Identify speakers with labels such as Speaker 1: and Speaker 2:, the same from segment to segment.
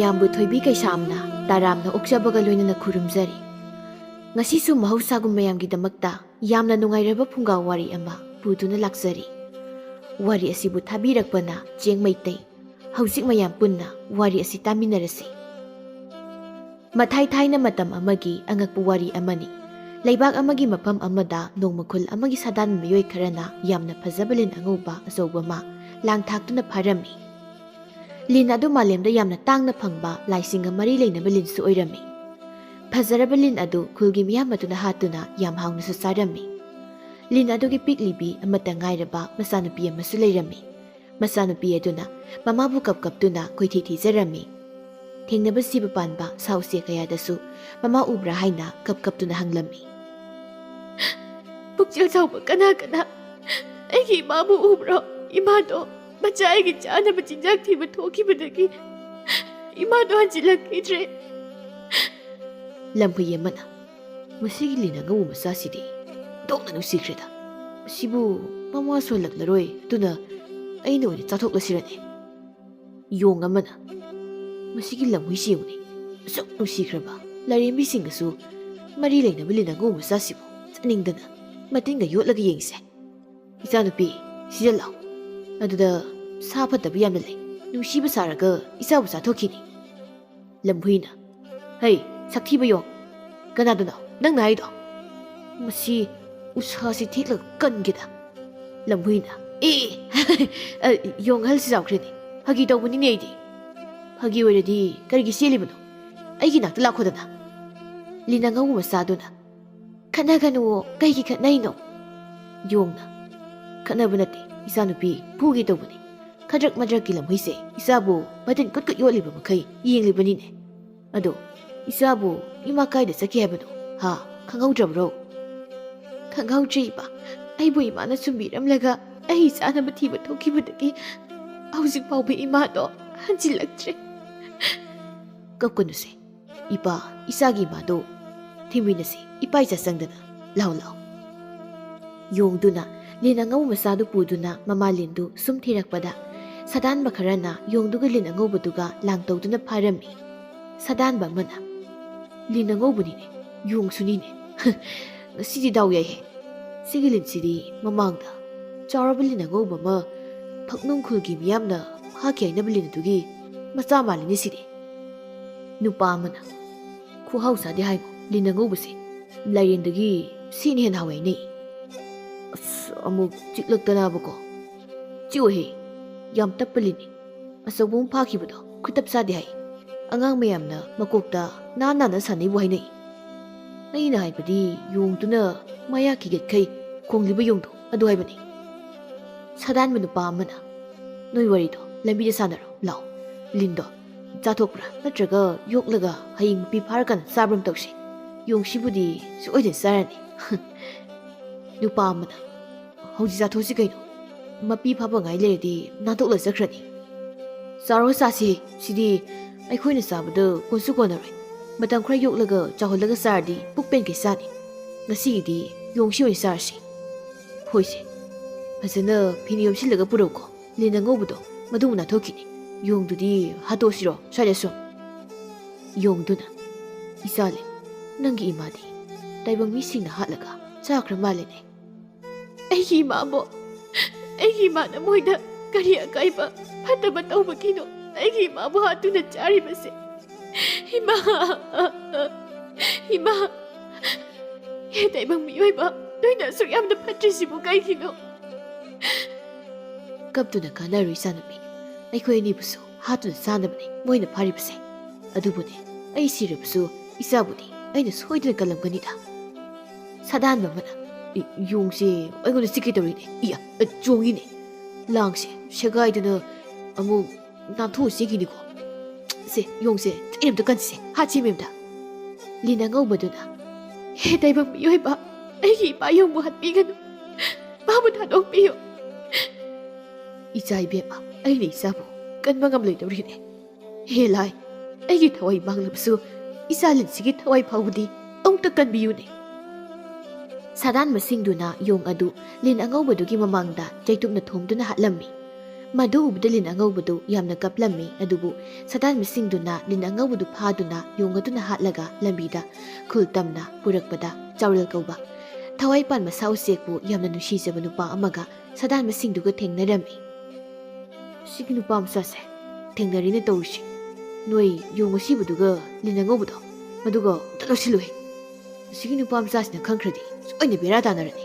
Speaker 1: ꯃꯌꯥꯝꯕꯨ ꯊꯣꯏꯕꯤ ꯀꯩꯁꯥꯝꯅ ꯇꯥꯔꯥꯝꯅ ꯑꯣꯛꯆꯕꯒ ꯂꯣꯏꯅꯅ ꯈꯨꯔꯨꯝꯖꯔꯤ꯫ ꯉꯁꯤꯁꯨ ꯃꯍꯧꯁꯥꯒꯨꯝ ꯃꯌꯥꯝꯒꯤꯗꯃꯛꯇ ꯌꯥꯝꯅ ꯅꯨꯡꯉꯥꯏꯔꯕ ꯐꯨꯡꯒꯥ ꯋꯥꯔꯤ ꯑꯃ ꯄꯨꯗꯨꯅ ꯂꯥꯛꯆꯔꯤ꯫ ꯋꯥꯔꯤ ꯑꯁꯤꯕꯨ ꯊꯥꯕꯤꯔꯛꯄꯅ ꯆꯦꯡ ꯃꯩꯇꯩ꯫ ꯍꯧꯖꯤꯛ ꯃꯌꯥꯝ ꯄꯨꯟꯅ ꯋꯥꯔꯤ ꯑꯁꯤ ꯇꯥꯃꯤꯟꯅꯔꯁꯤ꯫ ꯃꯊꯥꯏ ꯊꯥꯏꯅ ꯃꯇꯝ ꯑꯃꯒꯤ ꯑꯉꯛꯄ ꯋꯥꯔꯤ ꯑꯃꯅꯤ꯫ ꯂꯩꯕꯥꯛ ꯑꯃꯒꯤ ꯃꯐꯝ ꯑꯃꯗ ꯅꯣꯡꯃꯈꯨꯜ ꯑꯃꯒꯤ ꯁꯥꯗꯥꯟꯕ ꯃꯤꯑꯣꯏ ꯈꯔꯅ ꯌꯥꯝꯅ ꯐꯖꯕ ꯂꯤꯟ ꯑꯉꯧꯕ ꯑꯆꯧꯕ ꯑꯃ ꯂꯥꯡꯊꯥꯛꯇꯨꯅ ꯐꯥꯔꯝꯃꯤ꯫ ꯂꯤꯟ ꯑꯗꯨ ꯃꯥꯂꯦꯝꯗ ꯌꯥꯝꯅ ꯇꯥꯡꯅ ꯐꯪꯕ ꯂꯥꯏꯁꯤꯡꯒ ꯃꯔꯤ ꯂꯩꯅꯕ ꯂꯤꯟꯁꯨ ꯑꯣꯏꯔꯝꯃꯤ꯫ ꯐꯖꯔꯕ ꯂꯤꯟ ꯑꯗꯨ ꯈꯨꯜꯒꯤ ꯃꯤꯌꯥꯝ ꯑꯗꯨꯅ ꯍꯥꯠꯇꯨꯅ ꯌꯥꯝ ꯍꯥꯎꯅꯁꯨ ꯆꯥꯔꯝꯃꯤ꯫ ꯂꯤꯟ ꯑꯗꯨꯒꯤ ꯄꯤꯛꯂꯤꯕꯤ ꯑꯃꯠꯇ ꯉꯥꯏꯔꯕ ꯃꯆꯥꯅꯨꯄꯤ ꯑꯃꯁꯨ ꯂꯩꯔꯝꯃꯤ꯫ ꯃꯆꯥꯅꯨꯄꯤ ꯑꯗꯨꯅ ꯃꯃꯥꯕꯨ ꯀꯞꯇꯨꯅ ꯀꯣꯏꯊꯤ ꯊꯤꯖꯔꯝꯃꯤ꯫ ꯊꯦꯡꯅꯕ ꯁꯤꯕ ꯄꯥꯟꯕ ꯁꯥ ꯎꯆꯦꯛ ꯀꯌꯥꯗꯁꯨ ꯃꯃꯥ ꯎꯕ꯭ꯔꯥ ꯍꯥꯏꯅ ꯀꯞꯇꯨꯅ ꯍꯪꯂꯝꯃꯤ꯫
Speaker 2: ꯄꯨꯛꯆꯦꯜ ꯆꯥꯎꯕ ꯀꯅꯥ ꯑꯩꯒꯤ ꯏꯃꯥꯕꯨ ꯎꯕ꯭ꯔꯣ? ꯏꯃꯥꯗꯣ ꯃꯆꯥ ꯑꯩꯒꯤ ꯆꯥꯅꯕ ꯆꯤꯟꯖꯥꯛ ꯊꯤꯕ ꯊꯣꯛꯈꯤꯕꯗꯒꯤ ꯏꯃꯥꯗꯣ ꯍꯟꯖꯤꯜꯂꯛꯈꯤꯗ꯭ꯔꯦ꯫
Speaker 1: ꯂꯝꯍꯨꯏ ꯑꯃꯅ ꯃꯁꯤꯒꯤ ꯂꯤꯟ ꯑꯉꯧꯕ ꯃꯆꯥꯁꯤꯗꯤ ꯗꯣꯛꯅ ꯅꯨꯡꯁꯤꯈ꯭ꯔꯦꯗ꯫ ꯃꯁꯤꯕꯨ ꯃꯃꯥ ꯁꯣꯜꯂꯛꯂꯔꯣꯏ, ꯑꯗꯨꯅ ꯑꯩꯅ ꯑꯣꯏꯅ ꯆꯥꯊꯣꯛꯂꯁꯤꯔꯅꯦ꯫ ꯌꯣꯡ ꯑꯃꯅ ꯃꯁꯤꯒꯤ ꯂꯝꯍꯨꯏꯁꯤ ꯌꯦꯡꯉꯨꯅꯦ, ꯑꯁꯨꯛ ꯅꯨꯡꯁꯤꯈ꯭ꯔꯕ ꯂꯥꯏꯔꯦꯝꯕꯤꯁꯤꯡꯒꯁꯨ ꯃꯔꯤ ꯂꯩꯅꯕ ꯂꯤꯟ ꯑꯉꯧꯕ ꯃꯆꯥꯁꯤꯕꯨ ꯆꯥꯅꯤꯡꯗꯅ ꯃꯇꯤꯟꯒ ꯌꯣꯠꯂꯒ ꯌꯦꯡꯁꯦ꯫ ꯏꯆꯥꯅꯨꯄꯤ ꯁꯤꯗ ꯂꯥꯎ, ꯑꯗꯨꯗ ꯁꯥ ꯐꯠꯇꯕ ꯌꯥꯝꯅ ꯂꯩ, ꯅꯨꯡꯁꯤꯕ ꯁꯥꯔꯒ ꯏꯆꯥꯕꯨ ꯆꯥꯊꯣꯛꯈꯤꯅꯤ꯫ ꯂꯝꯍꯨꯏꯅ ꯍꯩ ꯁꯛꯊꯤꯕ ꯌꯣꯡ, ꯀꯅꯥꯗꯅꯣ ꯅꯪꯅ ꯍꯥꯏꯗꯣ? ꯃꯁꯤ ꯎꯁꯥꯁꯤ ꯊꯦꯛꯂꯒ ꯀꯟꯒꯦꯗ꯫ ꯂꯝꯍꯨꯏꯅ ꯌꯣꯡ ꯑꯍꯜꯁꯤ ꯆꯥꯎꯈ꯭ꯔꯦꯅꯦ, ꯐꯥꯒꯤ ꯇꯧꯕꯅꯤꯅꯦ ꯑꯩꯗꯤ꯫ ꯐꯥꯒꯤ ꯑꯣꯏꯔꯗꯤ ꯀꯔꯤꯒꯤ ꯆꯦꯜꯂꯤꯕꯅꯣ? ꯑꯩꯒꯤ ꯅꯥꯛꯇ ꯂꯥꯛꯈꯣꯗꯅ꯫ ꯂꯤꯟ ꯑꯉꯧꯕ ꯃꯆꯥꯗꯨꯅ ꯈꯠꯅꯒꯅꯨꯋꯣ, ꯀꯩꯒꯤ ꯈꯠꯅꯩꯅꯣ? ꯌꯣꯡꯅ ꯈꯠꯅꯕ ꯅꯠꯇꯦ ꯏꯆꯥꯅꯨꯄꯤ, ꯐꯨꯒꯦ ꯇꯧꯕꯅꯤ꯫ ꯈꯗ꯭ꯔꯛ ꯃꯗ꯭ꯔꯛꯀꯤ ꯂꯝꯍꯨꯏꯁꯦ ꯏꯆꯥꯕꯨ ꯃꯇꯤꯟ ꯀꯨꯠ ꯌꯣꯠꯂꯤꯕ ꯃꯈꯩ ꯌꯦꯡꯂꯤꯕꯅꯤꯅꯦ꯫ ꯑꯗꯣ ꯏꯆꯥꯕꯨ ꯏꯃꯥ ꯀꯥꯏꯗ ꯆꯠꯈꯤ ꯍꯥꯏꯕꯅꯣ? ꯍꯥ, ꯈꯪꯍꯧꯗ꯭ꯔꯕ꯭ꯔꯣ?
Speaker 2: ꯈꯪꯍꯧꯗ꯭ꯔꯦ ꯏꯃꯥ, ꯑꯩꯕꯨ ꯏꯃꯥꯅ ꯁꯨꯝꯕꯤꯔꯝꯂꯒ ꯑꯩ ꯆꯥꯅꯕ ꯊꯤꯕ ꯊꯣꯛꯈꯤꯕꯗꯒꯤ ꯍꯧꯖꯤꯛ ꯐꯥꯎꯕ ꯏꯃꯥꯗꯣ ꯍꯟꯖꯤꯜꯂꯛꯇ꯭ꯔꯦ꯫
Speaker 1: ꯀꯞꯀꯅꯨꯁꯦ ꯏꯄꯥ, ꯏꯆꯥꯒꯤ ꯏꯃꯥꯗꯣ ꯊꯤꯃꯤꯟꯅꯁꯤ ꯏꯄꯥꯏꯆꯥ ꯆꯪꯗꯅ꯫ ꯂꯥꯎ ꯂꯥꯎ꯫ ꯌꯣꯡꯗꯨꯅ ꯂꯤꯟ ꯑꯉꯧꯕ ꯃꯆꯥꯗꯨ ꯄꯨꯗꯨꯅ ꯃꯃꯥ ꯂꯤꯟꯗꯨ ꯁꯨꯝ ꯊꯤꯔꯛꯄꯗ ꯁꯥꯗꯥꯟꯕ ꯈꯔꯅ ꯌꯣꯡꯗꯨꯒ ꯂꯤꯟ ꯑꯉꯧꯕꯗꯨꯒ ꯂꯥꯡꯇꯧꯗꯨꯅ ꯐꯥꯔꯝꯃꯤ꯫ ꯁꯥꯗꯥꯟꯕ ꯑꯃꯅ ꯂꯤꯟ ꯑꯉꯧꯕꯅꯤꯅꯦ, ꯌꯣꯡꯁꯨꯅꯤꯅꯦ, ꯉꯁꯤꯗꯤ ꯗꯥꯎ ꯌꯥꯏꯍꯦ꯫ ꯁꯤꯒꯤ ꯂꯤꯟꯁꯤꯗꯤ ꯃꯃꯥꯡꯗ ꯆꯥꯎꯔꯕ ꯂꯤꯟ ꯑꯉꯧꯕ ꯑꯃ ꯐꯛꯅꯨꯡ ꯈꯨꯜꯒꯤ ꯃꯤꯌꯥꯝꯅ ꯍꯥꯠꯈꯤ ꯍꯥꯏꯅꯕ ꯂꯤꯟ ꯑꯗꯨꯒꯤ ꯃꯆꯥ ꯃꯥꯜꯂꯤꯅꯦ ꯁꯤꯗꯤ꯫ ꯅꯨꯄꯥ ꯑꯃꯅ ꯈꯨꯍꯥꯎ ꯆꯥꯗꯦ ꯍꯥꯏꯉꯣ, ꯂꯤꯟ ꯑꯉꯧꯕꯁꯦ ꯂꯥꯏꯔꯦꯟꯗꯒꯤ ꯁꯤꯅ ꯍꯦꯟꯅ ꯍꯥꯎꯋꯦ ꯍꯥꯏꯅꯩ꯫ ꯑꯁ ꯑꯃꯨꯛ ꯆꯤꯛꯂꯛꯇꯅꯕꯀꯣ꯫ ꯆꯤꯛꯑꯣꯍꯦ, ꯌꯥꯝ ꯇꯞꯄ ꯂꯤꯟꯅꯤ, ꯑꯆꯧꯕ ꯑꯃ ꯐꯥꯈꯤꯕꯗꯣ ꯈꯨꯇꯞ ꯆꯥꯗꯦ ꯍꯥꯏ꯫ ꯑꯉꯥꯡ ꯃꯌꯥꯝꯅ ꯃꯀꯣꯛꯇ ꯅꯥꯟꯅ ꯁꯥꯟꯅꯩꯕꯨ ꯍꯥꯏꯅꯩ꯫ ꯑꯩꯅ ꯍꯥꯏꯕꯗꯤ ꯌꯣꯡꯗꯨꯅ ꯃꯌꯥ ꯈꯤꯒꯠꯈꯩ ꯈꯣꯡꯂꯤꯕ ꯌꯣꯡꯗꯣ ꯑꯗꯨ ꯍꯥꯏꯕꯅꯤ꯫ ꯁꯥꯗꯥꯟꯕ ꯅꯨꯄꯥ ꯑꯃꯅ ꯅꯣꯏ ꯋꯥꯔꯤꯗꯣ ꯂꯝꯕꯤꯗ ꯁꯥꯟꯅꯔꯣ ꯂꯥꯎ, ꯂꯤꯟꯗꯣ ꯆꯥꯊꯣꯛꯄ꯭ꯔꯥ ꯅꯠꯇ꯭ꯔꯒ ꯌꯣꯛꯂꯒ ꯍꯌꯦꯡ ꯃꯄꯤ ꯐꯥꯔꯀꯥꯟꯗ ꯆꯥꯕ꯭ꯔꯥ ꯇꯧꯁꯤ꯫ ꯌꯣꯡꯁꯤꯕꯨꯗꯤ ꯁꯣꯏꯗꯅ ꯆꯥꯔꯅꯤ꯫ ꯅꯨꯄꯥ ꯑꯃꯅ ꯍꯧꯖꯤꯛ ꯆꯥꯊꯣꯛꯁꯤ ꯀꯩꯅꯣ, ꯃꯄꯤ ꯐꯥꯕ ꯉꯥꯏ ꯂꯩꯔꯗꯤ ꯅꯥꯟꯊꯣꯛꯂ ꯆꯠꯈ꯭ꯔꯅꯤ꯫ ꯆꯥꯎꯔꯒ ꯆꯥꯁꯤ, ꯁꯤꯗꯤ ꯑꯩꯈꯣꯏꯅ ꯆꯥꯕꯗ ꯀꯣꯟꯁꯨ ꯀꯣꯟꯅꯔꯣꯏ꯫ ꯃꯇꯝ ꯈꯔ ꯌꯣꯛꯂꯒ ꯆꯥꯎꯍꯜꯂꯒ ꯆꯥꯔꯗꯤ ꯄꯨꯛ ꯄꯦꯟꯈꯩ ꯆꯥꯅꯤ꯫ ꯉꯁꯤꯒꯤꯗꯤ ꯌꯣꯡꯁꯤ ꯑꯣꯏꯅ ꯆꯥꯔꯁꯤ꯫ ꯍꯣꯏꯁꯦ, ꯐꯖꯅ ꯐꯤꯅ ꯌꯣꯝꯁꯤꯜꯂꯒ ꯄꯨꯔꯛꯎꯀꯣ, ꯂꯤꯟ ꯑꯉꯧꯕꯗꯣ ꯃꯗꯨ ꯅꯥꯟꯊꯣꯛꯈꯤꯅꯤ꯫ ꯌꯣꯡꯗꯨꯗꯤ ꯍꯥꯠꯇꯣꯛꯁꯤꯔꯣ ꯁ꯭ꯋꯥꯏꯗ ꯁꯨꯝ? ꯌꯣꯡꯗꯨꯅ ꯏꯆꯥ ꯂꯤꯟ, ꯅꯪꯒꯤ ꯏꯃꯥꯗꯤ ꯇꯥꯏꯕꯪ ꯃꯤꯁꯤꯡꯅ ꯍꯥꯠꯂꯒ ꯆꯥꯈ꯭ꯔ ꯃꯥꯜꯂꯦꯅꯦ꯫
Speaker 2: ꯑꯩꯒꯤ ꯏꯃꯥꯅ ꯃꯣꯏꯗ ꯀꯔꯤ ꯑꯀꯥꯏꯕ ꯐꯠꯇꯕ ꯇꯧꯕꯒꯤꯅꯣ ꯑꯩꯒꯤ ꯏꯃꯥꯕꯨ ꯍꯥꯠꯇꯨꯅ ꯆꯥꯔꯤꯕꯁꯦ? ꯏꯃꯥ, ꯏꯃꯥ, ꯍꯦ ꯇꯥꯏꯕꯪ ꯃꯤꯑꯣꯏꯕ, ꯅꯣꯏꯅ ꯑꯁꯨꯛ ꯌꯥꯝꯅ ꯐꯠꯇ꯭ꯔꯤꯁꯤꯕꯨ ꯀꯩꯒꯤꯅꯣ?
Speaker 1: ꯀꯞꯇꯨꯅ ꯀꯥꯟꯅꯔꯣꯏ ꯏꯆꯥꯅꯨꯄꯤ, ꯑꯩꯈꯣꯏ ꯑꯅꯤꯕꯨꯁꯨ ꯍꯥꯠꯇꯨꯅ ꯆꯥꯅꯕꯅꯤ ꯃꯣꯏꯅ ꯐꯥꯔꯤꯕꯁꯦ꯫ ꯑꯗꯨꯕꯨꯅꯦ, ꯑꯩ ꯁꯤꯔꯕꯁꯨ ꯏꯆꯥꯕꯨꯗꯤ ꯑꯩꯅ ꯁꯣꯏꯗꯅ ꯀꯜꯂꯝꯒꯅꯤꯗ꯫ ꯁꯥꯗꯥꯟꯕ ꯑꯃꯅ ꯌꯣꯡꯁꯦ ꯑꯩꯉꯣꯟꯗ ꯆꯤꯛꯀꯦ ꯇꯧꯔꯤꯅꯦ, ꯏꯌꯥ ꯆꯣꯡꯉꯤꯅꯦ, ꯂꯥꯡꯁꯦ ꯁꯦꯒꯥꯏꯗꯅ ꯑꯃꯨꯛ ꯅꯥꯟꯊꯣꯛꯑ ꯆꯦꯟꯈꯤꯅꯤꯀꯣ꯫ ꯁꯦ ꯌꯣꯡꯁꯦ ꯑꯩ ꯑꯝꯇ ꯀꯟꯁꯤꯁꯦ, ꯍꯥꯠꯁꯤ ꯃꯦꯝꯗ꯫ ꯂꯤꯟ ꯑꯉꯧꯕꯗꯨꯅ
Speaker 2: ꯍꯦ ꯇꯥꯏꯕꯪ ꯃꯤꯑꯣꯏꯕ, ꯑꯩꯒꯤ ꯏꯄꯥ ꯌꯣꯡꯕꯨ ꯍꯥꯠꯄꯤꯒꯅꯨ, ꯃꯥꯕꯨ ꯊꯥꯗꯣꯛꯄꯤꯌꯨ꯫
Speaker 1: ꯏꯆꯥ ꯏꯕꯦꯝꯃ, ꯑꯩꯅ ꯏꯆꯥꯕꯨ ꯀꯟꯕ ꯉꯝꯂꯣꯏꯗꯧꯔꯤꯅꯦ꯫ ꯍꯦ ꯂꯥꯏ, ꯑꯩꯒꯤ ꯊꯋꯥꯏ ꯃꯥꯡꯂꯕꯁꯨ ꯏꯆꯥ ꯂꯤꯟꯁꯤꯒꯤ ꯊꯋꯥꯏ ꯐꯥꯎꯕꯗꯤ ꯑꯃꯨꯛꯇ ꯀꯟꯕꯤꯌꯨꯅꯦ꯫ ꯁꯥꯗꯥꯟꯕꯁꯤꯡꯗꯨꯅ ꯌꯣꯡ ꯑꯗꯨ ꯂꯤꯟ ꯑꯉꯧꯕꯗꯨꯒꯤ ꯃꯃꯥꯡꯗ ꯆꯩꯇꯨꯞꯅ ꯊꯣꯝꯗꯨꯅ ꯍꯥꯠꯂꯝꯃꯤ꯫ ꯃꯗꯨ ꯎꯕꯗ ꯂꯤꯟ ꯑꯉꯧꯕꯗꯨ ꯌꯥꯝꯅ ꯀꯞꯂꯝꯃꯤ ꯑꯗꯨꯕꯨ ꯁꯥꯗꯥꯟꯕꯁꯤꯡꯗꯨꯅ ꯂꯤꯟ ꯑꯉꯧꯕꯗꯨ ꯐꯥꯗꯨꯅ ꯌꯣꯡ ꯑꯗꯨꯅ ꯍꯥꯠꯂꯒ ꯂꯝꯕꯤꯗ ꯈꯨꯜ ꯇꯝꯅ ꯄꯨꯔꯛꯄꯗ ꯆꯥꯎꯔꯦꯜ ꯀꯧꯕ ꯊꯋꯥꯏ ꯄꯥꯟꯕ ꯁꯥ ꯎꯆꯦꯛꯄꯨ ꯌꯥꯝꯅ ꯅꯨꯡꯁꯤꯖꯕ ꯅꯨꯄꯥ ꯑꯃꯒ ꯁꯥꯗꯥꯟꯕꯁꯤꯡꯗꯨꯒ ꯊꯦꯡꯅꯔꯝꯃꯤ꯫ ꯁꯤꯒꯤ ꯅꯨꯄꯥ ꯃꯆꯥꯁꯦ ꯊꯦꯡꯅꯔꯤꯅꯦ ꯇꯧꯔꯤꯁꯤ꯫ ꯅꯣꯏ ꯌꯣꯡ ꯑꯁꯤꯕꯗꯨꯒ ꯂꯤꯟ ꯑꯉꯧꯕꯗꯣ ꯃꯗꯨꯒ ꯑꯝꯇ ꯂꯧꯁꯤꯜꯂꯨꯍꯦ꯫ ꯁꯤꯒꯤ ꯅꯨꯄꯥ ꯃꯆꯥꯁꯤꯅ ꯈꯪꯈ꯭ꯔꯗꯤ ꯁꯣꯏꯅ ꯕꯦꯔꯥ ꯇꯥꯅꯔꯅꯤ꯫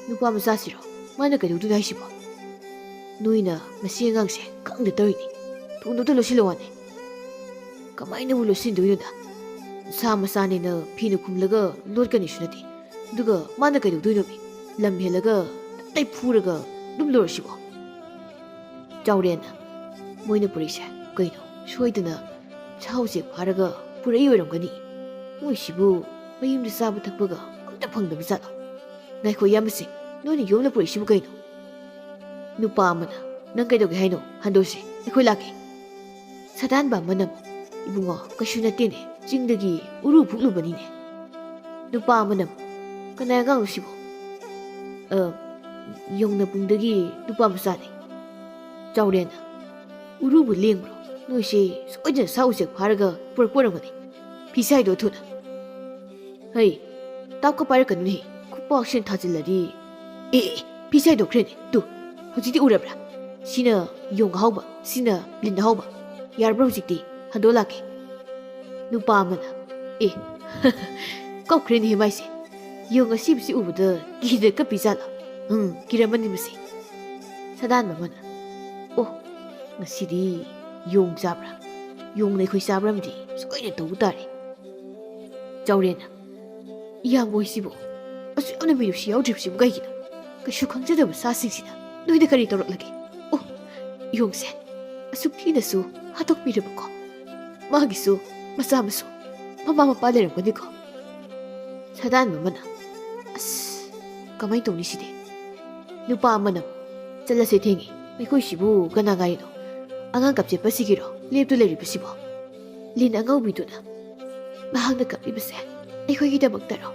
Speaker 1: ꯅꯨꯄꯥ ꯃꯆꯥꯁꯤꯔꯣ ꯃꯥꯅ ꯀꯩꯗꯧꯗꯣꯏꯅꯣ ꯍꯥꯏꯁꯤꯕꯣ? ꯅꯣꯏꯅ ꯃꯁꯤ ꯑꯉꯥꯡꯁꯦ ꯈꯪꯗ ꯇꯧꯔꯤꯅꯤ꯫ ꯊꯨꯅ ꯑꯝꯇ ꯂꯧꯁꯤꯜꯂꯨ ꯋꯥꯅꯤ꯫ ꯀꯃꯥꯏꯅꯕꯨ ꯂꯧꯁꯤꯟꯗꯣꯏꯅꯣꯗ? ꯁꯥ ꯃꯆꯥꯅꯦꯅ ꯐꯤꯅ ꯈꯨꯝꯂꯒ ꯂꯣꯠꯀꯅꯤꯁꯨ ꯅꯠꯇꯦ꯫ ꯑꯗꯨꯒ ꯃꯥꯅ ꯀꯩꯗꯧꯗꯣꯏꯅꯣ? ꯂꯝ ꯍꯦꯜꯂꯒ ꯇꯞꯇꯥꯏ ꯐꯨꯔꯒ ꯑꯗꯨꯝ ꯂꯣꯏꯔꯁꯤꯕꯣ? ꯆꯥꯎꯔꯦꯟꯅ ꯃꯣꯏꯅ ꯄꯨꯔꯛꯏꯁꯦ ꯀꯩꯅꯣ ꯁꯣꯏꯗꯅ ꯁꯥ ꯎꯆꯦꯛ ꯐꯥꯔꯒ ꯄꯨꯔꯛꯏ ꯑꯣꯏꯔꯝꯒꯅꯤ꯫ ꯃꯣꯏꯁꯤꯕꯨ ꯃꯌꯨꯝꯗ ꯆꯥꯕ ꯊꯛꯄꯒ ꯑꯝꯇ ꯐꯪꯗꯕ ꯖꯥꯠꯂꯣ? ꯉꯥꯏꯈꯣ ꯏꯌꯥꯝꯕꯁꯤꯡ, ꯅꯣꯏꯅ ꯌꯣꯝꯅ ꯄꯨꯔꯛꯏꯁꯤꯕꯨ ꯀꯩꯅꯣ? ꯅꯨꯄꯥ ꯑꯃꯅ ꯅꯪ ꯀꯩꯗꯧꯒꯦ ꯍꯥꯏꯅꯣ? ꯍꯟꯗꯣꯛꯁꯤ, ꯑꯩꯈꯣꯏ ꯂꯥꯛꯀꯦ꯫ ꯁꯥꯗꯥꯟꯕ ꯑꯃꯅ ꯏꯕꯨꯡꯉꯣ ꯀꯩꯁꯨ ꯅꯠꯇꯦꯅꯦ, ꯆꯤꯡꯗꯒꯤ ꯎꯔꯨ ꯐꯨꯛꯂꯨꯕꯅꯤꯅꯦ꯫ ꯅꯨꯄꯥ ꯑꯃꯅ ꯀꯅꯥ ꯑꯉꯥꯡꯅꯣ ꯁꯤꯕꯣ? ꯌꯣꯡꯅꯄꯨꯡꯗꯒꯤ ꯅꯨꯄꯥ ꯃꯆꯥꯅꯤ꯫ ꯆꯥꯎꯔꯦꯟꯅ ꯎꯔꯨꯕꯨ ꯂꯦꯡꯕ꯭ꯔꯣ? ꯅꯣꯏꯁꯦ ꯁꯣꯏꯗꯅ ꯁꯥ ꯎꯆꯦꯛ ꯐꯥꯔꯒ ꯄꯨꯔꯛꯄ ꯑꯣꯏꯔꯝꯒꯅꯤ꯫ ꯐꯤꯁꯦ ꯍꯥꯏꯗꯣ ꯊꯨꯅ꯫ ꯍꯩ ꯇꯥꯞꯀ ꯄꯥꯏꯔꯛꯀꯅꯨꯅꯦ, ꯈꯨꯄꯥꯛꯁꯤꯅ ꯊꯥꯖꯤꯜꯂꯗꯤ꯫ ꯑꯦ ꯐꯤꯁꯦ ꯍꯥꯏꯗꯣꯛꯈ꯭ꯔꯦꯅꯦ ꯇꯨ, ꯍꯧꯖꯤꯛꯇꯤ ꯎꯔꯕ꯭ꯔꯥ? ꯁꯤꯅ ꯌꯣꯡ ꯑꯍꯥꯎꯕ, ꯁꯤꯅ ꯂꯤꯟ ꯑꯍꯥꯎꯕ꯫ ꯌꯥꯔꯕ꯭ꯔꯥ ꯍꯧꯖꯤꯛꯇꯤ? ꯍꯟꯗꯣꯛ ꯂꯥꯛꯀꯦ꯫ ꯅꯨꯄꯥ ꯑꯃꯅ ꯑꯦ ꯀꯞꯈ꯭ꯔꯦꯅꯦꯍꯦ ꯃꯥꯏꯁꯦ꯫ ꯌꯣꯡ ꯑꯁꯤꯕꯁꯤ ꯎꯕꯗ ꯀꯤꯗ ꯀꯞꯄꯤ ꯖꯥꯠꯂꯣ? ꯀꯤꯔꯝꯃꯅꯤ ꯃꯁꯤ꯫ ꯁꯥꯗꯥꯟꯕ ꯑꯃꯅ ꯑꯣ ꯉꯁꯤꯗꯤ ꯌꯣꯡ ꯆꯥꯕ꯭ꯔꯥ? ꯌꯣꯡꯅ ꯑꯩꯈꯣꯏ ꯆꯥꯕ꯭ꯔꯥꯝꯗꯤ ꯁꯣꯏꯅ ꯇꯧꯕ ꯇꯥꯔꯦ꯫ ꯆꯥꯎꯔꯦꯟꯅ ꯏꯌꯥꯝꯕ ꯍꯣꯏꯁꯤꯕꯨ ꯑꯁꯨꯛ ꯌꯥꯝꯅ ꯃꯤꯅꯨꯡꯁꯤ ꯌꯥꯎꯗ꯭ꯔꯤꯕꯁꯤꯕꯨ ꯀꯩꯒꯤꯅꯣ? ꯀꯩꯁꯨ ꯈꯪꯖꯗꯕ ꯁꯥꯁꯤꯡꯁꯤꯅ ꯅꯣꯏꯗ ꯀꯔꯤ ꯇꯧꯔꯛꯂꯒꯦ? ꯑꯣ ꯌꯣꯡꯁꯦ ꯑꯁꯨꯛ ꯊꯤꯅꯁꯨ ꯍꯥꯠꯇꯣꯛꯄꯤꯔꯕꯀꯣ? ꯃꯥꯒꯤꯁꯨ ꯃꯆꯥ ꯃꯁꯨ ꯃꯃꯥ ꯃꯄꯥ ꯂꯩꯔꯝꯒꯅꯤꯀꯣ? ꯁꯥꯗꯥꯟꯕ ꯑꯃꯅ ꯑꯁ ꯀꯃꯥꯏꯅ ꯇꯧꯅꯤ ꯁꯤꯗꯤ? ꯅꯨꯄꯥ ꯑꯃꯅ ꯆꯠꯂꯁꯦ ꯊꯦꯡꯉꯤ, ꯑꯩꯈꯣꯏꯁꯤꯕꯨ ꯀꯅꯥ ꯉꯥꯏꯔꯤꯅꯣ? ꯑꯉꯥꯡ ꯀꯞꯆꯦꯠꯄꯁꯤꯒꯤꯔꯣ ꯂꯦꯞꯇꯨ ꯂꯩꯔꯤꯕꯁꯤꯕꯣ? ꯂꯤꯟ ꯑꯉꯧꯕꯤꯗꯨꯅ ꯃꯍꯥꯛꯅ ꯀꯞꯂꯤꯕꯁꯦ ꯑꯩꯈꯣꯏꯒꯤꯗꯃꯛꯇꯔꯣ?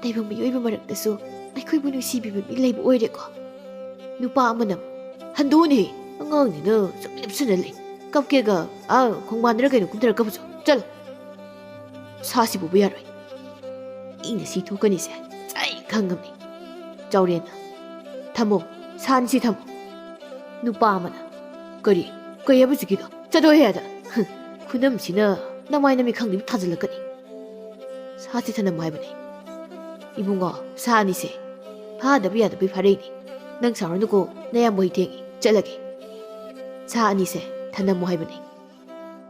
Speaker 1: ꯇꯥꯏꯕꯪ ꯃꯤꯑꯣꯏꯕ ꯃꯔꯛꯇꯁꯨ ꯑꯩꯈꯣꯏꯕꯨ ꯅꯨꯡꯁꯤꯕꯤꯕ ꯃꯤ ꯂꯩꯕ ꯑꯣꯏꯔꯦꯀꯣ? ꯅꯨꯄꯥ ꯑꯃꯅ ꯍꯟꯗꯣꯛꯎꯅꯦ, ꯑꯉꯥꯡꯅꯤꯅ ꯁꯨꯝ ꯂꯦꯞꯁꯟꯅ ꯂꯩ꯫ ꯀꯞꯀꯦꯒ ꯈꯣꯡꯕꯥꯟꯗꯔ ꯀꯩꯅꯣ ꯀꯨꯝꯊꯔ ꯀꯞꯄꯨꯆꯣ, ꯆꯠꯂꯣ꯫ ꯁꯥꯁꯤꯕꯨꯕ ꯌꯥꯔꯣꯏ, ꯑꯩꯅ ꯁꯤ ꯊꯣꯛꯀꯅꯤꯁꯦ ꯆꯥꯏ ꯈꯪꯉꯝꯅꯤ꯫ ꯆꯥꯎꯔꯦꯟꯅ ꯊꯝꯃꯣ, ꯁꯥꯅꯤꯁꯤ ꯊꯝꯃꯣ꯫ ꯅꯨꯄꯥ ꯑꯃꯅ ꯀꯩ ꯍꯥꯏꯕ ꯍꯧꯖꯤꯛꯀꯤꯗꯣ? ꯆꯠꯂꯣꯍꯦ ꯑꯗ, ꯈꯨꯅꯝꯁꯤꯅ ꯅꯃꯥꯏ ꯅꯃꯤꯠ ꯈꯪꯗꯕ ꯊꯥꯖꯤꯜꯂꯛꯀꯅꯤ꯫ ꯁꯥꯁꯤ ꯊꯅꯝꯃꯣ ꯍꯥꯏꯕꯅꯤ꯫ ꯏꯕꯨꯡꯉꯣ ꯁꯥ ꯑꯅꯤꯁꯦ ꯐꯥꯗꯕ ꯌꯥꯗꯕꯩ ꯐꯥꯔꯛꯏꯅꯤ꯫ ꯅꯪ ꯁꯥꯎꯔꯅꯨꯀꯣ, ꯅꯌꯥꯝꯕ ꯍꯣꯏ ꯊꯦꯡꯉꯤ, ꯆꯠꯂꯒꯦ꯫ ꯁꯥ ꯑꯅꯤꯁꯦ ꯊꯅꯝꯃꯣ ꯍꯥꯏꯕꯅꯤ꯫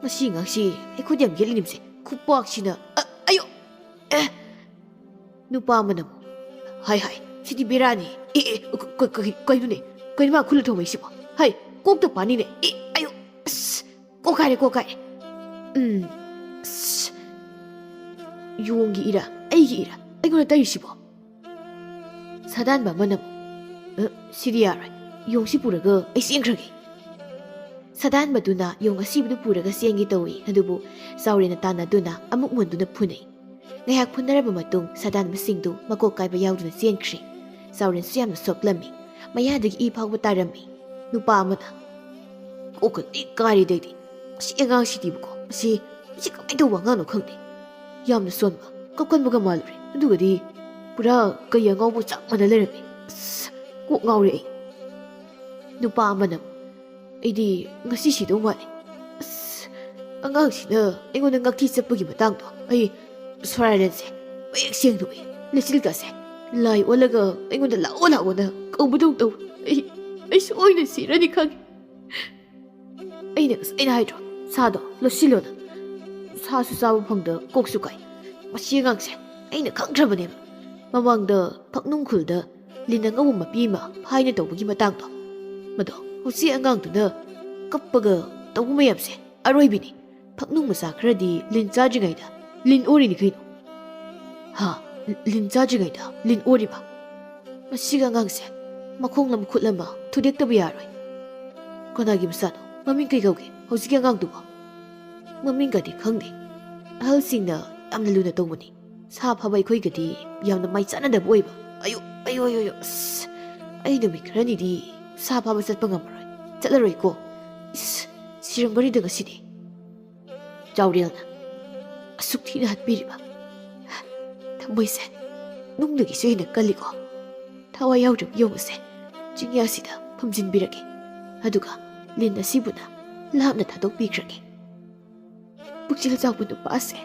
Speaker 1: ꯃꯁꯤ ꯉꯥꯛꯁꯤ ꯑꯩꯈꯣꯏꯗ ꯌꯥꯝ ꯌꯦꯠꯂꯤꯅꯤꯕꯁꯦ, ꯈꯨꯄꯥꯛꯁꯤꯅ ꯑꯌꯣ! ꯅꯨꯄꯥ ꯑꯃꯅ ꯍꯥꯏ ꯁꯤꯗꯤ ꯕꯦꯔꯥꯅꯤ꯫ ꯀꯩꯅꯣꯅꯦ? ꯀꯩꯅꯣ ꯃꯥ ꯈꯨꯜꯂ ꯊꯣꯡꯉꯛꯏꯁꯤꯕꯣ? ꯍꯩ ꯀꯣꯛꯇ ꯄꯥꯅꯤꯅꯦ꯫ ꯑꯌꯣ ꯑꯁ ꯀꯣꯛ ꯀꯥꯏꯔꯦ꯫ ꯑꯁ ꯌꯣꯡꯒꯤ ꯏꯔꯥ ꯑꯩꯒꯤ ꯏꯔꯥ ꯑꯩꯉꯣꯟꯗ ꯇꯩꯔꯤꯁꯤꯕꯣ? ꯁꯥꯗꯥꯟꯕ ꯑꯃꯅ ꯁꯤꯗꯤ ꯌꯥꯔꯣꯏ, ꯌꯣꯡꯁꯤ ꯄꯨꯔꯒ ꯑꯩ ꯆꯦꯟꯈ꯭ꯔꯒꯦ꯫ ꯁꯥꯗꯥꯟꯕꯗꯨꯅ ꯌꯣꯡ ꯑꯁꯤꯕꯗꯨ ꯄꯨꯔꯒ ꯆꯦꯟꯒꯦ ꯇꯧꯏ, ꯑꯗꯨꯕꯨ ꯆꯥꯎꯔꯦꯟꯅ ꯇꯥꯟꯅꯗꯨꯅ ꯑꯃꯨꯛ ꯃꯨꯟꯗꯨꯅ ꯐꯨꯅꯩ꯫ ꯉꯥꯏꯍꯥꯛ ꯐꯨꯅꯔꯕ ꯃꯇꯨꯡ ꯁꯥꯗꯥꯟꯕꯁꯤꯡꯗꯨ ꯃꯀꯣꯛ ꯀꯥꯏꯕ ꯌꯥꯎꯗꯨꯅ ꯆꯦꯟꯈ꯭ꯔꯦ꯫ ꯆꯥꯎꯔꯦꯟꯁꯨ ꯌꯥꯝꯅ ꯁꯣꯛꯂꯝꯃꯤ, ꯃꯌꯥꯗꯒꯤ ꯏ ꯐꯥꯎꯕ ꯇꯥꯔꯝꯃꯤ꯫ ꯅꯨꯄꯥ ꯑꯃꯅ ꯀꯣꯛꯀ ꯀꯥꯏꯔꯤꯗꯩꯗꯤ ꯑꯁꯤ ꯑꯉꯥꯡꯁꯤꯗꯤꯕꯀꯣ, ꯃꯁꯤ ꯀꯃꯥꯏꯅ ꯇꯧꯕ ꯑꯉꯥꯡꯅꯣ ꯈꯪꯗꯦ꯫ ꯌꯥꯝꯅ ꯁꯣꯟꯕ, ꯀꯞꯀꯟꯕꯒ ꯃꯥꯜꯂꯨꯔꯦ, ꯑꯗꯨꯒꯗꯤ ꯄꯨꯔꯥ ꯀꯩ ꯑꯉꯥꯎꯕ ꯆꯞ ꯃꯥꯟꯅ ꯂꯩꯔꯝꯃꯤ꯫ ꯑꯁ ꯀꯣꯛ ꯉꯥꯎꯔꯦ ꯑꯩ꯫ ꯅꯨꯄꯥ ꯑꯃꯅ ꯑꯩꯗꯤ ꯉꯁꯤ ꯁꯤꯗꯧ ꯃꯥꯜꯂꯦ꯫ ꯑꯁ ꯑꯉꯥꯡꯁꯤꯅ ꯑꯩꯉꯣꯟꯗ ꯉꯛꯊꯤ ꯆꯠꯄꯒꯤ ꯃꯇꯥꯡꯗꯣ ꯑꯩ ꯁꯣꯔꯥꯔꯦꯟꯁꯦ ꯃꯌꯦꯛ ꯁꯦꯡꯅ ꯎꯏ꯫ ꯂꯩꯆꯤꯜꯒꯁꯦ ꯂꯥꯏ ꯑꯣꯜꯂꯒ ꯑꯩꯉꯣꯟꯗ ꯂꯥꯛꯑꯣꯅ ꯀꯧꯕꯗꯧ ꯇꯧ꯫ ꯑꯩ ꯁꯣꯏꯅ ꯁꯤꯔꯅꯤ ꯈꯪꯉꯤ꯫ ꯑꯩꯅ ꯍꯥꯏꯗ꯭ꯔꯣ ꯁꯥꯗꯣ ꯂꯣꯠꯁꯤꯜꯂꯣꯅ? ꯁꯥꯁꯨ ꯆꯥꯕ ꯐꯪꯗ ꯀꯣꯛꯁꯨ ꯀꯥꯏ꯫ ꯃꯁꯤ ꯑꯉꯥꯡꯁꯦ ꯑꯩꯅ ꯈꯪꯈ꯭ꯔꯕꯅꯦꯕ꯫ ꯃꯃꯥꯡꯗ ꯐꯛꯅꯨꯡ ꯈꯨꯜꯗ ꯂꯤꯟ ꯑꯉꯧꯕ ꯃꯄꯤ ꯑꯃ ꯐꯥꯏꯅ ꯇꯧꯕꯒꯤ ꯃꯇꯥꯡꯗꯣ, ꯃꯗꯣ ꯍꯧꯖꯤꯛ ꯑꯉꯥꯡꯗꯨꯅ ꯀꯞꯄꯒ ꯇꯧꯕ ꯃꯌꯥꯝꯁꯦ ꯑꯔꯣꯏꯕꯤꯅꯤ꯫ ꯐꯛꯅꯨꯡ ꯃꯆꯥ ꯈꯔꯗꯤ ꯂꯤꯟ ꯆꯥꯗ꯭ꯔꯤꯉꯩꯗ ꯂꯤꯟ ꯑꯣꯔꯤꯅꯤ ꯀꯩꯅꯣ? ꯂꯤꯟ ꯆꯥꯗ꯭ꯔꯤꯉꯩꯗ ꯂꯤꯟ ꯑꯣꯔꯤꯕ? ꯃꯁꯤꯒ ꯑꯉꯥꯡꯁꯦ ꯃꯈꯣꯡ ꯑꯃ ꯈꯨꯠ ꯑꯃ ꯊꯨꯗꯦꯛꯇꯕ ꯌꯥꯔꯣꯏ꯫ ꯀꯅꯥꯒꯤ ꯃꯆꯥꯅꯣ? ꯃꯃꯤꯡ ꯀꯩ ꯀꯧꯒꯦ ꯍꯧꯖꯤꯛꯀꯤ ꯑꯉꯥꯡꯗꯨꯕꯣ? ꯃꯃꯤꯡꯒꯗꯤ ꯈꯪꯗꯦ꯫ ꯑꯍꯜꯁꯤꯡꯅ ꯌꯥꯝꯅ ꯂꯨꯅ ꯇꯧꯕꯅꯤ꯫ ꯁꯥ ꯐꯕ ꯑꯩꯈꯣꯏꯒꯗꯤ ꯌꯥꯝꯅ ꯃꯥꯏ ꯆꯥꯟꯅꯗꯕ ꯑꯣꯏꯕ꯫ ꯑꯁ ꯑꯩ ꯅꯨꯃꯤꯠ ꯈꯔꯅꯤꯗꯤ ꯁꯥ ꯐꯥꯕ ꯆꯠꯄ ꯉꯝꯃꯔꯣꯏ꯫ ꯆꯠꯂꯔꯣꯏꯀꯣ ꯏꯁ ꯁꯤꯔꯝꯒꯅꯤꯗ ꯉꯁꯤꯗꯤ ꯆꯥꯎꯔꯦꯜꯅ ꯑꯁꯨꯛ ꯊꯤꯅ ꯍꯥꯠꯄꯤꯔꯤꯕ ꯊꯃꯣꯏꯁꯦ ꯅꯨꯡꯗꯒꯤꯁꯨ ꯍꯦꯟꯅ ꯀꯜꯂꯤꯀꯣ ꯊꯋꯥꯏ ꯌꯥꯎꯗ꯭ꯔꯕ ꯌꯣꯡ ꯑꯁꯦ ꯆꯤꯡꯌꯥꯁꯤꯗ ꯐꯨꯝꯖꯤꯟꯕꯤꯔꯒꯦ ꯑꯗꯨꯒ ꯂꯤꯟ ꯑꯁꯤꯕꯨꯅ ꯂꯥꯞꯅ ꯊꯥꯗꯣꯛꯄꯤꯈ꯭ꯔꯒꯦ ꯄꯨꯛꯆꯦꯜ ꯆꯥꯎꯕ ꯅꯨꯄꯥ ꯑꯁꯦ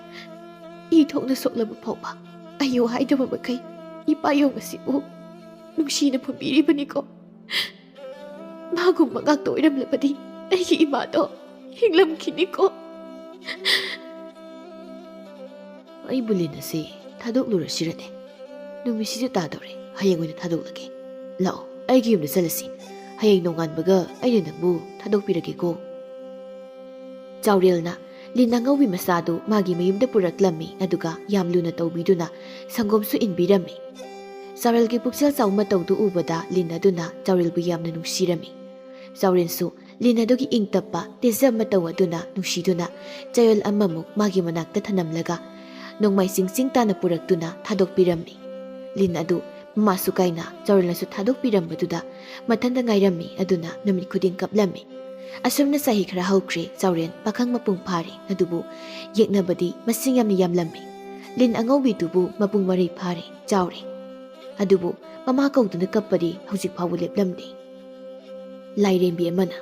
Speaker 1: ꯏ ꯊꯣꯛꯅ ꯁꯣꯛꯂꯕ ꯐꯥꯎꯕ ꯑꯌꯣ ꯍꯥꯏꯗꯕ ꯃꯈꯩ ꯏꯄꯥ ꯌꯣꯡ ꯑꯁꯤꯕꯨ ꯅꯨꯡꯁꯤꯅ ꯐꯨꯝꯕꯤꯔꯤꯕꯅꯤꯀꯣ ꯃꯥꯒꯨꯝꯕ ꯉꯥꯛꯇ ꯑꯣꯏꯔꯝꯂꯕꯗꯤ ꯑꯩꯒꯤ ꯏꯃꯥꯗꯣ ꯍꯤꯡꯂꯝꯈꯤꯅꯤꯀꯣ ꯑꯩꯕꯨ ꯂꯤꯟ ꯑꯁꯤ ꯊꯥꯗꯣꯛꯂꯨꯔꯁꯤꯔꯅꯦ ꯅꯨꯃꯤꯠꯁꯤꯁꯨ ꯇꯥꯗꯧꯔꯦ ꯍꯌꯦꯡ ꯑꯣꯏꯅ ꯊꯥꯗꯣꯛꯂꯒꯦ ꯂꯥꯛꯑꯣ ꯑꯩꯒꯤ ꯌꯨꯝꯗ ꯆꯠꯂꯁꯤ ꯍꯌꯦꯡ ꯅꯣꯡꯉꯥꯟꯕꯒ ꯑꯩꯅ ꯅꯪꯕꯨ ꯊꯥꯗꯣꯛꯄꯤꯔꯒꯦꯀꯣ ꯆꯥꯎꯔꯦꯜꯅ ꯂꯤꯟ ꯑꯉꯧꯕꯤ ꯃꯆꯥꯗꯨ ꯃꯥꯒꯤ ꯃꯌꯨꯝꯗ ꯄꯨꯔꯛꯂꯝꯃꯤ ꯑꯗꯨꯒ ꯌꯥꯝ ꯂꯨꯅ ꯇꯧꯕꯤꯗꯨꯅ ꯁꯪꯒꯣꯝꯁꯨ ꯏꯟꯕꯤꯔꯝꯃꯤ ꯆꯥꯎꯔꯦꯜꯒꯤ ꯄꯨꯛꯆꯦꯜ ꯆꯥꯎꯕ ꯃꯇꯧꯗꯨ ꯎꯕꯗ ꯂꯤꯟ ꯑꯗꯨꯅ ꯆꯥꯎꯔꯦꯜꯕꯨ ꯌꯥꯝꯅ ꯅꯨꯡꯁꯤꯔꯝꯃꯤ ꯆꯥꯎꯔꯦꯜꯁꯨ ꯂꯤꯟ ꯑꯗꯨꯒꯤ ꯏꯪ ꯇꯞꯄ ꯇꯦꯖꯕ ꯃꯇꯧ ꯑꯗꯨꯅ ꯅꯨꯡꯁꯤꯗꯨꯅ ꯆꯌꯣꯜ ꯑꯃꯃꯨꯛ ꯃꯥꯒꯤ ꯃꯅꯥꯛꯇ ꯊꯅꯝꯂꯒ ꯅꯣꯡꯃꯥꯏꯆꯤꯡ ꯆꯤꯡ ꯇꯥꯅ ꯄꯨꯔꯛꯇꯨꯅ ꯊꯥꯗꯣꯛꯄꯤꯔꯝꯃꯤ ꯂꯤꯟ ꯑꯗꯨ ꯃꯃꯥꯁꯨ ꯀꯥꯏꯅ ꯆꯥꯎꯔꯦꯜꯅꯁꯨ ꯊꯥꯗꯣꯛꯄꯤꯔꯝꯕꯗꯨꯗ ꯃꯊꯟꯇ ꯉꯥꯏꯔꯝꯃꯤ ꯑꯗꯨꯅ ꯅꯨꯃꯤꯠ ꯈꯨꯗꯤꯡ ꯀꯞꯂꯝꯃꯤ ꯑꯁꯨꯝꯅ ꯆꯍꯤ ꯈꯔ ꯍꯧꯈ꯭ꯔꯦ ꯆꯥꯎꯔꯦꯜ ꯄꯥꯈꯪ ꯃꯄꯨꯡ ꯐꯥꯔꯦ ꯑꯗꯨꯕꯨ ꯌꯦꯛꯅꯕꯗꯤ ꯃꯁꯤꯡ ꯌꯥꯝꯅ ꯌꯥꯝꯂꯝꯃꯤ ꯂꯤꯟ ꯑꯉꯧꯕꯤꯗꯨꯕꯨ ꯃꯄꯨꯡ ꯃꯔꯩ ꯐꯥꯔꯦ ꯆꯥꯎꯔꯦ ꯑꯗꯨꯕꯨ ꯃꯃꯥ ꯀꯧꯗꯨꯅ ꯀꯞꯄꯗꯤ ꯍꯧꯖꯤꯛ ꯐꯥꯎꯕ ꯂꯦꯞꯂꯝꯗꯦ ꯂꯥꯏꯔꯦꯝꯕꯤ ꯑꯃꯅ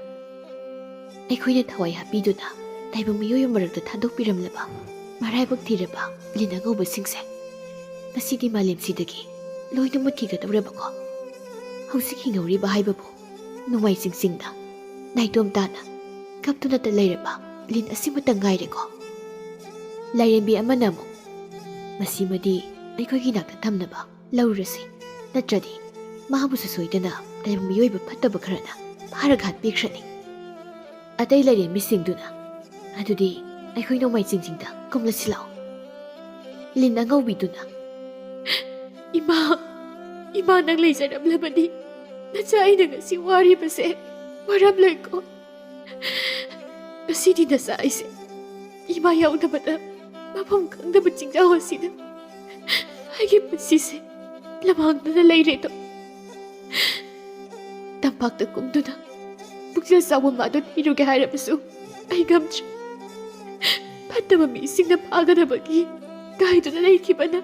Speaker 1: ꯑꯩꯈꯣꯏꯅ ꯊꯋꯥꯏ ꯍꯥꯞꯄꯤꯗꯨꯅ ꯇꯥꯏꯕꯪ ꯃꯤꯑꯣꯏ ꯃꯔꯛꯇ ꯊꯥꯗꯣꯛꯄꯤꯔꯝꯂꯕ ꯃꯔꯥꯏꯕꯛ ꯊꯤꯔꯕ ꯂꯤꯟ ꯑꯉꯧꯕꯁꯤꯡꯁꯦ ꯉꯁꯤꯗꯤ ꯃꯥꯂꯦꯝꯁꯤꯗꯒꯤ ꯂꯣꯏꯅ ꯃꯨꯠꯈꯤꯒꯗꯧꯔꯕꯀꯣ ꯍꯧꯖꯤꯛ ꯍꯤꯡꯍꯧꯔꯤꯕ ꯍꯥꯏꯕꯕꯨ ꯅꯣꯡꯃꯥꯏꯆꯤꯡ ꯆꯤꯡꯗ ꯅꯥꯏꯇꯣꯝ ꯇꯥꯅ ꯀꯞꯇꯨꯅꯇ ꯂꯩꯔꯕ ꯂꯤꯟ ꯑꯁꯤꯃꯇ ꯉꯥꯏꯔꯦꯀꯣ ꯂꯥꯏꯔꯦꯝꯕꯤ ꯑꯃꯅ ꯑꯃꯨꯛ ꯃꯁꯤꯃꯗꯤ ꯑꯩꯈꯣꯏꯒꯤ ꯅꯥꯛꯇ ꯊꯝꯅꯕ ꯂꯧꯔꯁꯤ ꯅꯠꯇ꯭ꯔꯗꯤ ꯃꯥꯕꯨꯁꯨ ꯁꯣꯏꯗꯅ ꯇꯥꯏꯕꯪ ꯃꯤꯑꯣꯏꯕ ꯐꯠꯇꯕ ꯈꯔꯅ ꯐꯥꯔꯒ ꯍꯥꯠꯄꯤꯈ꯭ꯔꯅꯤ ꯑꯇꯩ ꯂꯥꯏꯔꯦꯝꯕꯤꯁꯤꯡꯗꯨꯅ ꯑꯗꯨꯗꯤ ꯑꯩꯈꯣꯏ ꯅꯣꯡꯃꯥꯏꯆꯤꯡ ꯆꯤꯡꯗ ꯀꯨꯝꯂꯁꯤ ꯂꯥꯛꯑꯣ ꯂꯤꯟ ꯑꯉꯧꯕꯤꯗꯨꯅ
Speaker 2: ꯏꯃꯥ ꯏꯃꯥ ꯅꯪ ꯂꯩꯖꯔꯝꯂꯕꯗꯤ ꯅꯆꯥ ꯑꯩꯅ ꯉꯁꯤ ꯋꯥꯔꯤꯕꯁꯦ ꯋꯥꯔꯝꯂꯣꯏꯀꯣ ꯉꯁꯤꯗꯤ ꯅꯆꯥ ꯑꯩꯁꯦ ꯏꯃꯥ ꯌꯥꯎꯗꯕꯗ ꯃꯐꯝ ꯈꯪꯗꯕ ꯆꯤꯡꯖꯥꯎ ꯑꯁꯤꯗ ꯑꯩꯒꯤ ꯄꯨꯟꯁꯤꯁꯦ ꯂꯝꯍꯥꯡꯗꯅ ꯂꯩꯔꯦꯗꯣ ꯇꯝꯄꯥꯛꯇ ꯀꯨꯝꯗꯨꯅ ꯄꯨꯛꯆꯦꯜ ꯆꯥꯎꯕ ꯃꯥꯗꯣ ꯊꯤꯔꯨꯒꯦ ꯍꯥꯏꯔꯕꯁꯨ ꯑꯩ ꯉꯝꯗ꯭ꯔꯦ ꯐꯠꯇꯕ ꯃꯤꯁꯤꯡꯅ ꯐꯥꯒꯗꯕꯒꯤ ꯀꯥꯏꯗꯨꯅ ꯂꯩꯈꯤꯕꯅ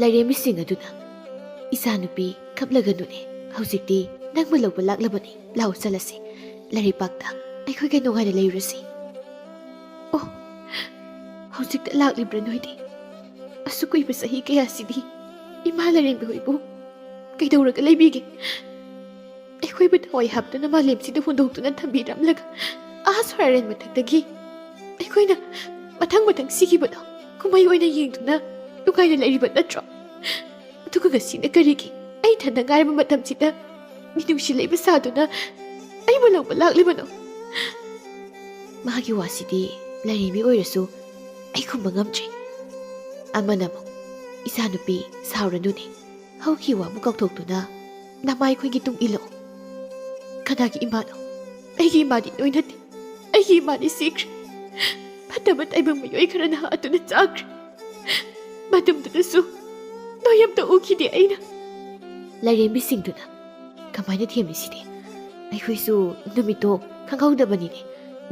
Speaker 1: ꯂꯥꯏꯔꯦꯝꯕꯤꯁꯤꯡ ꯑꯗꯨꯅ ꯏꯆꯥꯅꯨꯄꯤ ꯀꯞꯂꯒꯅꯨꯅꯦ ꯍꯧꯖꯤꯛꯇꯤ ꯅꯪꯕꯨ ꯂꯧꯕ ꯂꯥꯛꯂꯕꯅꯤ ꯂꯥꯛꯑꯣ ꯆꯠꯂꯁꯤ ꯂꯩꯔꯩꯄꯥꯛꯇ ꯑꯩꯈꯣꯏꯒ ꯅꯨꯡꯉꯥꯏꯅ ꯂꯩꯔꯨꯔꯁꯤ ꯑꯣ ꯍꯧꯖꯤꯛꯇ ꯂꯥꯛꯂꯤꯕ꯭ꯔꯥ ꯅꯣꯏꯗꯤ ꯑꯁꯨꯛ ꯀꯨꯏꯕ ꯆꯍꯤ ꯀꯌꯥꯁꯤꯗꯤ ꯏꯃꯥ ꯂꯥꯏꯔꯦꯝꯕꯤ ꯍꯣꯏꯕꯨ ꯀꯩꯗꯧꯔꯒ ꯂꯩꯕꯤꯒꯦ ꯑꯩꯈꯣꯏꯕꯨ ꯊꯋꯥꯏ ꯍꯥꯞꯇꯨꯅ ꯃꯥꯂꯦꯝꯁꯤꯗ ꯍꯨꯟꯗꯣꯛꯇꯨꯅ ꯊꯝꯕꯤꯔꯝꯂꯒ ꯁ꯭ꯋꯥꯏꯔꯦꯟ ꯃꯊꯛꯇꯒꯤ ꯑꯩꯈꯣꯏꯅ ꯃꯊꯪ ꯃꯊꯪ ꯁꯤꯈꯤꯕꯗꯣ ꯀꯨꯝꯍꯩ ꯑꯣꯏꯅ ꯌꯦꯡꯗꯨꯅ ꯅꯨꯡꯉꯥꯏꯅ ꯂꯩꯔꯤꯕ ꯅꯠꯇ꯭ꯔꯣ ꯑꯗꯨꯒ ꯉꯁꯤꯅ ꯀꯔꯤꯒꯤ ꯑꯩ ꯊꯟꯅ ꯉꯥꯏꯔꯕ ꯃꯇꯝꯁꯤꯗ ꯃꯤꯅꯨꯡꯁꯤ ꯂꯩꯕ ꯁꯥꯗꯨꯅ ꯑꯩꯕꯨ ꯂꯧꯕ ꯂꯥꯛꯂꯤꯕꯅꯣ ꯃꯥꯒꯤ ꯋꯥꯁꯤꯗꯤ ꯂꯥꯏꯔꯦꯝꯕꯤ ꯑꯣꯏꯔꯁꯨ ꯑꯩ ꯈꯨꯝꯕ ꯉꯝꯗ꯭ꯔꯦ ꯑꯃꯅ ꯑꯃꯨꯛ ꯏꯆꯥꯅꯨꯄꯤ ꯁꯥꯎꯔꯅꯨꯅꯦ ꯍꯧꯈꯤ ꯋꯥꯕꯨ ꯀꯥꯎꯊꯣꯛꯇꯨꯅ ꯅꯃꯥꯏ ꯑꯩꯈꯣꯏꯒꯤ ꯇꯨꯡ ꯏꯜꯂꯛꯑꯣ ꯀꯅꯥꯒꯤ ꯏꯃꯥꯅꯣ ꯑꯩꯒꯤ ꯏꯃꯥꯗꯤ ꯅꯣꯏ ꯅꯠꯇꯦ ꯑꯩꯒꯤ ꯏꯃꯥꯗꯤ ꯁꯤꯈ꯭ꯔꯦ ꯐꯠꯇꯕ ꯇꯥꯏꯕꯪ ꯃꯤꯑꯣꯏ ꯈꯔꯅ ꯍꯥꯠꯇꯨꯅ ꯆꯥꯈ꯭ꯔꯦ ꯃꯇꯝꯗꯨꯗꯁꯨ ꯅꯣꯏ ꯑꯝꯇ ꯎꯈꯤꯗꯦ ꯑꯩꯅ ꯂꯥꯏꯔꯦꯝꯕꯤꯁꯤꯡꯗꯨꯅ ꯀꯃꯥꯏꯅ ꯊꯦꯝꯂꯤꯁꯤꯗꯤ ꯑꯩꯈꯣꯏꯁꯨ ꯅꯨꯃꯤꯠꯇꯣ ꯈꯪꯍꯧꯗꯕꯅꯤꯅꯦ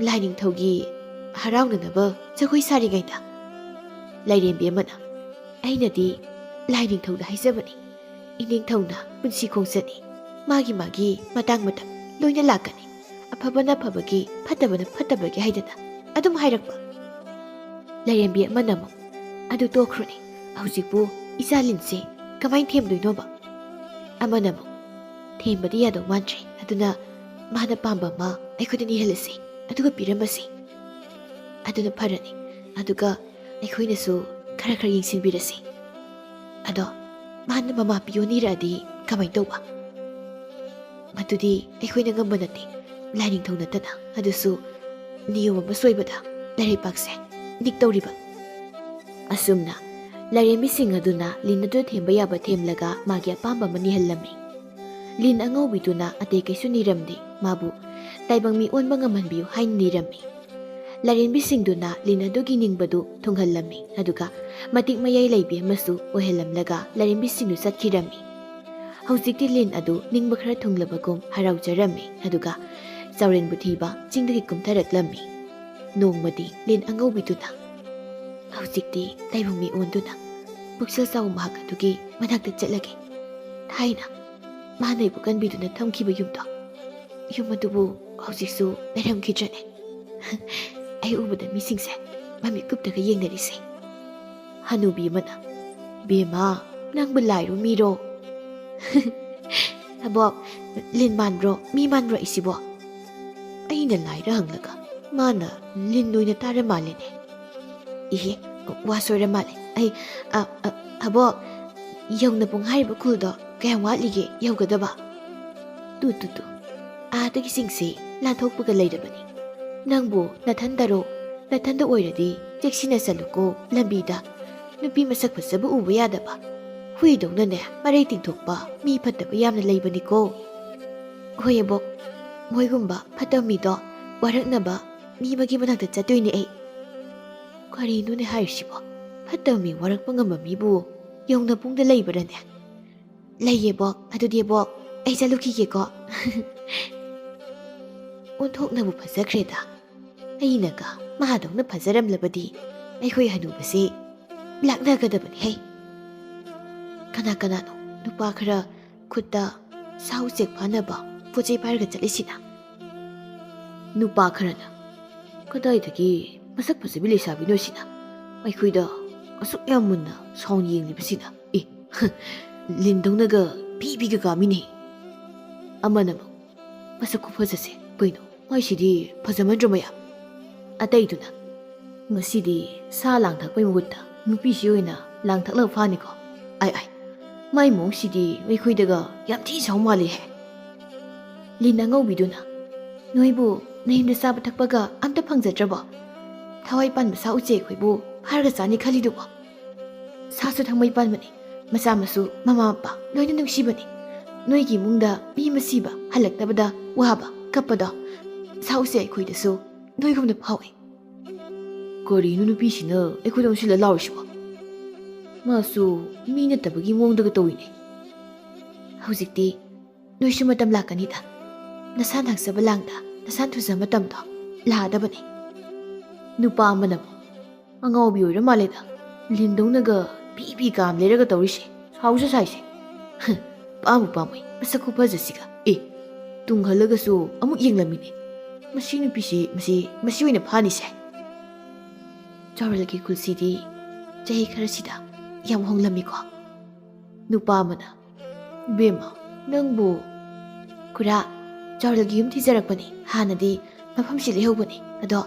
Speaker 1: ꯂꯥꯏꯅꯤꯡꯊꯧꯒꯤ ꯍꯔꯥꯎꯅꯅꯕ ꯖꯒꯣꯏ ꯁꯥꯔꯤꯉꯩꯗ ꯂꯥꯏꯔꯦꯝꯕꯤ ꯑꯃꯅ ꯑꯩꯅꯗꯤ ꯂꯥꯏꯅꯤꯡꯊꯧꯗ ꯍꯥꯏꯖꯕꯅꯤ ꯏꯅꯤꯡꯊꯧꯅ ꯄꯨꯟꯁꯤ ꯈꯣꯡꯆꯠꯅꯤ ꯃꯥꯒꯤ ꯃꯇꯥꯡ ꯃꯇꯝ ꯂꯣꯏꯅ ꯂꯥꯛꯀꯅꯤ ꯑꯐꯕꯅ ꯐꯕꯒꯤ ꯐꯠꯇꯕꯅ ꯐꯠꯇꯕꯒꯤ ꯍꯥꯏꯗꯅ ꯑꯗꯨꯝ ꯍꯥꯏꯔꯛꯄ ꯂꯥꯏꯔꯦꯝꯕꯤ ꯑꯃꯅ ꯑꯃꯨꯛ ꯑꯗꯨ ꯇꯣꯛꯈ꯭ꯔꯣꯅꯦ ꯍꯧꯖꯤꯛꯄꯨ ꯏꯆꯥ ꯂꯤꯟꯁꯦ ꯀꯃꯥꯏꯅ ꯊꯦꯝꯗꯣꯏꯅꯣꯕ ꯑꯃꯅ ꯑꯃꯨꯛ ꯊꯦꯝꯕꯗꯤ ꯌꯥꯗꯧ ꯃꯥꯟꯗ꯭ꯔꯦ ꯑꯗꯨꯅ ꯃꯥꯅ ꯄꯥꯝꯕ ꯑꯃ ꯑꯩꯈꯣꯏꯗ ꯅꯤꯍꯜꯂꯁꯤ ꯑꯗꯨꯒ ꯄꯤꯔꯝꯃꯁꯤ ꯑꯗꯨꯅ ꯐꯔꯅꯤ ꯑꯗꯨꯒ ꯑꯩꯈꯣꯏꯅꯁꯨ ꯈꯔ ꯈꯔ ꯌꯦꯡꯁꯤꯟꯕꯤꯔꯁꯤ ꯑꯗꯣ ꯃꯥꯅ ꯃꯃꯥ ꯄꯤꯌꯣ ꯅꯤꯔꯛꯑꯗꯤ ꯀꯃꯥꯏꯅ ꯇꯧꯕ ꯃꯗꯨꯗꯤ ꯑꯩꯈꯣꯏꯅ ꯉꯝꯕ ꯅꯠꯇꯦ ꯂꯥꯏꯅꯤꯡꯊꯧ ꯅꯠꯇꯅ ꯑꯗꯨꯁꯨ ꯅꯤꯌꯣꯝ ꯑꯃ ꯁꯣꯏꯕꯗ ꯂꯩꯔꯩꯄꯥꯛꯁꯦ ꯅꯤꯛꯇꯧꯔꯤꯕ ꯑꯁꯨꯝꯅ ꯂꯥꯏꯔꯦꯝꯕꯤꯁꯤꯡ ꯑꯗꯨꯅ ꯂꯤꯟ ꯑꯗꯨ ꯊꯦꯝꯕ ꯌꯥꯕ ꯊꯦꯝꯂꯒ ꯃꯥꯒꯤ ꯑꯄꯥꯝꯕ ꯑꯃ ꯅꯤꯍꯜꯂꯝꯃꯤ ꯂꯤꯟ ꯑꯉꯧꯕꯤꯗꯨꯅ ꯑꯇꯩ ꯀꯩꯁꯨ ꯅꯤꯔꯝꯗꯦ ꯃꯥꯕꯨ ꯇꯥꯏꯕꯪ ꯃꯤ ꯑꯣꯟꯕ ꯉꯝꯍꯟꯕꯤꯌꯨ ꯍꯥꯏꯅ ꯅꯤꯔꯝꯃꯤ ꯂꯥꯏꯔꯦꯝꯕꯤꯁꯤꯡꯗꯨꯅ ꯂꯤꯟ ꯑꯗꯨꯒꯤ ꯅꯤꯡꯕꯗꯨ ꯊꯨꯡꯍꯜꯂꯝꯃꯤ ꯑꯗꯨꯒ ꯃꯇꯤꯛ ꯃꯌꯥꯏ ꯂꯩꯕꯤ ꯑꯃꯁꯨ ꯑꯣꯏꯍꯜꯂꯝꯂꯒ ꯂꯥꯏꯔꯦꯝꯕꯤꯁꯤꯡꯗꯨ ꯆꯠꯈꯤꯔꯝꯃꯤ ꯍꯧꯖꯤꯛꯇꯤ ꯂꯤꯟ ꯑꯗꯨ ꯅꯤꯡꯕ ꯈꯔ ꯊꯨꯡꯂꯕꯒꯨꯝ ꯍꯔꯥꯎꯖꯔꯝꯃꯤ ꯑꯗꯨꯒ ꯆꯥꯎꯔꯦꯟꯕꯨ ꯊꯤꯕ ꯆꯤꯡꯗꯒꯤ ꯀꯨꯝꯊꯔꯛꯂꯝꯃꯤ꯫ ꯅꯣꯡꯃꯗꯤ ꯂꯤꯟ ꯑꯉꯧꯕꯤꯗꯨꯅ ꯍꯧꯖꯤꯛꯇꯤ ꯇꯥꯏꯕꯪ ꯃꯤ ꯑꯣꯟꯗꯨꯅ ꯄꯨꯛꯆꯦꯜ ꯆꯥꯎꯕ ꯃꯍꯥꯛ ꯑꯗꯨꯒꯤ ꯃꯅꯥꯛꯇ ꯆꯠꯂꯒꯦ꯫ ꯊꯥꯏꯅ ꯃꯥꯅ ꯑꯩꯕꯨ ꯀꯟꯕꯤꯗꯨꯅ ꯊꯝꯈꯤꯕ ꯌꯨꯝꯗꯣ, ꯌꯨꯝ ꯑꯗꯨꯕꯨ ꯍꯧꯖꯤꯛꯁꯨ ꯂꯩꯔꯝꯈꯤꯗ꯭ꯔꯅꯦ? ꯑꯩ ꯎꯕꯗ ꯃꯤꯁꯤꯡꯁꯦ ꯃꯃꯤꯠ ꯀꯨꯞꯇꯒ ꯌꯦꯡꯅꯔꯤꯁꯦ꯫ ꯍꯅꯨꯕꯤ ꯑꯃꯅ, ꯕꯦꯝꯃ, ꯅꯪꯕꯨ ꯂꯥꯏꯔꯣ ꯃꯤꯔꯣ? ꯑꯕꯣꯛ, ꯂꯤꯟ ꯃꯥꯟꯕ꯭ꯔꯣ ꯃꯤ ꯃꯥꯟꯕ꯭ꯔꯣ ꯑꯩꯁꯤꯕꯣ? ꯑꯩꯅ ꯂꯥꯏꯔ ꯍꯪꯂꯒ ꯃꯥꯅ ꯂꯤꯟ ꯑꯣꯏꯅ ꯇꯥꯔ ꯃꯥꯜꯂꯦꯅꯦ꯫ ꯏꯍꯦ, ꯋꯥ ꯁꯣꯏꯔ ꯃꯥꯜꯂꯦ꯫ ꯑꯕꯣꯛ, ꯌꯧꯅꯄꯨꯡ ꯍꯥꯏꯔꯤꯕ ꯈꯨꯜꯗꯣ ꯀꯌꯥꯝ ꯋꯥꯠꯂꯤꯒꯦ ꯌꯧꯒꯗꯕ? ꯇꯨ ꯑꯥꯗꯒꯤꯁꯤꯡꯁꯤ ꯂꯥꯟꯊꯣꯛꯄꯒ ꯂꯩꯔꯕꯅꯤ꯫ ꯅꯪꯕꯨ ꯅꯊꯟꯗꯔꯣ? ꯅꯊꯟꯗ ꯑꯣꯏꯔꯗꯤ ꯆꯦꯛꯁꯤꯟꯅ ꯆꯠꯂꯨꯀꯣ ꯂꯝꯕꯤꯗ꯫ ꯅꯨꯄꯤ ꯃꯁꯛ ꯐꯖꯕ ꯎꯕ ꯌꯥꯗꯕ, ꯍꯨꯏꯗꯧꯅꯅꯦ ꯃꯔꯩ ꯇꯤꯡꯊꯣꯛꯄ ꯃꯤ ꯐꯠꯇꯕ ꯌꯥꯝꯅ ꯂꯩꯕꯅꯤꯀꯣ꯫ ꯍꯣꯏ ꯑꯕꯣꯛ, ꯃꯣꯏꯒꯨꯝꯕ ꯐꯠꯇꯕ ꯃꯤꯗꯣ ꯋꯥꯔꯛꯅꯕ ꯃꯤ ꯑꯃꯒꯤ ꯃꯅꯥꯛꯇ ꯆꯠꯇꯣꯏꯅꯦ ꯑꯩ꯫ ꯀꯔꯤꯅꯣꯅꯦ ꯍꯥꯏꯔꯤꯁꯤꯕꯣ? ꯐꯠꯇꯕ ꯃꯤ ꯋꯥꯔꯛꯄ ꯉꯝꯕ ꯃꯤꯕꯨ ꯌꯧꯅꯄꯨꯡꯗ ꯂꯩꯕ꯭ꯔꯅꯦ? ꯂꯩꯌꯦ ꯑꯕꯣꯛ, ꯑꯗꯨꯗꯤ ꯑꯕꯣꯛ ꯑꯩ ꯆꯠꯂꯨꯈꯤꯒꯦꯀꯣ꯫ ꯑꯣꯟꯊꯣꯛꯅꯕꯨ ꯐꯖꯈ꯭ꯔꯦꯗ꯫ ꯑꯩꯅꯒ ꯃꯥꯗꯧꯅ ꯐꯖꯔꯝꯂꯕꯗꯤ ꯑꯩꯈꯣꯏ ꯍꯅꯨꯕꯁꯤ ꯂꯥꯛꯅꯒꯗꯕꯅꯤ꯫ ꯀꯅꯥ ꯀꯅꯥꯅꯣ ꯅꯨꯄꯥ ꯈꯔ ꯈꯨꯠꯇ ꯁꯥ ꯎꯆꯦꯛ ꯐꯥꯅꯕ ꯄꯣꯠ ꯆꯩ ꯄꯥꯏꯔꯒ ꯆꯠꯂꯤꯁꯤꯅ? ꯅꯨꯄꯥ ꯈꯔꯅ, ꯀꯗꯥꯏꯗꯒꯤ ꯃꯁꯛ ꯐꯖꯕꯤ ꯂꯩꯁꯥꯕꯤꯅꯣ ꯁꯤꯅ? ꯑꯩꯈꯣꯏꯗ ꯑꯁꯨꯛ ꯌꯥꯝ ꯃꯨꯟꯅ ꯁꯥꯎꯟ ꯌꯦꯡꯂꯤꯕꯁꯤꯅ? ꯂꯤꯟꯗꯧꯅꯒ ꯄꯤꯒ ꯀꯥꯝꯃꯤꯅꯦ꯫ ꯑꯃꯅ ꯑꯃꯨꯛ, ꯃꯁꯛ ꯈꯨꯐꯖꯁꯦ ꯀꯩꯅꯣ ꯃꯥꯏꯁꯤꯗꯤ ꯐꯖꯃꯟꯗ꯭ꯔꯣ ꯃꯌꯥꯝ? ꯑꯇꯩꯗꯨꯅ, ꯉꯁꯤꯗꯤ ꯁꯥ ꯂꯥꯡꯊꯛꯄꯩ ꯃꯍꯨꯠꯇ ꯅꯨꯄꯤꯁꯤ ꯑꯣꯏꯅ ꯂꯥꯡꯊꯛꯂꯒ ꯐꯥꯅꯤꯀꯣ꯫ ꯃꯥꯏ ꯃꯑꯣꯡꯁꯤꯗꯤ ꯑꯩꯈꯣꯏꯗꯒ ꯌꯥꯝ ꯊꯤ ꯁꯥꯎ ꯃꯥꯜꯂꯤꯍꯦ꯫ ꯂꯤꯟ ꯑꯉꯧꯕꯤꯗꯨꯅ, ꯅꯣꯏꯕꯨ ꯅꯌꯨꯝꯗ ꯆꯥꯕ ꯊꯛꯄꯒ ꯑꯝꯇ ꯐꯪꯖꯗ꯭ꯔꯕꯣ? ꯊꯋꯥꯏ ꯄꯥꯟꯕ ꯁꯥ ꯎꯆꯦꯛ ꯑꯩꯈꯣꯏꯕꯨ ꯐꯥꯔꯒ ꯆꯥꯅꯤ ꯈꯜꯂꯤꯗꯨꯕꯣ? ꯁꯥꯁꯨ ꯊꯪꯃꯩ ꯄꯥꯟꯕꯅꯤ, ꯃꯆꯥ ꯃꯁꯨ ꯃꯃꯥ ꯃꯄꯥ ꯂꯣꯏꯅ ꯅꯨꯡꯁꯤꯕꯅꯤ꯫ ꯅꯣꯏꯒꯤ ꯏꯃꯨꯡꯗ ꯃꯤ ꯑꯃ ꯁꯤꯕ ꯍꯜꯂꯛꯇꯕꯗ ꯋꯥꯕ ꯀꯞꯄꯗꯣ ꯁꯥ ꯎꯆꯦꯛ ꯑꯩꯈꯣꯏꯗꯁꯨ ꯅꯣꯏꯒꯨꯝꯅ ꯐꯥꯎꯏ꯫ ꯀꯔꯤꯅꯣ ꯅꯨꯄꯤꯁꯤꯅ ꯑꯩꯈꯣꯏꯗ ꯑꯣꯟꯁꯤꯜꯂ ꯂꯥꯎꯔꯤꯁꯤꯕꯣ? ꯃꯥꯁꯨ ꯃꯤ ꯅꯠꯇꯕꯒꯤ ꯃꯑꯣꯡꯗꯒ ꯇꯧꯏꯅꯦ꯫ ꯍꯧꯖꯤꯛꯇꯤ ꯅꯣꯏꯁꯨ ꯃꯇꯝ ꯂꯥꯛꯀꯅꯤꯗ꯫ ꯅꯁꯥ ꯅꯥꯛꯆꯕ ꯂꯥꯡꯗ ꯅꯁꯥ ꯊꯨꯖ ꯃꯇꯝꯗꯣ ꯂꯥꯛꯑꯗꯕꯅꯤ꯫ ꯅꯨꯄꯥ ꯑꯃꯅ, ꯑꯉꯥꯎꯕꯤ ꯑꯣꯏꯔ ꯃꯥꯜꯂꯦꯗ, ꯂꯤꯟꯗꯧꯅꯒ ꯄꯤ ꯀꯥꯝ ꯂꯩꯔꯒ ꯇꯧꯔꯤꯁꯦ, ꯁꯥꯎꯁꯨ ꯁꯥꯏꯁꯦ꯫ ꯄꯥꯝꯕꯨ ꯄꯥꯝꯃꯣꯏ ꯃꯁꯛ ꯈꯨꯐꯖꯁꯤꯒ꯫ ꯇꯨꯡꯍꯜꯂꯒꯁꯨ ꯑꯃꯨꯛ ꯌꯦꯡꯂꯝꯃꯤꯅꯦ꯫ ꯃꯁꯤ ꯅꯨꯄꯤꯁꯤ ꯃꯁꯤ ꯑꯣꯏꯅ ꯐꯥꯅꯤꯁꯦ꯫ ꯆꯥꯎꯔꯦꯜꯒꯤ ꯈꯨꯜꯁꯤꯗꯤ ꯆꯍꯤ ꯈꯔꯁꯤꯗ ꯌꯥꯝ ꯍꯣꯡꯂꯝꯃꯤꯀꯣ꯫ ꯅꯨꯄꯥ ꯑꯃꯅ, ꯏꯕꯦꯝꯃ, ꯅꯪꯕꯨ? ꯈꯨꯔꯥ, ꯆꯥꯎꯔꯦꯜꯒꯤ ꯌꯨꯝ ꯊꯤꯖꯔꯛꯄꯅꯤ꯫ ꯍꯥꯟꯅꯗꯤ ꯃꯐꯝꯁꯤ ꯂꯩꯍꯧꯕꯅꯤ, ꯑꯗꯣ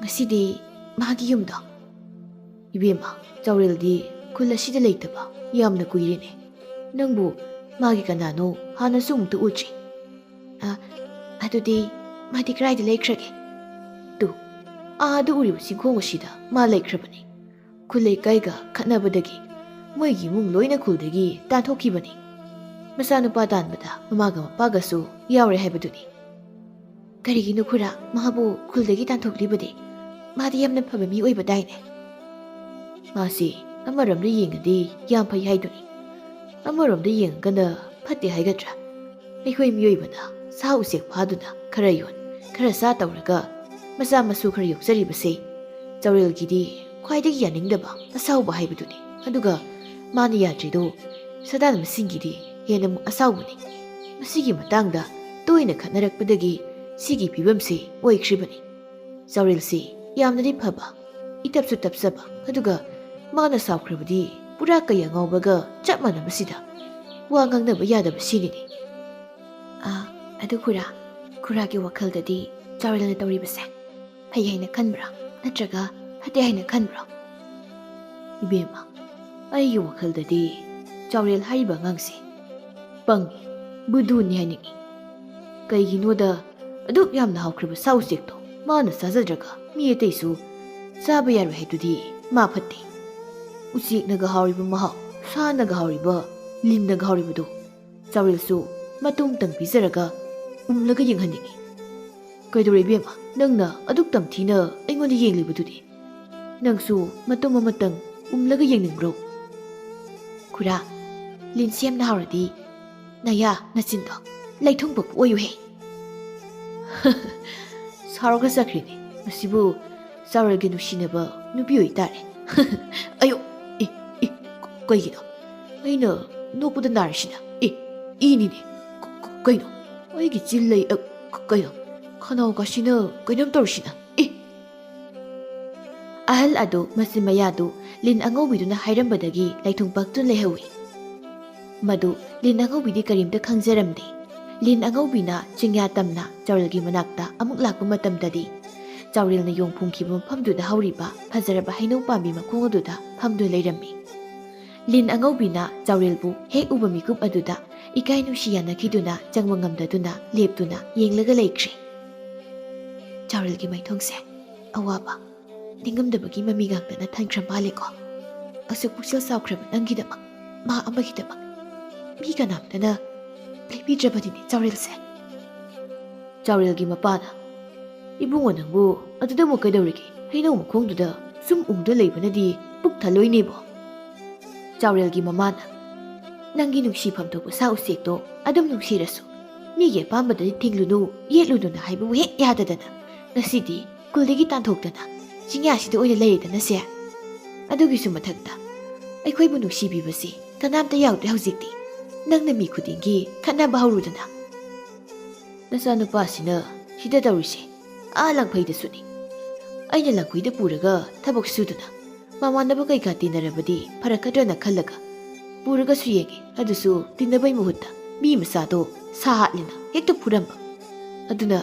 Speaker 1: ꯉꯁꯤꯗꯤ ꯃꯥꯒꯤ ꯌꯨꯝꯗꯣ꯫ ꯏꯕꯦꯝꯃ, ꯆꯥꯎꯔꯦꯜꯗꯤ ꯈꯨꯜ ꯑꯁꯤꯗ ꯂꯩꯇꯕ ꯌꯥꯝꯅ ꯀꯨꯏꯔꯦꯅꯦ꯫ ꯅꯪꯕꯨ ꯃꯥꯒꯤ ꯀꯅꯥꯅꯣ ꯍꯥꯟꯅꯁꯨ ꯑꯃꯨꯛꯇ ꯎꯗ꯭ꯔꯤ꯫ ꯑꯗꯨꯗꯤ ꯃꯥꯗꯤ ꯀꯗꯥꯏꯗ ꯂꯩꯈ꯭ꯔꯒꯦ? ꯑꯥꯗ ꯎꯔꯤꯕ ꯆꯤꯡꯈꯣꯡ ꯑꯁꯤꯗ ꯃꯥ ꯂꯩꯈ꯭ꯔꯕꯅꯤ꯫ ꯈꯨꯜ ꯂꯩꯀꯥꯏꯒ ꯈꯠꯅꯕꯗꯒꯤ ꯃꯣꯏꯒꯤ ꯏꯃꯨꯡ ꯂꯣꯏꯅ ꯈꯨꯜꯗꯒꯤ ꯇꯥꯟꯊꯣꯛꯈꯤꯕꯅꯤ꯫ ꯃꯆꯥꯅꯨꯄꯥ ꯇꯥꯟꯕꯗ ꯃꯃꯥꯒ ꯃꯄꯥꯒꯁꯨ ꯌꯥꯎꯔꯦ ꯍꯥꯏꯕꯗꯨꯅꯤ꯫ ꯀꯔꯤꯒꯤꯅꯣ ꯈꯨꯔꯥ ꯃꯥꯕꯨ ꯈꯨꯜꯗꯒꯤ ꯇꯥꯟꯊꯣꯛꯂꯤꯕꯗꯤ? ꯃꯥꯗꯤ ꯌꯥꯝꯅ ꯐꯕ ꯃꯤ ꯑꯣꯏꯕꯗꯥꯏꯅꯦ꯫ ꯃꯥꯁꯤ ꯑꯃꯔꯣꯝꯗ ꯌꯦꯡꯉꯗꯤ ꯌꯥꯝ ꯐꯩ ꯍꯥꯏꯗꯨꯅꯤ, ꯑꯃꯔꯣꯝꯗ ꯌꯦꯡꯉꯒꯅ ꯐꯠꯇꯦ ꯍꯥꯏꯒꯗ꯭ꯔꯥ? ꯑꯩꯈꯣꯏ ꯃꯤꯑꯣꯏꯕꯅ ꯁꯥ ꯎꯆꯦꯛ ꯐꯥꯗꯨꯅ ꯈꯔ ꯌꯣꯟ ꯈꯔ ꯆꯥ ꯇꯧꯔꯒ ꯃꯆꯥ ꯃꯁꯨ ꯈꯔ ꯌꯣꯛꯆꯔꯤꯕꯁꯦ ꯆꯥꯎꯔꯦꯜꯒꯤꯗꯤ ꯈ꯭ꯋꯥꯏꯗꯒꯤ ꯌꯥꯅꯤꯡꯗꯕ ꯑꯁꯥꯎꯕ ꯍꯥꯏꯕꯗꯨꯅꯤ꯫ ꯑꯗꯨꯒ ꯃꯥꯅ ꯌꯥꯗ꯭ꯔꯤꯗꯣ ꯁꯗꯥꯅꯕꯁꯤꯡꯒꯤꯗꯤ ꯍꯦꯟꯅ ꯑꯃꯨꯛ ꯑꯁꯥꯎꯕꯅꯤ꯫ ꯃꯁꯤꯒꯤ ꯃꯇꯥꯡꯗ ꯇꯣꯏꯅ ꯈꯠꯅꯔꯛꯄꯗꯒꯤ ꯁꯤꯒꯤ ꯐꯤꯕꯝꯁꯤ ꯑꯣꯏꯈ꯭ꯔꯤꯕꯅꯤ꯫ ꯆꯥꯎꯔꯦꯜꯁꯤ ꯌꯥꯝꯅꯗꯤ ꯐꯕ, ꯏꯇꯞꯁꯨ ꯇꯞꯆꯕ, ꯑꯗꯨꯒ ꯃꯥꯅ ꯁꯥꯎꯈ꯭ꯔꯕꯗꯤ ꯄꯨꯔꯥ ꯀꯩ ꯑꯉꯥꯎꯕꯒ ꯆꯞ ꯃꯥꯟꯅꯕꯁꯤꯗ ꯋꯥ ꯉꯥꯡꯅꯕ ꯌꯥꯗꯕ ꯁꯤꯅꯤꯅꯦ꯫ ꯑꯗꯨ ꯈꯨꯔꯥꯒꯤ ꯋꯥꯈꯜꯗꯗꯤ ꯆꯥꯎꯔꯦꯜꯅ ꯇꯧꯔꯤꯕꯁꯦ ꯐꯩ ꯍꯥꯏꯅ ꯈꯟꯕ꯭ꯔꯥ ꯅꯠꯇ꯭ꯔꯒ ꯐꯠꯇꯦ ꯍꯥꯏꯅ ꯈꯟꯕ꯭ꯔꯣ? ꯏꯕꯦꯝꯃ, ꯑꯩꯒꯤ ꯋꯥꯈꯜꯗꯗꯤ ꯆꯥꯎꯔꯦꯜ ꯍꯥꯏꯔꯤꯕ ꯑꯉꯥꯡꯁꯦ ꯄꯪꯉꯤ, ꯕꯨꯙꯨꯅꯤ ꯍꯥꯏꯅꯤꯡꯉꯤ꯫ ꯀꯩꯒꯤꯅꯣꯗ ꯑꯗꯨꯛ ꯌꯥꯝꯅ ꯍꯥꯎꯈ꯭ꯔꯕ ꯁꯥ ꯎꯆꯦꯛꯇꯣ ꯃꯥꯅ ꯆꯥꯖꯗ꯭ꯔꯒ ꯃꯤ ꯑꯇꯩꯁꯨ ꯆꯥꯕ ꯌꯥꯔꯣꯏ ꯍꯥꯏꯗꯨꯗꯤ ꯃꯥ ꯐꯠꯇꯦ꯫ ꯎꯆꯦꯛꯅꯒ ꯍꯥꯎꯔꯤꯕ ꯃꯍꯥꯎ, ꯁꯥꯅꯒ ꯍꯥꯎꯔꯤꯕ, ꯂꯤꯟꯅꯒ ꯍꯥꯎꯔꯤꯕꯗꯣ ꯆꯥꯎꯔꯦꯜꯁꯨ ꯃꯇꯨꯝꯇꯪ ꯄꯤꯖꯔꯒ ꯎꯝꯂꯒ ꯌꯦꯡꯍꯟꯅꯤꯡꯉꯤ꯫ ꯀꯩꯗꯧꯔꯦ ꯏꯕꯦꯝꯃ, ꯅꯪꯅ ꯑꯗꯨꯛ ꯇꯝꯊꯤꯅ ꯑꯩꯉꯣꯟꯗ ꯌꯦꯡꯂꯤꯕꯗꯨꯗꯤ? ꯅꯪꯁꯨ ꯃꯇꯨꯝ ꯑꯃꯇꯪ ꯎꯝꯂꯒ ꯌꯦꯡꯅꯤꯡꯕ꯭ꯔꯣ? ꯈꯨꯔꯥ, ꯂꯤꯟꯁꯤ ꯌꯥꯝꯅ ꯍꯥꯎꯔꯗꯤ ꯅꯌꯥ ꯅꯆꯤꯟꯗꯣ ꯂꯩꯊꯨꯡꯕ ꯑꯣꯏꯌꯨꯍꯦ ꯁꯥꯎꯔꯒ ꯆꯠꯈ꯭ꯔꯤꯅꯦ ꯃꯁꯤꯕꯨ ꯆꯥꯎꯔꯦꯜꯒꯤ ꯅꯨꯡꯁꯤꯅꯕ ꯅꯨꯄꯤ ꯑꯣꯏꯇꯥꯔꯦ ꯑꯌꯣ ꯏ ꯀꯩꯒꯤꯅꯣ ꯑꯩꯅ ꯅꯣꯛꯄꯗ ꯅꯥꯔꯤꯁꯤꯅ 이니네 그이노 어이기 찔레이 그이노 카나오가시나 그이놈 떨시나 ahal ado masimaya do lin angawiduna hairam-badagi laithungpaktun lehawi madu lin angawidi karimta khangjaramde lin angawbina chingya tamna chaurelgi manakta amuk lakpa matamdadi chaurelna yongphungkhiba mafamduda hauriba phajaraba hainau pambi makhong aduda phamdu leirammi lin angawbina chaurelbu hek uba mikup aduda ikai nushiyana khiduna changma ngamdaduna leptuna yenglaga leikre chaurelgi maithongse awaba ꯅꯤꯡꯉꯝꯗꯕꯒꯤ ꯃꯃꯤ ꯉꯥꯛꯇꯅ ꯊꯟꯈ꯭ꯔ ꯃꯥꯜꯂꯦꯀꯣ ꯑꯁꯨꯛ ꯄꯨꯛꯆꯦꯜ ꯆꯥꯎꯈ꯭ꯔꯕ ꯅꯪꯒꯤꯗꯃꯛ ꯃꯥ ꯑꯃꯒꯤꯗꯃꯛ ꯃꯤ ꯀꯅꯥꯝꯇꯅ ꯂꯩꯕꯤꯗ꯭ꯔꯕꯅꯤꯅꯦ ꯆꯥꯎꯔꯦꯜꯁꯦ ꯆꯥꯎꯔꯦꯜꯒꯤ ꯃꯄꯥꯅ ꯏꯕꯨꯡꯉꯣ ꯅꯪꯕꯨ ꯑꯗꯨꯗ ꯑꯃꯨꯛ ꯀꯩꯗꯧꯔꯤꯒꯦ ꯍꯩꯅꯧ ꯃꯈꯣꯡꯗꯨꯗ ꯁꯨꯝ ꯎꯡꯗ ꯂꯩꯕꯅꯗꯤ ꯄꯨꯛ ꯊꯜꯂꯣꯏꯅꯦꯕꯣ ꯆꯥꯎꯔꯦꯜꯒꯤ ꯃꯃꯥꯅ ꯅꯪꯒꯤ ꯅꯨꯡꯁꯤꯐꯝ ꯊꯣꯛꯄ ꯁꯥ ꯎꯆꯦꯛꯇꯣ ꯑꯗꯨꯝ ꯅꯨꯡꯁꯤꯔꯁꯨ ꯃꯤꯒꯤ ꯑꯄꯥꯝꯕꯗꯗꯤ ꯊꯤꯡꯂꯨꯅꯨ ꯌꯦꯠꯂꯨꯅꯨꯅ ꯍꯥꯏꯕꯕꯨ ꯍꯦꯛ ꯌꯥꯗꯗꯅ ꯉꯁꯤꯗꯤ ꯁ꯭ꯀꯨꯜꯗꯒꯤ ꯇꯥꯟꯊꯣꯛꯇꯅ ꯆꯤꯡꯌꯥꯁꯤꯗ ꯑꯣꯏꯅ ꯂꯩꯔꯦꯗꯅꯁꯦ ꯑꯗꯨꯒꯤꯁꯨ ꯃꯊꯛꯇ ꯑꯩꯈꯣꯏꯕꯨ ꯅꯨꯡꯁꯤꯕꯤꯕꯁꯤ ꯀꯅꯥꯝꯇ ꯌꯥꯎꯗ꯭ꯔꯦ ꯍꯧꯖꯤꯛꯇꯤ ꯅꯪꯅ ꯃꯤ ꯈꯨꯗꯤꯡꯒꯤ ꯈꯠꯅꯕ ꯍꯧꯔꯨꯗꯅ ꯅꯆꯥꯅꯨꯄꯥꯁꯤꯅ ꯁꯤꯗ ꯇꯧꯔꯤꯁꯦ ꯂꯪꯐꯩꯗꯁꯨꯅꯤ ꯑꯩꯅ ꯂꯪꯐꯩꯗ ꯄꯨꯔꯒ ꯊꯕꯛ ꯁꯨꯗꯨꯅ ꯃꯃꯥꯟꯅꯕ ꯀꯩꯀꯥ ꯇꯤꯟꯅꯔꯕꯗꯤ ꯐꯔꯛꯀꯗ꯭ꯔꯅ ꯈꯜꯂꯒ ꯄꯨꯔꯒꯁꯨ ꯌꯦꯡꯉꯦ ꯑꯗꯨꯁꯨ ꯇꯤꯟꯅꯕꯩ ꯃꯍꯨꯠꯇ ꯃꯤ ꯃꯆꯥꯗꯣ ꯁꯥ ꯍꯥꯠꯂꯦꯅ ꯍꯦꯛꯇ ꯐꯨꯔꯝꯕ ꯑꯗꯨꯅ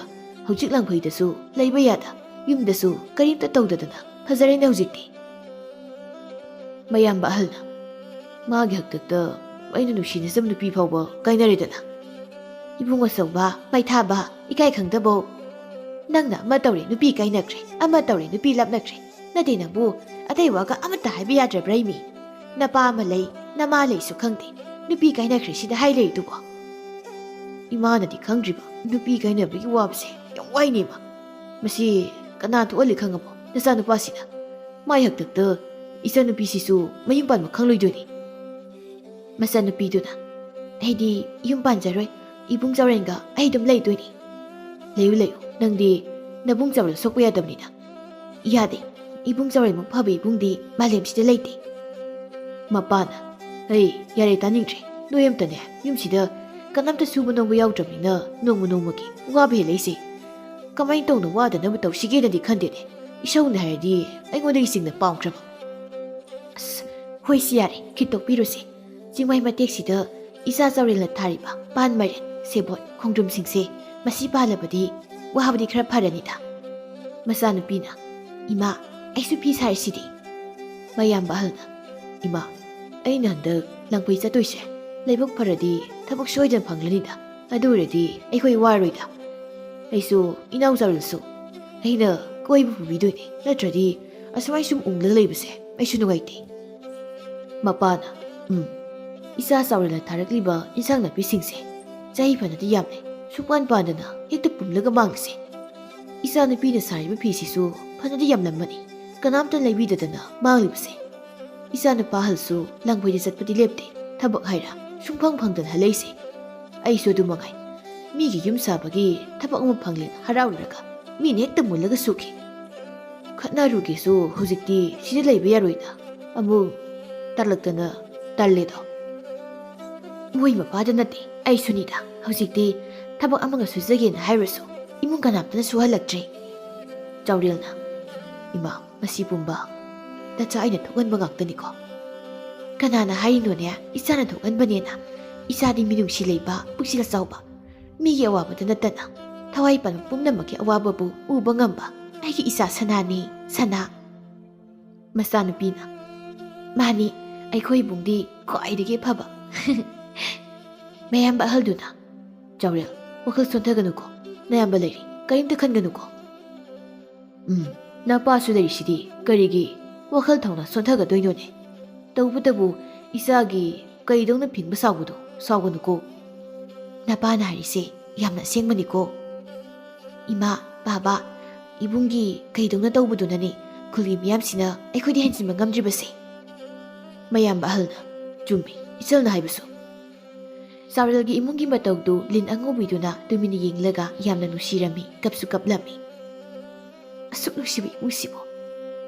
Speaker 1: ꯍꯧꯖꯤꯛ ꯂꯪꯐꯩꯗꯁꯨ ꯂꯩꯕ ꯌꯥꯗ ꯌꯨꯝꯗꯁꯨ ꯀꯔꯤꯝꯇ ꯇꯧꯗꯗꯅ ꯐꯖꯔꯦꯅꯦ ꯍꯧꯖꯤꯛꯇꯤ ꯃꯌꯥꯝꯕ ꯑꯍꯜꯅ ꯃꯥꯒꯤ ꯍꯛꯇꯛꯇ ꯑꯩꯅ ꯅꯨꯡꯁꯤꯅꯖꯕ ꯅꯨꯄꯤ ꯐꯥꯎꯕ ꯀꯥꯏꯅꯔꯦꯗꯅ ꯏꯕꯨꯡ ꯑꯆꯧꯕ ꯃꯩꯊꯥꯕ ꯏꯀꯥꯏ ꯈꯪꯗꯕꯣ ꯅꯪꯅ ꯑꯃ ꯇꯧꯔꯦ ꯅꯨꯄꯤ ꯀꯥꯏꯅꯈ꯭ꯔꯦ ꯑꯃ ꯇꯧꯔꯦ ꯅꯨꯄꯤ ꯂꯥꯞꯅꯈ꯭ꯔꯦ ꯅꯠꯇꯦ ꯅꯪꯕꯨ ꯑꯇꯩ ꯋꯥꯒ ꯑꯃꯠꯇ ꯍꯥꯏꯕ ꯌꯥꯗ꯭ꯔꯕ꯭ꯔꯥ ꯏꯃꯤ ꯅꯄꯥ ꯑꯃ ꯂꯩ ꯅꯃꯥ ꯂꯩꯁꯨ ꯈꯪꯗꯦ ꯅꯨꯄꯤ ꯀꯥꯏꯅꯈ꯭ꯔꯦ ꯁꯤꯗ ꯍꯥꯏ ꯂꯩꯔꯤꯗꯨꯕꯣ ꯏꯃꯥꯅꯗꯤ ꯈꯪꯗ꯭ꯔꯤꯕ ꯅꯨꯄꯤ ꯀꯥꯏꯅꯕꯒꯤ ꯋꯥꯕꯁꯦ ꯌꯥꯝ ꯋꯥꯏꯅꯦꯃ ꯃꯁꯤ ꯀꯅꯥ ꯊꯣꯛꯍꯜꯂꯤ ꯈꯪꯉꯕꯣ ꯅꯆꯥꯅꯨꯄꯥꯁꯤꯅ ꯃꯥꯏ ꯍꯛꯇꯛꯇ ꯏꯆꯥꯅꯨꯄꯤꯁꯤꯁꯨ ꯃꯌꯨꯝ ꯄꯥꯟꯕ ꯈꯪꯂꯣꯏꯗꯣꯏꯅꯤ ꯃꯆꯥꯅꯨꯄꯤꯗꯨꯅ ꯑꯩꯗꯤ ꯌꯨꯝ ꯄꯥꯟꯖꯔꯣꯏ ꯏꯕꯨꯡ ꯆꯥꯎꯔꯦꯟꯒ ꯑꯩ ꯑꯗꯨꯝ ꯂꯩꯗꯣꯏꯅꯤ ꯂꯩꯌꯨ ꯂꯩꯌꯨ ꯅꯪꯗꯤ ꯅꯕꯨꯡ ꯆꯥꯎꯔꯦꯜ ꯁꯣꯛꯄ ꯌꯥꯗꯕꯅꯤꯅ ꯌꯥꯗꯦ ꯏꯕꯨꯡ ꯆꯥꯎꯔꯦꯜꯃꯨꯛ ꯐꯕ ꯏꯕꯨꯡꯗꯤ ꯃꯥꯂꯦꯝꯁꯤꯗ ꯂꯩꯇꯦ ꯃꯄꯥꯅ ꯌꯥꯔꯦ ꯇꯥꯅꯤꯡꯗ꯭ꯔꯦ ꯅꯣꯏ ꯑꯝꯇꯅꯦ ꯌꯨꯝꯁꯤꯗ ꯀꯅꯥꯝꯇ ꯁꯨꯕ ꯅꯣꯝꯕ ꯌꯥꯎꯗ꯭ꯔꯕꯅꯤꯅ ꯅꯣꯡꯃ ꯅꯣꯡꯃꯒꯤ ꯋꯥꯕ ꯍꯦꯜꯂꯛꯏꯁꯦ ꯀꯃꯥꯏꯅ ꯇꯧꯅ ꯋꯥꯗꯅꯕ ꯇꯧꯁꯤꯒꯦꯅꯗꯤ ꯈꯟꯗꯦꯅꯦ ꯏꯁꯧꯅ ꯍꯥꯏꯔꯗꯤ ꯑꯩꯉꯣꯟꯗꯒꯤ ꯆꯤꯡꯅ ꯄꯥꯝꯈ꯭ꯔꯕ ꯑꯁ ꯍꯣꯏꯁꯤ ꯌꯥꯔꯦ ꯈꯤꯠꯇꯣꯛꯄꯤꯔꯨꯁꯦ ꯆꯤꯡꯃꯥꯏ ꯃꯇꯦꯛꯁꯤꯗ ꯏꯆꯥ ꯆꯥꯎꯔꯦꯜꯅ ꯊꯥꯔꯤꯕ ꯄꯥꯟ ꯃꯥꯏꯔꯦꯟ ꯁꯦꯕꯣꯠ ꯈꯣꯡꯗ꯭ꯔꯨꯝꯁꯤꯡꯁꯦ ꯃꯁꯤ ꯄꯥꯜꯂꯕꯗꯤ ꯋꯥꯕꯗꯤ ꯈꯔ ꯐꯔꯅꯤꯗ ꯃꯆꯥꯅꯨꯄꯤꯅ ꯏꯃꯥ ꯑꯩꯁꯨ ꯐꯤ ꯁꯥꯔꯤꯁꯤꯗꯤ ꯃꯌꯥꯝꯕ ꯑꯍꯜꯅ ꯏꯃꯥ ꯑꯩꯅ ꯍꯟꯗꯛ ꯂꯪꯐꯩ ꯆꯠꯇꯣꯏꯁꯦ ꯂꯥꯏꯕꯛ ꯐꯔꯗꯤ ꯊꯕꯛ ꯁꯣꯏꯗꯅ ꯐꯪꯂꯅꯤꯗ ꯑꯗꯨ ꯑꯣꯏꯔꯗꯤ ꯑꯩꯈꯣꯏ ꯋꯥꯔꯣꯏꯗ ꯑꯩꯁꯨ ꯏꯅꯥꯎ ꯆꯥꯎꯔꯦꯜꯁꯨ ꯑꯩꯅ ꯀꯣꯏꯕ ꯄꯨꯕꯤꯗꯣꯏꯅꯤ ꯅꯠꯇ꯭ꯔꯗꯤ ꯑꯁꯨꯃꯥꯏ ꯁꯨꯝ ꯎꯡꯂꯒ ꯂꯩꯕꯁꯦ ꯑꯩꯁꯨ ꯅꯨꯡꯉꯥꯏꯇꯦ ꯃꯄꯥꯅ ꯏꯆꯥ ꯆꯥꯎꯔꯦꯜꯅ ꯊꯥꯔꯛꯂꯤꯕ ꯏꯟꯁꯥꯡ ꯅꯥꯄꯤꯁꯤꯡꯁꯦ ꯆꯍꯤ ꯐꯅꯗꯤ ꯌꯥꯝꯅꯩ ꯁꯨꯛꯄꯥꯟ ꯄꯥꯟꯗꯅ ꯍꯦꯛꯇ ꯄꯨꯝꯂꯒ ꯃꯥꯡꯉꯁꯦ ꯏꯆꯥ ꯅꯨꯄꯤꯅ ꯁꯥꯔꯤꯕ ꯐꯤꯁꯤꯁꯨ ꯐꯅꯗꯤ ꯌꯥꯝꯂꯝꯃꯅꯤ ꯀꯅꯥꯝꯇ ꯂꯩꯕꯤꯗꯗꯅ ꯃꯥꯡꯂꯤꯕꯁꯦ ꯏꯆꯥ ꯅꯨꯄꯥ ꯑꯍꯜꯁꯨ ꯂꯪꯐꯩꯗ ꯆꯠꯄꯗꯤ ꯂꯦꯞꯇꯦ ꯊꯕꯛ ꯍꯥꯏꯔ ꯁꯨꯡꯐꯪ ꯐꯪꯗꯅ ꯍꯜꯂꯛꯏꯁꯦ ꯑꯩꯁꯨ ꯑꯗꯨ ꯃꯉꯥꯏ ꯃꯤꯒꯤ ꯌꯨꯝ ꯁꯥꯕꯒꯤ ꯊꯕꯛ ꯑꯃ ꯐꯪꯂꯦꯅ ꯍꯔꯥꯎꯔꯒ ꯃꯤꯅ ꯍꯦꯛꯇ ꯃꯨꯜꯂꯒ ꯁꯨꯈꯤ ꯈꯠꯅꯔꯨꯒꯦꯁꯨ ꯍꯧꯖꯤꯛꯇꯤ ꯁꯤꯗ ꯂꯩꯕ ꯌꯥꯔꯣꯏꯗ ꯑꯃꯨꯛ ꯇꯜꯂꯛꯇꯅ ꯇꯜꯂꯦꯗꯣ ꯃꯣꯏ ꯃꯄꯥꯗ ꯅꯠꯇꯦ ꯑꯩꯁꯨꯅꯤꯗ ꯍꯧꯖꯤꯛꯇꯤ ꯊꯕꯛ ꯑꯃꯒ ꯁꯨꯖꯒꯦꯅ ꯍꯥꯏꯔꯁꯨ ꯏꯃꯨꯡ ꯀꯅꯥꯝꯇꯅ ꯁꯨꯍꯜꯂꯛꯇ꯭ꯔꯦ ꯆꯥꯎꯔꯦꯜꯅ ꯏꯃꯥ ꯃꯁꯤ ꯄꯨꯝꯕ ꯅꯆꯥ ꯑꯩꯅ ꯊꯣꯛꯍꯟꯕ ꯉꯥꯛꯇꯅꯤꯀꯣ ꯀꯅꯥꯅ ꯍꯥꯏꯔꯤꯅꯣꯅꯦ ꯏꯆꯥꯅ ꯊꯣꯛꯍꯟꯕꯅꯦꯅ ꯏꯆꯥꯗꯤ ꯃꯤꯅꯨꯡꯁꯤ ꯂꯩꯕ ꯄꯨꯛꯆꯦꯜ ꯆꯥꯎꯕ ꯃꯤꯒꯤ ꯑꯋꯥꯕꯗ ꯅꯠꯇꯅ ꯊꯋꯥꯏ ꯄꯥꯟꯕ ꯄꯨꯝꯅꯃꯛꯀꯤ ꯑꯋꯥꯕꯕꯨ ꯎꯕ ꯉꯝꯕ ꯑꯩꯒꯤ ꯏꯆꯥ ꯁꯅꯥꯅꯤ ꯁꯅꯥ ꯃꯆꯥꯅꯨꯄꯤꯅ ꯃꯥꯅꯤ ꯑꯩꯈꯣꯏ ꯏꯕꯨꯡꯗꯤ ꯈ꯭ꯋꯥꯏꯗꯒꯤ ꯐꯕ ꯃꯌꯥꯝꯕ ꯑꯍꯜꯗꯨꯅ ꯆꯥꯎꯔꯦꯜ ꯋꯥꯈꯜ ꯁꯣꯟꯊꯒꯅꯨꯀꯣ ꯅꯌꯥꯝꯕ ꯂꯩꯔꯤ ꯀꯔꯤꯝꯇ ꯈꯟꯒꯅꯨꯀꯣ ꯅꯄꯥꯁꯨ ꯂꯩꯔꯤꯁꯤꯗꯤ ꯀꯔꯤꯒꯤ ꯋꯥꯈꯜ ꯊꯧꯅ ꯁꯣꯟꯊꯒꯗꯣꯏꯅꯣꯅꯦ ꯇꯧꯕꯇꯕꯨ ꯏꯆꯥꯒꯤ ꯀꯩꯗꯧꯅ ꯐꯤꯡꯕ ꯁꯥꯎꯕꯗꯣ ꯁꯥꯎꯒꯅꯨꯀꯣ ꯅꯄꯥꯅ ꯍꯥꯏꯔꯤꯁꯦ ꯌꯥꯝꯅ ꯑꯁꯦꯡꯕꯅꯤꯀꯣ ꯏꯃꯥ ꯕꯥꯕꯥ ꯏꯕꯨꯡꯒꯤ ꯀꯩꯗꯧꯅ ꯇꯧꯕꯗꯨꯅꯅꯦ ꯈꯨꯜꯒꯤ ꯃꯤꯌꯥꯝꯁꯤꯅ ꯑꯩꯈꯣꯏꯗꯤ ꯍꯦꯟꯖꯤꯟꯕ ꯉꯝꯗ꯭ꯔꯤꯕꯁꯦ ꯃꯌꯥꯝꯕ ꯑꯍꯜꯅ ꯆꯨꯝꯃꯤ ꯏꯆꯜꯅ ꯍꯥꯏꯕꯁꯨ ꯆꯥꯎꯔꯦꯜꯒꯤ ꯏꯃꯨꯡꯒꯤ ꯃꯇꯧꯗꯨ ꯂꯤꯟ ꯑꯉꯧꯕꯤꯗꯨꯅ ꯇꯨꯃꯤꯟꯅ ꯌꯦꯡꯂꯒ ꯌꯥꯝꯅ ꯅꯨꯡꯁꯤꯔꯝꯃꯤ, ꯀꯞꯁꯨ ꯀꯞꯂꯝꯃꯤ꯫ ꯑꯁꯨꯛ ꯅꯨꯡꯁꯤꯕ ꯏꯃꯨꯡꯁꯤꯕꯨ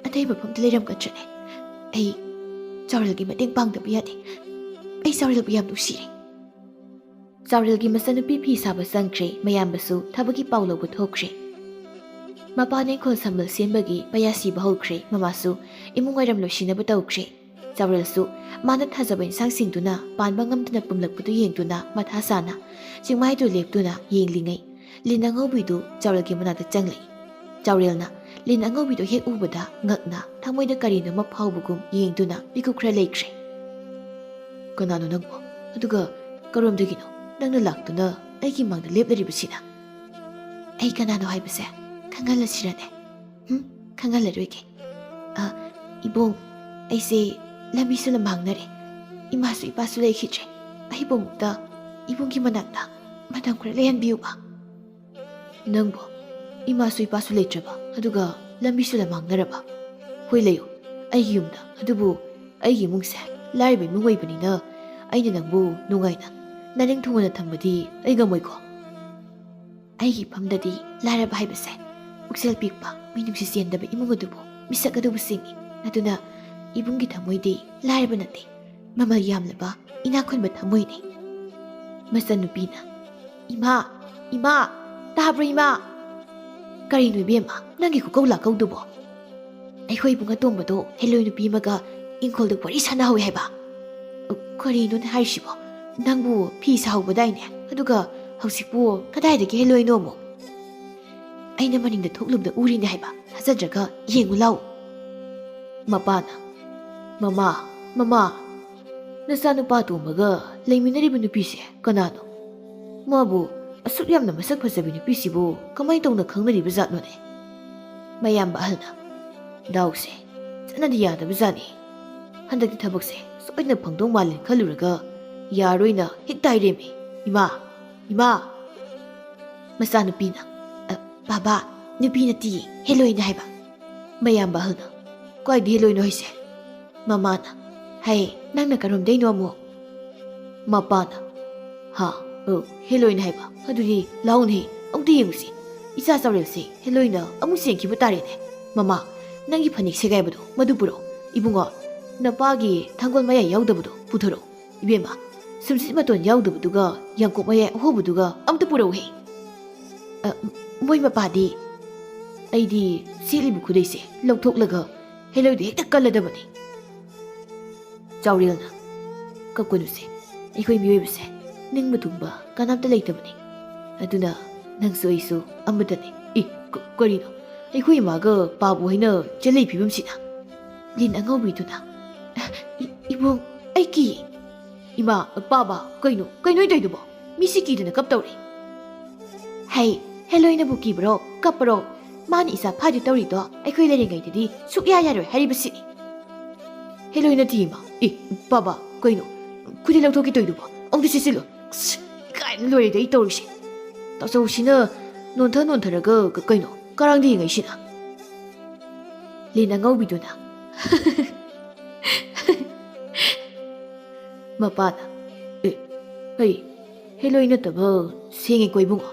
Speaker 1: ꯑꯇꯩ ꯃꯐꯝꯗ ꯂꯩꯔꯝꯒꯗ꯭ꯔꯅꯦ? ꯑꯩ ꯆꯥꯎꯔꯦꯜꯒꯤ ꯃꯇꯦꯡ ꯄꯥꯡꯗꯕ ꯌꯥꯗꯦ꯫ ꯑꯩ ꯆꯥꯎꯔꯦꯜꯕꯨ ꯌꯥꯝ ꯅꯨꯡꯁꯤꯔꯦ꯫ ꯆꯥꯎꯔꯦꯜꯒꯤ ꯃꯆꯥꯅꯨꯄꯤ ꯐꯤ ꯁꯥꯕ ꯆꯪꯈ꯭ꯔꯦ, ꯃꯌꯥꯝꯕꯁꯨ ꯊꯕꯛꯀꯤ ꯄꯥꯎ ꯂꯧꯕ ꯊꯣꯛꯈ꯭ꯔꯦ꯫ ꯃꯄꯥꯅ ꯏꯪꯈꯣꯜ ꯁꯝꯕꯜ ꯁꯦꯝꯕꯒꯤ ꯄꯩꯌꯥ ꯁꯤꯕ ꯍꯧꯈ꯭ꯔꯦ, ꯃꯃꯥꯁꯨ ꯏꯃꯨꯡ ꯋꯥꯏꯔꯝ ꯂꯣꯏꯁꯤꯟꯅꯕ ꯇꯧꯈ꯭ꯔꯦ꯫ ꯆꯥꯎꯔꯦꯜꯁꯨ ꯃꯥꯅ ꯊꯥꯖꯕ ꯏꯟꯁꯥꯡꯁꯤꯡꯗꯨꯅ ꯄꯥꯟꯕ ꯉꯝꯗꯅ ꯄꯨꯝꯂꯛꯄꯗꯨ ꯌꯦꯡꯗꯨꯅ ꯃꯊꯥ ꯁꯥꯅ ꯆꯤꯡꯃꯥꯏꯗꯨ ꯂꯦꯞꯇꯨꯅ ꯌꯦꯡꯂꯤꯉꯩ ꯂꯤꯟ ꯑꯉꯧꯕꯤꯗꯨ ꯆꯥꯎꯔꯦꯜꯒꯤ ꯃꯅꯥꯛꯇ ꯆꯪꯂꯛꯏ꯫ ꯆꯥꯎꯔꯦꯜꯅ ꯂꯤꯟ ꯑꯉꯧꯕꯤꯗꯨ ꯍꯦꯛ ꯎꯕꯗ ꯉꯛꯅ ꯊꯃꯣꯏꯗ ꯀꯔꯤꯅꯣꯃ ꯐꯥꯎꯕꯒꯨꯝ ꯌꯦꯡꯗꯨꯅ ꯃꯤꯀꯨꯞ ꯈꯔ ꯂꯩꯈ꯭ꯔꯦ꯫ ꯀꯅꯥꯅꯣ ꯅꯪꯕꯣ? ꯑꯗꯨꯒ ꯀꯔꯣꯝꯗꯒꯤꯅꯣ ꯅꯪꯅ ꯂꯥꯛꯇꯨꯅ ꯑꯩꯒꯤ ꯃꯥꯡꯗ ꯂꯦꯞꯂꯤꯕꯁꯤꯅ? ꯑꯩ ꯀꯅꯥꯅꯣ ꯍꯥꯏꯕꯁꯦ ꯈꯪꯍꯜꯂꯁꯤꯔꯅꯦ? ꯈꯪꯍꯜꯂꯔꯣꯏꯒꯦ꯫ ꯏꯕꯨꯡ, ꯑꯩꯁꯦ ꯂꯝꯕꯤꯁꯨ ꯂꯝꯍꯥꯡꯅꯔꯦ, ꯏꯃꯥꯁꯨ ꯏꯄꯥꯁꯨ ꯂꯩꯈꯤꯗ꯭ꯔꯦ꯫ ꯑꯩꯕꯨ ꯑꯃꯨꯛꯇ ꯏꯕꯨꯡꯒꯤ ꯃꯅꯥꯛꯇ ꯃꯇꯝ ꯈꯔ ꯂꯩꯍꯟꯕꯤꯌꯨꯕ꯫ ꯅꯪꯕꯨ ꯏꯃꯥꯁꯨ ꯏꯄꯥꯁꯨ ꯂꯩꯇ꯭ꯔꯕ, ꯑꯗꯨꯒ ꯂꯝꯕꯤꯁꯨ ꯂꯝꯍꯥꯡꯅꯔꯕ? ꯍꯣꯏ, ꯂꯩꯌꯨ ꯑꯩꯒꯤ ꯌꯨꯝꯗ꯫ ꯑꯗꯨꯕꯨ ꯑꯩꯒꯤ ꯏꯃꯨꯡꯁꯦ ꯂꯥꯏꯔꯕ ꯏꯃꯨꯡ ꯑꯣꯏꯕꯅꯤꯅ ꯑꯩꯅ ꯅꯪꯕు ꯅꯨꯡꯉꯥꯏꯅ ꯅꯅꯤꯡ ꯊꯨꯡꯅ ꯊꯝꯕꯗꯤ ꯑꯩ ꯉꯝꯃꯣꯏꯀꯣ? ꯑꯩꯒꯤ ꯏꯐꯝꯗꯗꯤ ꯂꯥꯏꯔꯕ ꯍꯥꯏꯕꯁꯦ ꯄꯨꯛꯆꯦꯜ ꯄꯤꯛꯄ, ꯃꯤꯅꯨꯡꯁꯤ ꯆꯦꯟꯗꯕ ꯏꯃꯨꯡ ꯑꯗꯨꯕꯨ ꯃꯤꯁꯛ ꯑꯗꯨꯕꯨ ꯁꯤꯡꯏ꯫ ꯑꯗꯨꯅ ꯏꯕꯨꯡꯒꯤ ꯊꯃꯣꯏꯗꯤ ꯂꯥꯏꯔꯕ ꯅꯠꯇꯦ, ꯃꯃꯜ ꯌꯥꯝꯂꯕ ꯏꯅꯥꯛ ꯈꯨꯟꯕ ꯊꯃꯣꯏꯅꯤ꯫ ꯃꯆꯟꯅꯨꯄꯤꯅ, ꯏꯃꯥ, ꯏꯃꯥ, ꯇꯥꯕ꯭ꯔꯣ ꯏꯃꯥ? ꯀꯔꯤꯅꯣ ꯏꯕꯦꯝꯃ ꯅꯪꯒꯤ ꯈꯨꯀꯧ ꯂꯥꯀꯧꯗꯨꯕꯣ? ꯑꯩꯈꯣꯏ ꯏꯕꯨꯡ ꯑꯇꯣꯝꯕꯗꯣ ꯍꯦꯂꯣꯏ ꯅꯨꯄꯤ ꯑꯃꯒ ꯏꯪꯈꯣꯜꯗ ꯋꯥꯔꯤ ꯁꯥꯟꯅꯍꯧꯋꯦ ꯍꯥꯏꯕ꯫ ꯀꯔꯤꯅꯣꯅꯦ ꯍꯥꯏꯔꯤꯁꯤꯕꯣ? ꯅꯪꯕꯨ ꯐꯤ ꯁꯥꯍꯧꯕꯗꯥꯏꯅꯦ? ꯑꯗꯨꯒ ꯍꯧꯖꯤꯛꯄꯨ ꯀꯗꯥꯏꯗꯒꯤ ꯍꯦꯂꯣꯏꯅꯣ ꯑꯃꯨꯛ? ꯑꯩꯅ ꯃꯅꯤꯡꯗ ꯊꯣꯛꯂꯨꯕꯗ ꯎꯔꯤꯅꯦ ꯍꯥꯏꯕ, ꯊꯥꯖꯗ꯭ꯔꯒ ꯌꯦꯡꯉꯨ ꯂꯥꯎ꯫ ꯃꯄꯥꯅ, ꯃꯃꯥ, ꯅꯆꯥꯅꯨꯄꯥ ꯑꯇꯣꯝꯕꯒ ꯂꯩꯃꯤꯟꯅꯔꯤꯕ ꯅꯨꯄꯤꯁꯦ ꯀꯅꯥꯅꯣ? ꯃꯥꯕꯨ ꯑꯁꯨꯛ ꯌꯥꯝꯅ ꯃꯁꯛ ꯐꯖꯕꯤ ꯅꯨꯄꯤꯁꯤꯕꯨ ꯀꯃꯥꯏꯅ ꯇꯧꯅ ꯈꯪꯅꯔꯤꯕ ꯖꯥꯠꯅꯣꯅꯦ? ꯃꯌꯥꯝꯕ ꯑꯍꯜꯅ, ꯗꯥꯎꯁꯦ ꯆꯠꯅꯗꯤ ꯌꯥꯗꯕꯖꯥꯠꯅꯤ꯫ ꯍꯟꯗꯛꯇꯤ ꯊꯕꯛꯁꯦ ꯁꯣꯏꯗꯅ ꯐꯪꯗꯧ ꯃꯥꯜꯂꯦ ꯈꯜꯂꯨꯔꯒ ꯌꯥꯔꯣꯏꯅ ꯍꯦꯛꯇ ꯍꯥꯏꯔꯦꯝꯃꯤ꯫ ꯏꯃꯥ. ꯃꯆꯥꯅꯨꯄꯤꯅ, ꯕꯥꯕꯥ, ꯅꯨꯄꯤ ꯅꯠꯇꯤꯌꯦ, ꯍꯦꯂꯣꯏꯅ ꯍꯥꯏꯕ꯫ ꯃꯌꯥꯝꯕ ꯑꯍꯜꯅ, ꯀꯥꯏꯗ ꯍꯦꯂꯣꯏꯅꯣ ꯍꯥꯏꯁꯦ? ꯃꯃꯥꯅ, ꯍꯩ, ꯅꯪꯅ ꯀꯔꯣꯝꯗꯩꯅꯣ ꯑꯃꯨꯛ? ꯃꯄꯥꯅ, ꯍꯦꯂꯣꯏꯅ ꯍꯥꯏꯕ, ꯑꯗꯨꯗꯤ ꯂꯥꯎꯅꯦ ꯑꯃꯨꯛꯇ ꯌꯦꯡꯉꯨꯁꯤ꯫ ꯏꯆꯥ ꯆꯥꯎꯔꯦꯜꯁꯦ ꯍꯦꯂꯣꯏꯅ ꯑꯃꯨꯛ ꯆꯦꯟꯈꯤꯕ ꯇꯥꯔꯦꯅꯦ꯫ ꯃꯃꯥ, ꯅꯪꯒꯤ ꯐꯅꯦꯛ ꯁꯦꯒꯥꯏꯕꯗꯣ ꯃꯗꯨ ꯄꯨꯔꯛꯑꯣ꯫ ꯏꯕꯨꯡꯉꯣ, ꯅꯄꯥꯒꯤ ꯊꯥꯡꯒꯣꯜ ꯃꯌꯥꯏ ꯌꯥꯎꯗꯕꯗꯣ ꯄꯨꯊꯣꯔꯛꯑꯣ꯫ ꯏꯕꯦꯝꯃ, ꯁꯨꯝꯁꯤꯠ ꯃꯇꯣꯟ ꯌꯥꯎꯗꯕꯗꯨꯒ ꯌꯥꯡꯀꯣꯛ ꯃꯌꯥꯏ ꯑꯍꯣꯕꯗꯨꯒ ꯑꯝꯇ ꯄꯨꯔꯛꯎꯍꯦ꯫ ꯃꯣꯏ ꯃꯄꯥꯗꯤ? ꯑꯩꯗꯤ ꯁꯦꯠꯂꯤꯕ ꯈꯨꯗꯩꯁꯦ ꯂꯧꯊꯣꯛꯂꯒ ꯍꯦꯂꯣꯏꯗ ꯍꯦꯛꯇ ꯀꯜꯂꯗꯕꯅꯤ꯫ ꯆꯥꯎꯔꯦꯜꯅ, ꯀꯞꯀꯅꯨꯁꯦ, ꯑꯩꯈꯣꯏ ꯃꯤꯑꯣꯏꯕꯁꯦ ꯅꯤꯡꯕ ꯊꯨꯡꯕ ꯀꯅꯥꯝꯇ ꯂꯩꯇꯕꯅꯤ꯫ ꯑꯗꯨꯅ ꯅꯪꯁꯨ ꯑꯩꯁꯨ ꯑꯃꯇꯅꯤ꯫ ꯀꯔꯤꯅꯣ ꯑꯩꯈꯣꯏ ꯏꯃꯥꯒ ꯄꯥꯕꯨ ꯍꯩꯅ ꯆꯦꯜꯂꯩ ꯐꯤꯕꯝꯁꯤꯅ? ꯂꯤꯟ ꯑꯉꯧꯕꯤꯗꯨꯅ, ꯏꯕꯨꯡ, ꯑꯩ ꯀꯤꯌꯦ꯫ ꯏꯃꯥ, ꯄꯥꯕ, ꯀꯩꯅꯣ ꯇꯧꯏꯗꯨꯕꯣ? ꯃꯤꯁꯤ ꯀꯤꯗꯅ ꯀꯞꯇꯧꯔꯦ꯫ ꯍꯩ, ꯍꯦꯂꯣꯏꯅꯕꯨ ꯀꯤꯕ꯭ꯔꯣ ꯀꯞꯄ꯭ꯔꯣ? ꯃꯥꯅ ꯏꯆꯥ ꯐꯥꯗꯨ ꯇꯧꯔꯤꯗꯣ ꯑꯩꯈꯣꯏ ꯂꯩꯔꯤꯉꯩꯗꯗꯤ ꯁꯨꯛꯌꯥ ꯌꯥꯔꯣꯏ ꯍꯥꯏꯔꯤꯕꯁꯤꯅꯤ꯫ ꯍꯦꯂꯣꯏ ꯅꯠꯇꯤꯌꯦ ꯏꯃꯥ꯫ ꯄꯥꯕ, ꯀꯩꯅꯣ ꯈꯨꯗꯩ ꯂꯧꯊꯣꯛꯀꯦ ꯇꯧꯏꯗꯨꯕꯣ? ꯑꯃꯨꯛꯇ ꯁꯦꯠꯆꯤꯜꯂꯨ꯫ ꯏꯀꯥꯏꯅ ꯂꯣꯏꯔꯦꯗ ꯑꯩ ꯇꯧꯔꯤꯁꯦ꯫ ꯇꯥꯆꯧꯁꯤꯅ ꯅꯣꯟꯊꯔꯒ ꯀꯩꯅꯣ ꯀꯔꯥꯡꯗ ꯌꯦꯡꯉꯩꯁꯤꯅ? ꯂꯤꯟ ꯑꯉꯧꯕꯤꯗꯨꯅ, ꯃꯄꯥꯅ, ꯍꯦꯂꯣꯏ ꯅꯠꯇꯕ ꯁꯦꯡꯉꯦꯀꯣ ꯏꯕꯨꯡꯉꯣ꯫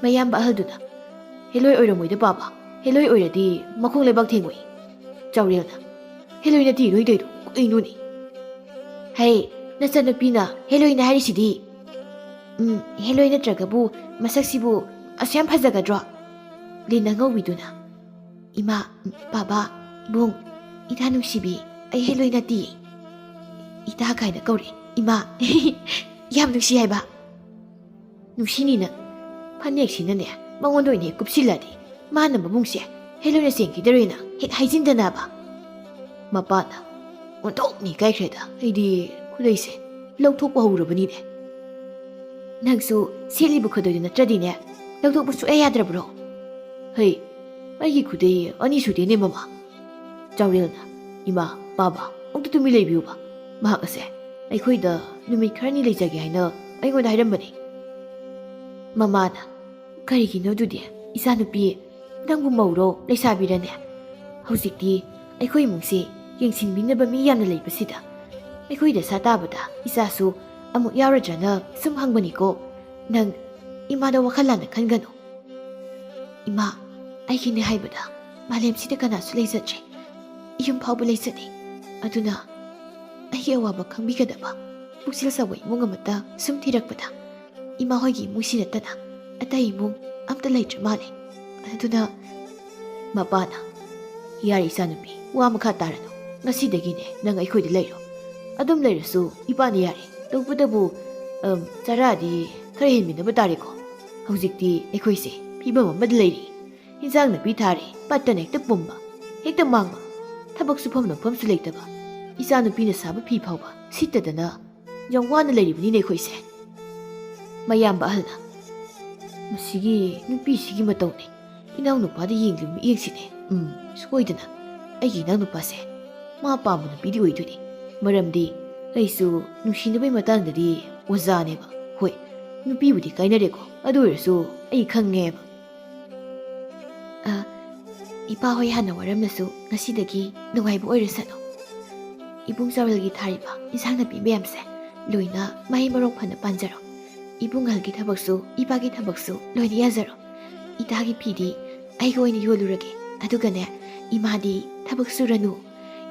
Speaker 1: ꯃꯌꯥꯝꯕ ꯑꯍꯜꯗꯨꯅ, ꯍꯦꯂꯣꯏ ꯑꯣꯏꯔꯝꯃꯣꯏꯗ ꯄꯥꯕ, ꯍꯦꯂꯣꯏ ꯑꯣꯏꯔꯗꯤ ꯃꯈꯣꯡ ꯂꯩꯕꯥꯛ ꯊꯦꯡꯉꯣꯏ꯫ ꯆꯥꯎꯔꯦꯜꯅ, ꯍꯦꯂꯣꯏ ꯅꯠꯇꯦ ꯅꯣꯏ ꯇꯧꯏꯗꯣ ꯀꯩꯅꯣꯅꯦ? ꯍꯩ, ꯅꯆꯟꯅꯨꯄꯤꯅ ꯍꯦꯂꯣꯏꯅ ꯍꯥꯏꯔꯤꯁꯤꯗꯤ꯫ ꯍꯦꯂꯣꯏ ꯅꯠꯇ꯭ꯔꯒꯕꯨ ꯃꯁꯛꯁꯤꯕꯨ ꯑꯁꯨꯛ ꯌꯥꯝ ꯐꯖꯒꯗ꯭ꯔꯣ? ꯂꯤꯟ ꯑꯉꯧꯕꯤꯗꯨꯅ, ꯏꯃꯥ, ꯕꯥꯕꯥ, ꯏꯕꯨꯡ, ꯏꯇꯥ ꯅꯨꯡꯁꯤꯕꯤ, ꯑꯩ ꯍꯦꯂꯣꯏ ꯅꯠꯇꯤꯌꯦ꯫ ꯏꯇꯥ ꯀꯥꯏꯅ ꯀꯧꯔꯦ ꯏꯃꯥ꯫ ꯌꯥꯝ ꯅꯨꯡꯁꯤ ꯍꯥꯏꯕ꯫ ꯅꯨꯡꯁꯤꯅꯤꯅ ꯐꯅꯦꯛꯁꯤꯅꯅꯦ ꯃꯉꯣꯟꯗ ꯑꯣꯏꯅ ꯍꯦꯛ ꯀꯨꯞꯁꯤꯜꯂꯗꯤ ꯃꯥꯅ ꯃꯕꯨꯡꯁꯦ ꯍꯦꯂꯣꯏꯅ ꯆꯦꯟꯈꯤꯗꯔꯦꯅ ꯍꯦꯛ ꯍꯥꯏꯖꯤꯟꯗꯅꯕ꯫ ꯃꯄꯥꯅ, ꯑꯣꯟꯊꯣꯛꯅ ꯏꯀꯥꯏꯈ꯭ꯔꯦꯗ, ꯑꯩꯗꯤ ꯈꯨꯗꯩꯁꯦ ꯂꯧꯊꯣꯛꯄ ꯍꯧꯔꯕꯅꯤꯅꯦ꯫ ꯅꯪꯁꯨ ꯁꯦꯠꯂꯤꯕ ꯈꯨꯗꯩꯗꯨ ꯅꯠꯇ꯭ꯔꯗꯤꯅꯦ ꯂꯧꯊꯣꯛꯄ ꯁꯨꯛꯌꯥ ꯌꯥꯗ꯭ꯔꯕ꯭ꯔꯣ? ꯍꯩ, ꯑꯩꯒꯤ ꯈꯨꯗꯩ 2 ꯁꯨꯗꯦꯅꯦ ꯃꯃꯥ꯫ ꯆꯥꯎꯔꯦꯜꯅ, ꯏꯃꯥ, ꯕꯥꯕꯥ, ꯑꯃꯨꯛꯇ ꯇꯨꯃꯤꯟ ꯂꯩꯕꯤꯌꯨꯕ꯫ ꯃꯍꯥꯛ ꯑꯁꯦ ꯑꯩꯈꯣꯏꯗ ꯅꯨꯃꯤꯠ ꯈꯔꯅꯤ ꯂꯩꯖꯒꯦ ꯍꯥꯏꯅ ꯑꯩꯉꯣꯟꯗ ꯍꯥꯏꯔꯝꯕꯅꯤ꯫ ꯃꯃꯥꯅ, ꯀꯔꯤꯒꯤꯅꯣ ꯑꯗꯨꯗꯤ? ꯏꯆꯥꯅꯨꯄꯤ, ꯅꯪꯕꯨ ꯃꯧꯔꯣ ꯂꯩꯁꯥꯕꯤꯔꯅꯦ? ꯍꯧꯖꯤꯛꯇꯤ ꯑꯩꯈꯣꯏ ꯏꯃꯨꯡꯁꯦ ꯌꯦꯡꯁꯤꯟꯕꯤꯅꯕ ꯃꯤ ꯌꯥꯝꯅ ꯂꯩꯕꯁꯤꯗ ꯑꯩꯈꯣꯏ ꯗꯁꯥ ꯇꯥꯕꯗ ꯏꯆꯥꯁꯨ ꯑꯃꯨꯛ ꯌꯥꯎꯔꯗ꯭ꯔꯅ ꯁꯨꯝ ꯍꯪꯕꯅꯤꯀꯣ. ꯅꯪ ꯏꯃꯥꯗ ꯋꯥꯈꯜ ꯂꯥꯟꯅ ꯈꯟꯒꯅꯨ. ꯏꯃꯥ, ꯑꯩꯒꯤꯅꯦ ꯍꯥꯏꯕꯗ ꯃꯥꯂꯦꯝꯁꯤꯗ ꯀꯅꯥꯁꯨ ꯂꯩꯖꯗ꯭ꯔꯦ. ꯌꯨꯝ ꯐꯥꯎꯕ ꯂꯩꯖꯗꯦ. ꯑꯗꯨꯅ ꯑꯩꯒꯤ ꯑꯋꯥꯕ ꯈꯪꯕꯤꯒꯗꯕ ꯄꯨꯛꯆꯦꯜ ꯆꯥꯎꯕ ꯏꯃꯨꯡ ꯑꯃꯠꯇ ꯁꯨꯝ ꯊꯤꯔꯛꯄꯗ ꯏꯃꯥ ꯍꯣꯏꯒꯤ ꯏꯃꯨꯡꯁꯤ ꯅꯠꯇꯅ ꯑꯇꯩ ꯏꯃꯨꯡ ꯑꯝꯇ ꯂꯩꯇ꯭ꯔ ꯃꯥꯜꯂꯦ. ꯑꯗꯨꯅ ꯃꯄꯥꯅ, ꯌꯥꯔꯦ ꯏꯆꯥꯅꯨꯄꯤ, ꯋꯥ ꯃꯈꯥ ꯇꯥꯔꯅꯨ. ꯉꯁꯤꯗꯒꯤꯅꯦ ꯅꯪ ꯑꯩꯈꯣꯏꯗ ꯂꯩꯔꯣ. ꯑꯗꯨꯝ ꯂꯩꯔꯁꯨ ꯏꯄꯥꯅ ꯌꯥꯔꯦ. ꯇꯧꯕꯇꯕꯨ ꯆꯔꯥꯗꯤ ꯈꯔ ꯍꯦꯟꯃꯤꯟꯅꯕ ꯇꯥꯔꯦꯀꯣ. ꯍꯧꯖꯤꯛꯇꯤ ꯑꯩꯈꯣꯏꯁꯦ ꯐꯤꯕꯝ ꯑꯃꯗ ꯂꯩꯔꯤ. ꯏꯟꯖꯥꯡ ꯅꯥꯄꯤ ꯊꯥꯔꯦ, ꯄꯠꯇꯅ ꯍꯦꯛꯇ ꯄꯨꯝꯕ, ꯍꯦꯛꯇ ꯃꯥꯡꯕ. ꯊꯕꯛ ꯁꯨꯐꯝ ꯅꯣꯝꯐꯝꯁꯨ ꯂꯩꯇꯕ. ꯏꯆꯥꯅꯨꯄꯤꯅ ꯁꯥꯕ ꯐꯤ ꯐꯥꯎꯕ ꯁꯤꯠꯇꯗꯅ ꯌꯥꯝ ꯋꯥꯅ ꯂꯩꯔꯤꯕꯅꯤꯅꯦ ꯑꯩꯈꯣꯏꯁꯦ. ꯃꯌꯥꯝꯕ ꯑꯍꯜꯅ, ꯃꯁꯤꯒꯤ ꯅꯨꯄꯤꯁꯤꯒꯤ ꯃꯇꯧꯅꯦ. ꯏꯅꯥꯎꯅꯨꯄꯥꯗ ꯌꯦꯡꯂꯤꯕ ꯃꯤꯠꯌꯦꯡꯁꯤꯅꯦ. ꯁꯣꯏꯗꯅ ꯑꯩꯒꯤ ꯏꯅꯥꯎꯅꯨꯄꯥꯁꯦ ꯃꯥ ꯄꯥꯝꯕ ꯅꯨꯄꯤꯗꯤ ꯑꯣꯏꯗꯣꯏꯅꯤ. ꯃꯔꯝꯗꯤ ꯑꯩꯁꯨ ꯅꯨꯡꯁꯤꯅꯕꯒꯤ ꯃꯇꯥꯡꯗꯗꯤ ꯑꯣꯖꯥꯅꯦꯕ. ꯍꯣꯏ, ꯅꯨꯄꯤꯕꯨꯗꯤ ꯀꯥꯏꯅꯔꯦꯀꯣ. ꯑꯗꯨ ꯑꯣꯏꯔꯁꯨ ꯑꯩ ꯈꯪꯉꯦꯕ. ꯏꯄꯥ ꯍꯣꯏ ꯍꯥꯟꯅ ꯋꯥꯔꯝꯂꯁꯨ ꯉꯁꯤꯗꯒꯤ ꯅꯨꯡꯉꯥꯏꯕ ꯑꯣꯏꯔꯁꯅꯨ. ꯏꯕꯨꯡ ꯆꯥꯎꯔꯦꯜꯒꯤ ꯊꯥꯔꯤꯕ ꯏꯟꯁꯥꯡ ꯅꯥꯄꯤ ꯃꯌꯥꯝꯁꯦ ꯂꯣꯏꯅ ꯃꯍꯩ ꯃꯔꯣꯡ ꯐꯅ ꯄꯥꯟꯖꯔꯣ. ꯏꯕꯨꯡꯒꯜꯒꯤ ꯊꯕꯛꯁꯨ ꯏꯄꯥꯒꯤ ꯊꯕꯛꯁꯨ ꯂꯣꯏꯅ ꯌꯥꯖꯔꯣ. ꯏꯇꯥꯒꯤ ꯐꯤꯗꯤ ꯑꯩꯒ ꯑꯣꯏꯅ ꯌꯣꯜꯂꯨꯔꯒꯦ. ꯑꯗꯨꯒꯅꯦ, ꯏꯃꯥꯗꯤ ꯊꯕꯛ ꯁꯨꯔꯅꯨ.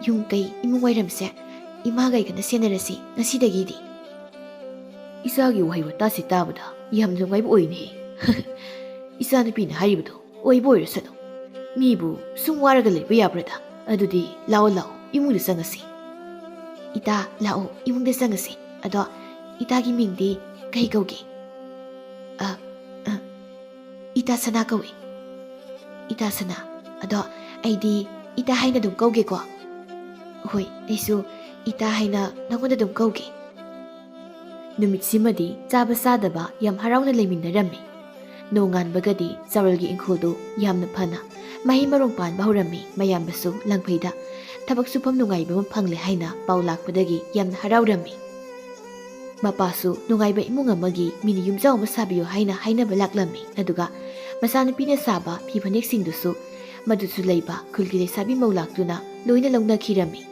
Speaker 1: ꯌꯨꯝ ꯀꯩ ꯏꯃꯨꯡ ꯋꯥꯏꯔꯝꯁꯦ ꯏꯃꯥꯒ ꯑꯩꯒꯅ ꯁꯦꯟꯅꯔꯁꯤ ꯉꯁꯤꯗꯒꯤꯗꯤ. ꯏꯆꯥꯒꯤ ꯋꯥꯍꯩ ꯋꯥꯇꯥꯁꯤ ꯇꯥꯕꯗ ꯌꯥꯝ ꯅꯨꯡꯉꯥꯏꯕ ꯑꯣꯏꯅꯦ. ꯏꯆꯥꯅꯨꯄꯤꯅ ꯍꯥꯏꯔꯤꯕꯗꯣ ꯑꯣꯏꯕ ꯑꯣꯏꯔꯁꯅꯨ. ꯃꯤꯕꯨ ꯁꯨꯝ ꯋꯥꯔꯒ ꯂꯩꯕ ꯌꯥꯕ꯭ꯔꯗ? ꯑꯗꯨꯗꯤ ꯂꯥꯛꯑꯣ ꯂꯥꯛꯑꯣ, ꯏꯃꯨꯡꯗ ꯆꯪꯉꯁꯤ. ꯏꯇꯥ, ꯂꯥꯛꯑꯣ, ꯏꯃꯨꯡꯗ ꯆꯪꯉꯁꯤ. ꯑꯗꯣ ꯏꯇꯥꯒꯤ ꯃꯤꯡꯗꯤ ꯀꯩ ꯀꯧꯒꯦ? ꯏꯇꯥ ꯁꯅꯥ ꯀꯧꯏ. ꯏꯇꯥ ꯁꯅꯥ. ꯑꯗꯣ ꯑꯩꯗꯤ ꯏꯇꯥ ꯍꯥꯏꯅ ꯑꯗꯨꯝ ꯀꯧꯒꯦꯀꯣ? ꯍꯣꯏ, ꯑꯩꯁꯨ ꯏꯇꯥ ꯍꯥꯏꯅ ꯅꯪꯉꯣꯟꯗ ꯑꯗꯨꯝ ꯀꯧꯒꯦ. ꯅꯨꯃꯤꯠꯁꯤꯃꯗꯤ ꯆꯥꯕ ꯆꯥꯗꯕ ꯌꯥꯝ ꯍꯔꯥꯎꯅ ꯂꯩꯃꯤꯟꯅꯔꯝꯃꯤ. ꯅꯣꯡꯉꯥꯟꯕꯒꯗꯤ ꯆꯥꯎꯔꯦꯜꯒꯤ ꯏꯪꯈꯣꯜꯗꯨ ꯌꯥꯝꯅ ꯐꯅ ꯃꯍꯩ ꯃꯔꯣꯡ ꯄꯥꯟꯕ ꯍꯧꯔꯝꯃꯤ. ꯃꯌꯥꯝꯕꯁꯨ ꯂꯪꯐꯩꯗ ꯊꯕꯛ ꯁꯨꯐꯝ ꯅꯨꯡꯉꯥꯏꯕ ꯑꯃ ꯐꯪꯂꯦ ꯍꯥꯏꯅ ꯄꯥꯎ ꯂꯥꯛꯄꯗꯒꯤ ꯌꯥꯝꯅ ꯍꯔꯥꯎꯔꯝꯃꯤ. ꯃꯄꯥꯁꯨ ꯅꯨꯡꯉꯥꯏꯕ ꯏꯃꯨꯡ ꯑꯃꯒꯤ ꯃꯤꯅꯤ ꯌꯨꯝꯖꯥꯎ ꯑꯃ ꯁꯥꯕꯤꯌꯨ ꯍꯥꯏꯅ ꯍꯥꯏꯅꯕ ꯂꯥꯛꯂꯝꯃꯤ. ꯑꯗꯨꯒ ꯃꯆꯥꯅꯨꯄꯤꯅ ꯁꯥꯕ ꯐꯤ ꯐꯅꯦꯛꯁꯤꯡꯗꯨꯁꯨ ꯃꯗꯨꯁꯨ ꯂꯩꯕ ꯈꯨꯜꯒꯤ ꯂꯩꯁꯥꯕꯤ ꯃꯧ ꯂꯥꯛꯇꯨꯅ ꯂꯣꯏꯅ ꯂꯧꯅꯈꯤꯔꯝꯃꯤ.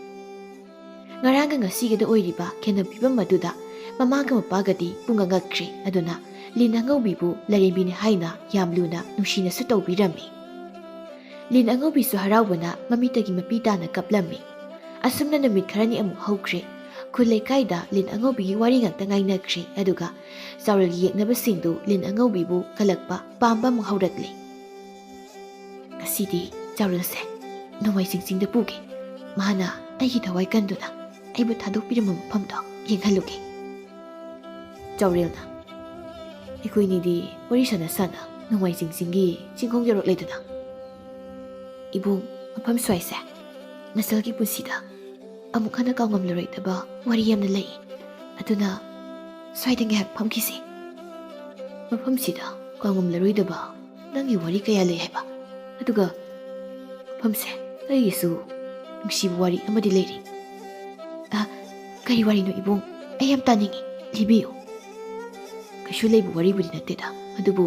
Speaker 1: ꯉꯔꯥꯡꯒ ꯉꯁꯤꯒꯗ ꯑꯣꯏꯔꯤꯕ ꯈꯦꯟꯅ ꯐꯤꯕꯝ ꯑꯗꯨꯗ ꯃꯃꯥꯒ ꯃꯄꯥꯒꯗꯤ ꯄꯨꯡꯉꯛꯉꯛꯈ꯭ꯔꯦ. ꯑꯗꯨꯅ ꯂꯤꯟ ꯑꯉꯧꯕꯤꯕꯨ ꯂꯥꯏꯔꯦꯝꯕꯤꯅꯤ ꯍꯥꯏꯅ ꯌꯥꯝ ꯂꯨꯅ ꯅꯨꯡꯁꯤꯅꯁꯨ ꯇꯧꯕꯤꯔꯝꯃꯤ. ꯂꯤꯟ ꯑꯉꯧꯕꯤꯁꯨ ꯍꯔꯥꯎꯕꯅ ꯃꯃꯤꯠꯇꯒꯤ ꯃꯄꯤ ꯇꯥꯅ ꯀꯞꯂꯝꯃꯤ. ꯑꯁꯨꯝꯅ ꯅꯨꯃꯤꯠ ꯈꯔꯅꯤ ꯑꯃꯨꯛ ꯍꯧꯈ꯭ꯔꯦ. ꯈꯨꯜ ꯂꯩꯀꯥꯏꯗ ꯂꯤꯟ ꯑꯉꯧꯕꯤꯒꯤ ꯋꯥꯔꯤ ꯉꯥꯛꯇ ꯉꯥꯏꯅꯈ꯭ꯔꯦ. ꯑꯗꯨꯒ ꯆꯥꯎꯔꯦꯜꯒꯤ ꯌꯦꯛꯅꯕꯁꯤꯡꯗꯨ ꯂꯤꯟ ꯑꯉꯧꯕꯤꯕꯨ ꯀꯜꯂꯛꯄ ꯄꯥꯝꯕ ꯑꯃꯨꯛ ꯍꯧꯔꯛꯂꯤ. ꯉꯁꯤꯗꯤ ꯆꯥꯎꯔꯦꯜꯁꯦ ꯅꯣꯡꯃꯥꯏꯖꯤꯡ ꯆꯤꯡꯗ ꯄꯨꯒꯦ. ꯃꯥꯅ ꯑꯩꯒꯤ ꯊꯋꯥꯏ ꯀꯟꯗꯨꯅ ꯑꯩꯕꯨ ꯊꯥꯗꯣꯛꯄꯤꯔꯝꯕ ꯃꯐꯝꯗꯣ ꯌꯦꯡꯍꯜꯂꯨꯒꯦ. ꯆꯥꯎꯔꯦꯜꯅ, ꯑꯩꯈꯣꯏꯅꯤꯗꯤ ꯋꯥꯔꯤ ꯁꯥꯟꯅ ꯁꯥꯟꯅ ꯅꯣꯡꯃꯥꯏꯖꯤꯡ ꯆꯤꯡꯒꯤ ꯆꯤꯡꯈꯣꯡ ꯌꯧꯔꯛꯂꯦꯗꯅ. ꯏꯕꯨꯡ, ꯃꯐꯝ ꯁ꯭ꯋꯥꯏꯁꯦ ꯅꯆꯜꯒꯤ ꯄꯨꯟꯁꯤꯗ ꯑꯃꯨꯛ ꯍꯟꯅ ꯀꯥꯎꯉꯝꯂꯔꯣꯏꯗꯕ ꯋꯥꯔꯤ ꯌꯥꯝꯅ ꯂꯩ. ꯑꯗꯨꯅ ꯁ꯭ꯋꯥꯏꯗ ꯉꯥꯏꯍꯥꯛ ꯐꯝꯈꯤꯁꯤ. ꯃꯐꯝꯁꯤꯗ ꯀꯥꯎꯉꯝꯂꯔꯣꯏꯗꯕ ꯅꯪꯒꯤ ꯋꯥꯔꯤ ꯀꯌꯥ ꯂꯩ ꯍꯥꯏꯕ. ꯑꯗꯨꯒ ꯃꯐꯝꯁꯦ ꯑꯩꯒꯤꯁꯨ ꯅꯨꯡꯁꯤꯕ ꯋꯥꯔꯤ ꯑꯃꯗꯤ ꯂꯩꯔꯤ. ꯀꯔꯤ ꯋꯥꯔꯤꯅꯣ ꯏꯕꯨꯡ? ꯑꯩ ꯌꯥꯝ ꯇꯥꯅꯤꯡꯉꯤ. ꯂꯤꯕꯤꯌꯨ. ꯀꯩꯁꯨ ꯂꯩꯕ ꯋꯥꯔꯤꯕꯨꯗꯤ ꯅꯠꯇꯦꯗ. ꯑꯗꯨꯕꯨ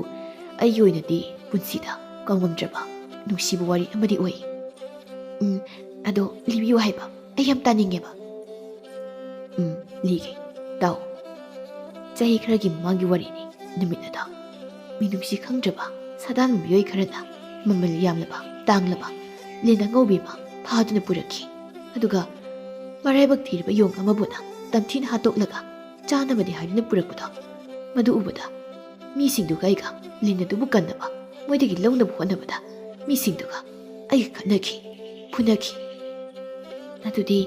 Speaker 1: ꯑꯩꯒꯤ ꯑꯣꯏꯅꯗꯤ ꯄꯨꯟꯁꯤꯗ ꯀꯥꯎꯉꯝꯗ꯭ꯔꯕ ꯅꯨꯡꯁꯤꯕ ꯋꯥꯔꯤ ꯑꯃꯗꯤ ꯑꯣꯏ. ꯑꯗꯣ ꯂꯤꯕꯤꯌꯨ ꯍꯥꯏꯕ. ꯑꯩ ꯌꯥꯝ ꯇꯥꯅꯤꯡꯉꯦꯕ. ꯂꯤꯒꯦ. ꯇꯥꯎ. ꯆꯍꯤ ꯈꯔꯒꯤ ꯃꯃꯥꯡꯒꯤ ꯋꯥꯔꯤꯅꯤ. ꯅꯨꯃꯤꯠ ꯑꯗ ꯃꯤꯅꯨꯡꯁꯤ ꯈꯪꯗ꯭ꯔꯕ ꯁꯥꯗꯥꯟꯕ ꯃꯤꯑꯣꯏ ꯈꯔꯅ ꯃꯃꯜ ꯌꯥꯝꯂꯕ ꯇꯥꯡꯂꯕ ꯂꯤꯟ ꯑꯉꯧꯕꯤ ꯑꯃ ꯐꯥꯗꯨꯅ ꯄꯨꯔꯛꯈꯤ. ꯑꯗꯨꯒ ꯃꯔꯥꯏꯕꯛ ꯊꯤꯔꯕ ꯌꯣꯡ ꯑꯃꯕꯨꯅ ꯇꯝꯊꯤꯅ ꯍꯥꯠꯇꯣꯛꯂꯒ ꯆꯥꯅꯕꯗꯤ ꯍꯥꯏꯗꯨꯅ ꯄꯨꯔꯛꯄꯗꯣ. ꯃꯗꯨ ꯎꯕꯗ ꯃꯤꯁꯤꯡꯗꯨꯒ ꯑꯩꯒ ꯂꯤꯟ ꯑꯗꯨꯕꯨ ꯀꯟꯅꯕ ꯃꯣꯏꯗꯒꯤ ꯂꯧꯅꯕ ꯍꯣꯠꯅꯕꯗ ꯃꯤꯁꯤꯡꯗꯨꯒ ꯑꯩꯒ ꯈꯠꯅꯈꯤ, ꯐꯨꯅꯈꯤ. ꯑꯗꯨꯗꯤ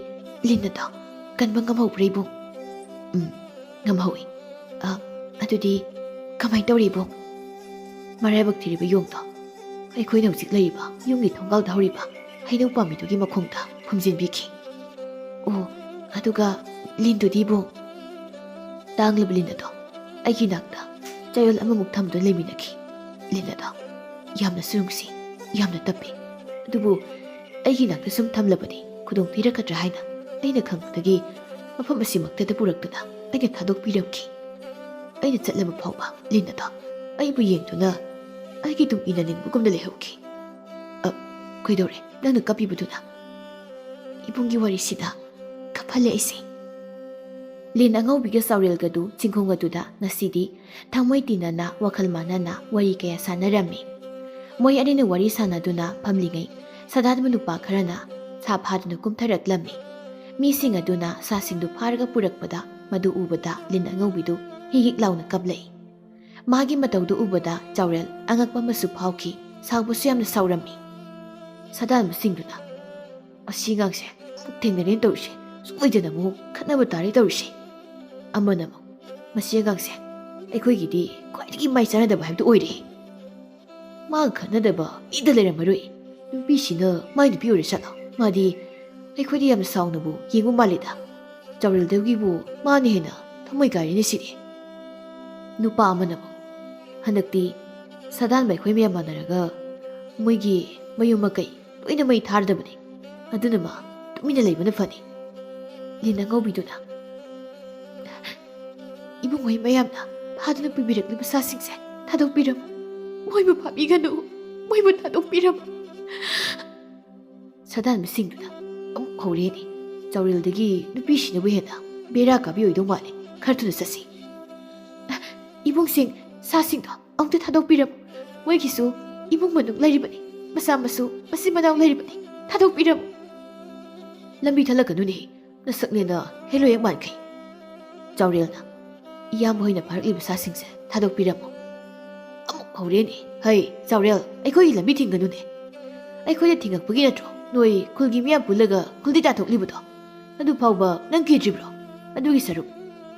Speaker 1: ꯂꯤꯟ ꯑꯗꯣ ꯀꯟꯕ ꯉꯝꯍꯧꯕ꯭ꯔꯥ ꯏꯕꯨꯡ? ꯉꯝꯍꯧꯏ. ꯑꯗꯨꯗꯤ ꯀꯃꯥꯏꯅ ꯇꯧꯔꯤ ꯏꯕꯨꯡ? ꯃꯔꯥꯏꯕꯛ ꯊꯤꯔꯤꯕ ꯌꯣꯡꯗꯣ ꯑꯩꯈꯣꯏꯅ ꯍꯧꯖꯤꯛ ꯂꯩꯔꯤꯕ ꯌꯨꯝꯒꯤ ꯊꯣꯡꯒꯥꯜꯗ ꯍꯧꯔꯤꯕ ꯍꯩꯅꯧ ꯄꯥꯝꯕꯤꯗꯨꯒꯤ ꯃꯈꯣꯡꯗ ꯐꯨꯝꯖꯤꯟꯕꯤꯈꯤ. ꯑꯣ, ꯑꯗꯨꯒ ꯂꯤꯟꯗꯨꯗꯤ ꯏꯕꯨꯡ? ꯇꯥꯡꯂꯕ ꯂꯤꯟ ꯑꯗꯣ ꯑꯩꯒꯤ ꯅꯥꯛꯇ ꯆꯌꯣꯜ ꯑꯃꯃꯨꯛ ꯊꯝꯗꯨꯅ ꯂꯩꯃꯤꯟꯅꯈꯤ. ꯂꯤꯟ ꯑꯗꯣ ꯌꯥꯝꯅꯁꯨ ꯅꯨꯡꯁꯤ, ꯌꯥꯝꯅ ꯇꯞꯄꯤ. ꯑꯗꯨꯕꯨ ꯑꯩꯒꯤ ꯅꯥꯛꯇ ꯁꯨꯝ ꯊꯝꯂꯕꯗꯤ ꯈꯨꯗꯣꯡ ꯊꯤꯔꯛꯀꯗ꯭ꯔꯥ ꯍꯥꯏꯅ ꯑꯩꯅ ꯈꯪꯕꯗꯒꯤ ꯃꯐꯝ ꯑꯁꯤꯃꯛꯇꯗ ꯄꯨꯔꯛꯇꯨꯅ ꯑꯩꯅ ꯊꯥꯗꯣꯛꯄꯤꯔꯝꯈꯤ. ꯑꯩꯅ ꯆꯠꯂꯕ ꯐꯥꯎꯕ ꯂꯤꯟ ꯑꯗꯣ ꯑꯩꯕꯨ ꯌꯦꯡꯗꯨꯅ ꯑꯩꯒꯤ ꯇꯨꯡ ꯏꯟꯅꯅꯤꯡꯕꯒꯨꯝꯅ ꯂꯩꯍꯧꯈꯤ. ꯀꯩꯗꯧꯔꯦ ꯅꯪꯅ ꯀꯞꯄꯤꯕꯗꯨꯅ? ꯏꯕꯨꯡꯒꯤ ꯋꯥꯔꯤꯁꯤꯗ ꯀꯞꯍꯜꯂꯦ ꯑꯩꯁꯦ. ꯂꯤꯟ ꯑꯉꯧꯕꯤꯒ ꯆꯥꯎꯔꯦꯜꯒꯗꯨ ꯆꯤꯡꯈꯣꯡ ꯑꯗꯨꯗ ꯉꯁꯤꯗꯤ ꯊꯃꯣꯏ ꯇꯤꯟꯅꯅ ꯋꯥꯈꯜ ꯃꯥꯟꯅꯅ ꯋꯥꯔꯤ ꯀꯌꯥ ꯁꯥꯟꯅꯔꯝꯃꯤ꯫ ꯃꯣꯏ ꯑꯅꯤꯅ ꯋꯥꯔꯤ ꯁꯥꯟꯅꯗꯨꯅ ꯐꯝꯂꯤꯉꯩ ꯁꯥꯗꯥꯟꯕ ꯅꯨꯄꯥ ꯈꯔꯅ ꯁꯥ ꯐꯥꯗꯨꯅ ꯀꯨꯝꯊꯔꯛꯂꯝꯃꯤ꯫ ꯃꯤꯁꯤꯡ ꯑꯗꯨꯅ ꯁꯥꯁꯤꯡꯗꯨ ꯐꯥꯔꯒ ꯄꯨꯔꯛꯄꯗ ꯃꯗꯨ ꯎꯕꯗ ꯂꯤꯟ ꯑꯉꯧꯕꯤꯗꯨ ꯍꯤꯛ ꯂꯥꯎꯅ ꯀꯞꯂꯛꯏ꯫ ꯃꯥꯒꯤ ꯃꯇꯧꯗꯨ ꯎꯕꯗ ꯆꯥꯎꯔꯦꯜ ꯑꯉꯛꯄ ꯑꯃꯁꯨ ꯐꯥꯎꯈꯤ, ꯁꯥꯎꯕꯁꯨ ꯌꯥꯝꯅ ꯁꯥꯎꯔꯝꯃꯤ꯫ ꯁꯥꯗꯥꯟꯕꯁꯤꯡꯗꯨꯅ ꯑꯁꯤ ꯉꯥꯡꯁꯦ ꯑꯃꯨꯛ ꯊꯦꯡꯅꯔꯦꯅ ꯇꯧꯔꯤꯁꯦ, ꯁꯣꯏꯗꯅ ꯑꯃꯨꯛ ꯈꯠꯅꯕ ꯇꯥꯔꯦ ꯇꯧꯔꯤꯁꯦ꯫ ꯑꯃꯅ ꯑꯃꯨꯛ ꯃꯁꯤ ꯑꯉꯥꯡꯁꯦ ꯑꯩꯈꯣꯏꯒꯤꯗꯤ ꯈ꯭ꯋꯥꯏꯗꯒꯤ ꯃꯥꯏ ꯆꯥꯟꯅꯗꯕ ꯍꯥꯏꯕꯗꯨ ꯑꯣꯏꯔꯦ꯫ ꯃꯥꯒ ꯈꯠꯅꯗꯕ ꯃꯤꯗ ꯂꯩꯔꯝꯃꯔꯣꯏ, ꯅꯨꯄꯤꯁꯤꯅ ꯃꯥꯏ ꯅꯨꯄꯤ ꯑꯣꯏꯔ ꯆꯠꯂꯣ, ꯃꯥꯗꯤ ꯑꯩꯈꯣꯏꯗꯤ ꯌꯥꯝꯅ ꯁꯥꯎꯅꯕꯨ ꯌꯦꯡꯕ ꯃꯥꯜꯂꯤꯗ, ꯆꯥꯎꯔꯦꯜꯗꯒꯤꯕꯨ ꯃꯥꯅ ꯍꯦꯟꯅ ꯊꯃꯣꯏ ꯀꯥꯏꯔꯦꯅꯦ ꯁꯤꯗꯤ꯫ ꯅꯨꯄꯥ ꯑꯃꯅ ꯑꯃꯨꯛ ꯍꯟꯗꯛꯇꯤ ꯁꯥꯗꯥꯟꯕ ꯑꯩꯈꯣꯏ ꯃꯌꯥꯝ ꯃꯥꯟꯅꯔꯒ ꯃꯣꯏꯒꯤ ꯃꯌꯨꯝ ꯃꯀꯩ ꯂꯣꯏꯅ ꯃꯩ ꯊꯥꯔꯗꯕꯅꯤ, ꯑꯗꯨꯅ ꯃꯥ ꯇꯨꯃꯤꯟꯅ ꯂꯩꯕꯅ ꯐꯅꯤ꯫ ꯂꯤꯟ ꯑꯉꯧꯕꯤꯗꯨꯅ ꯏꯕꯨꯡ ꯍꯣꯏ ꯃꯌꯥꯝꯅ ꯐꯥꯗꯨꯅ ꯄꯨꯕꯤꯔꯛꯂꯤꯕ ꯁꯥꯁꯤꯡꯁꯦ ꯊꯥꯗꯣꯛꯄꯤꯔꯝꯃꯨ, ꯃꯣꯏꯕꯨ ꯐꯥꯕꯤꯒꯅꯨ, ꯃꯣꯏꯕꯨ ꯊꯥꯗꯣꯛꯄꯤꯔꯝꯃꯨ꯫ ꯁꯥꯗꯥꯟꯕꯁꯤꯡꯗꯨꯅ ꯑꯃꯨꯛ ꯍꯧꯔꯦꯅꯦ, ꯆꯥꯎꯔꯦꯜꯗꯒꯤ ꯅꯨꯄꯤꯁꯤꯅꯕꯨ ꯍꯦꯟꯅ ꯕꯦꯔꯥ ꯀꯥꯕꯤ ꯑꯣꯏꯗꯧ ꯃꯥꯜꯂꯦ, ꯈꯔ ꯊꯨꯅ ꯆꯠꯁꯤ꯫ ꯏꯕꯨꯡꯁꯤꯡ ꯑꯃꯨꯛꯇ ꯊꯥꯗꯣꯛꯄꯤꯔꯝꯃꯨ, ꯃꯣꯏꯒꯤꯁꯨ ꯏꯃꯨꯡ ꯃꯅꯨꯡ ꯂꯩꯔꯤꯕꯅꯤ, ꯃꯆꯥ ꯃꯁꯨ ꯃꯆꯤꯟ ꯃꯅꯥꯎ ꯂꯩꯔꯤꯕꯅꯤ, ꯊꯥꯗꯣꯛꯄꯤꯔꯝꯃꯨ꯫ ꯂꯝꯕꯤ ꯊꯠꯂꯛꯀꯅꯨꯅꯦ, ꯅꯁꯛꯅꯦꯅ ꯍꯦꯂꯣꯏ ꯃꯥꯟꯈꯩ꯫ ꯆꯥꯎꯔꯦꯜꯅ ꯏꯌꯥꯝꯕ ꯍꯣꯏꯅ ꯐꯥꯔꯛꯂꯤꯕ ꯁꯥꯁꯤꯡꯁꯦ ꯊꯥꯗꯣꯛꯄꯤꯔꯝꯃꯨ꯫ ꯑꯃꯨꯛ ꯍꯧꯔꯦꯅꯦ, ꯍꯩ ꯆꯥꯎꯔꯦꯜ ꯑꯩꯈꯣꯏꯒꯤ ꯂꯝꯕꯤ ꯊꯤꯡꯒꯅꯨꯅꯦ, ꯑꯩꯈꯣꯏꯅ ꯊꯤꯡꯉꯛꯄꯒꯤ ꯅꯠꯇ꯭ꯔꯣ ꯅꯣꯏ ꯈꯨꯜꯒꯤ ꯃꯤꯌꯥꯝ ꯄꯨꯜꯂꯒ ꯈꯨꯜꯗꯤ ꯇꯥꯊꯣꯛꯂꯤꯕꯗꯣ, ꯑꯗꯨ ꯐꯥꯎꯕ ꯅꯪ ꯀꯤꯗ꯭ꯔꯤꯕ꯭ꯔꯣ? ꯑꯗꯨꯒꯤ ꯁꯔꯨꯛ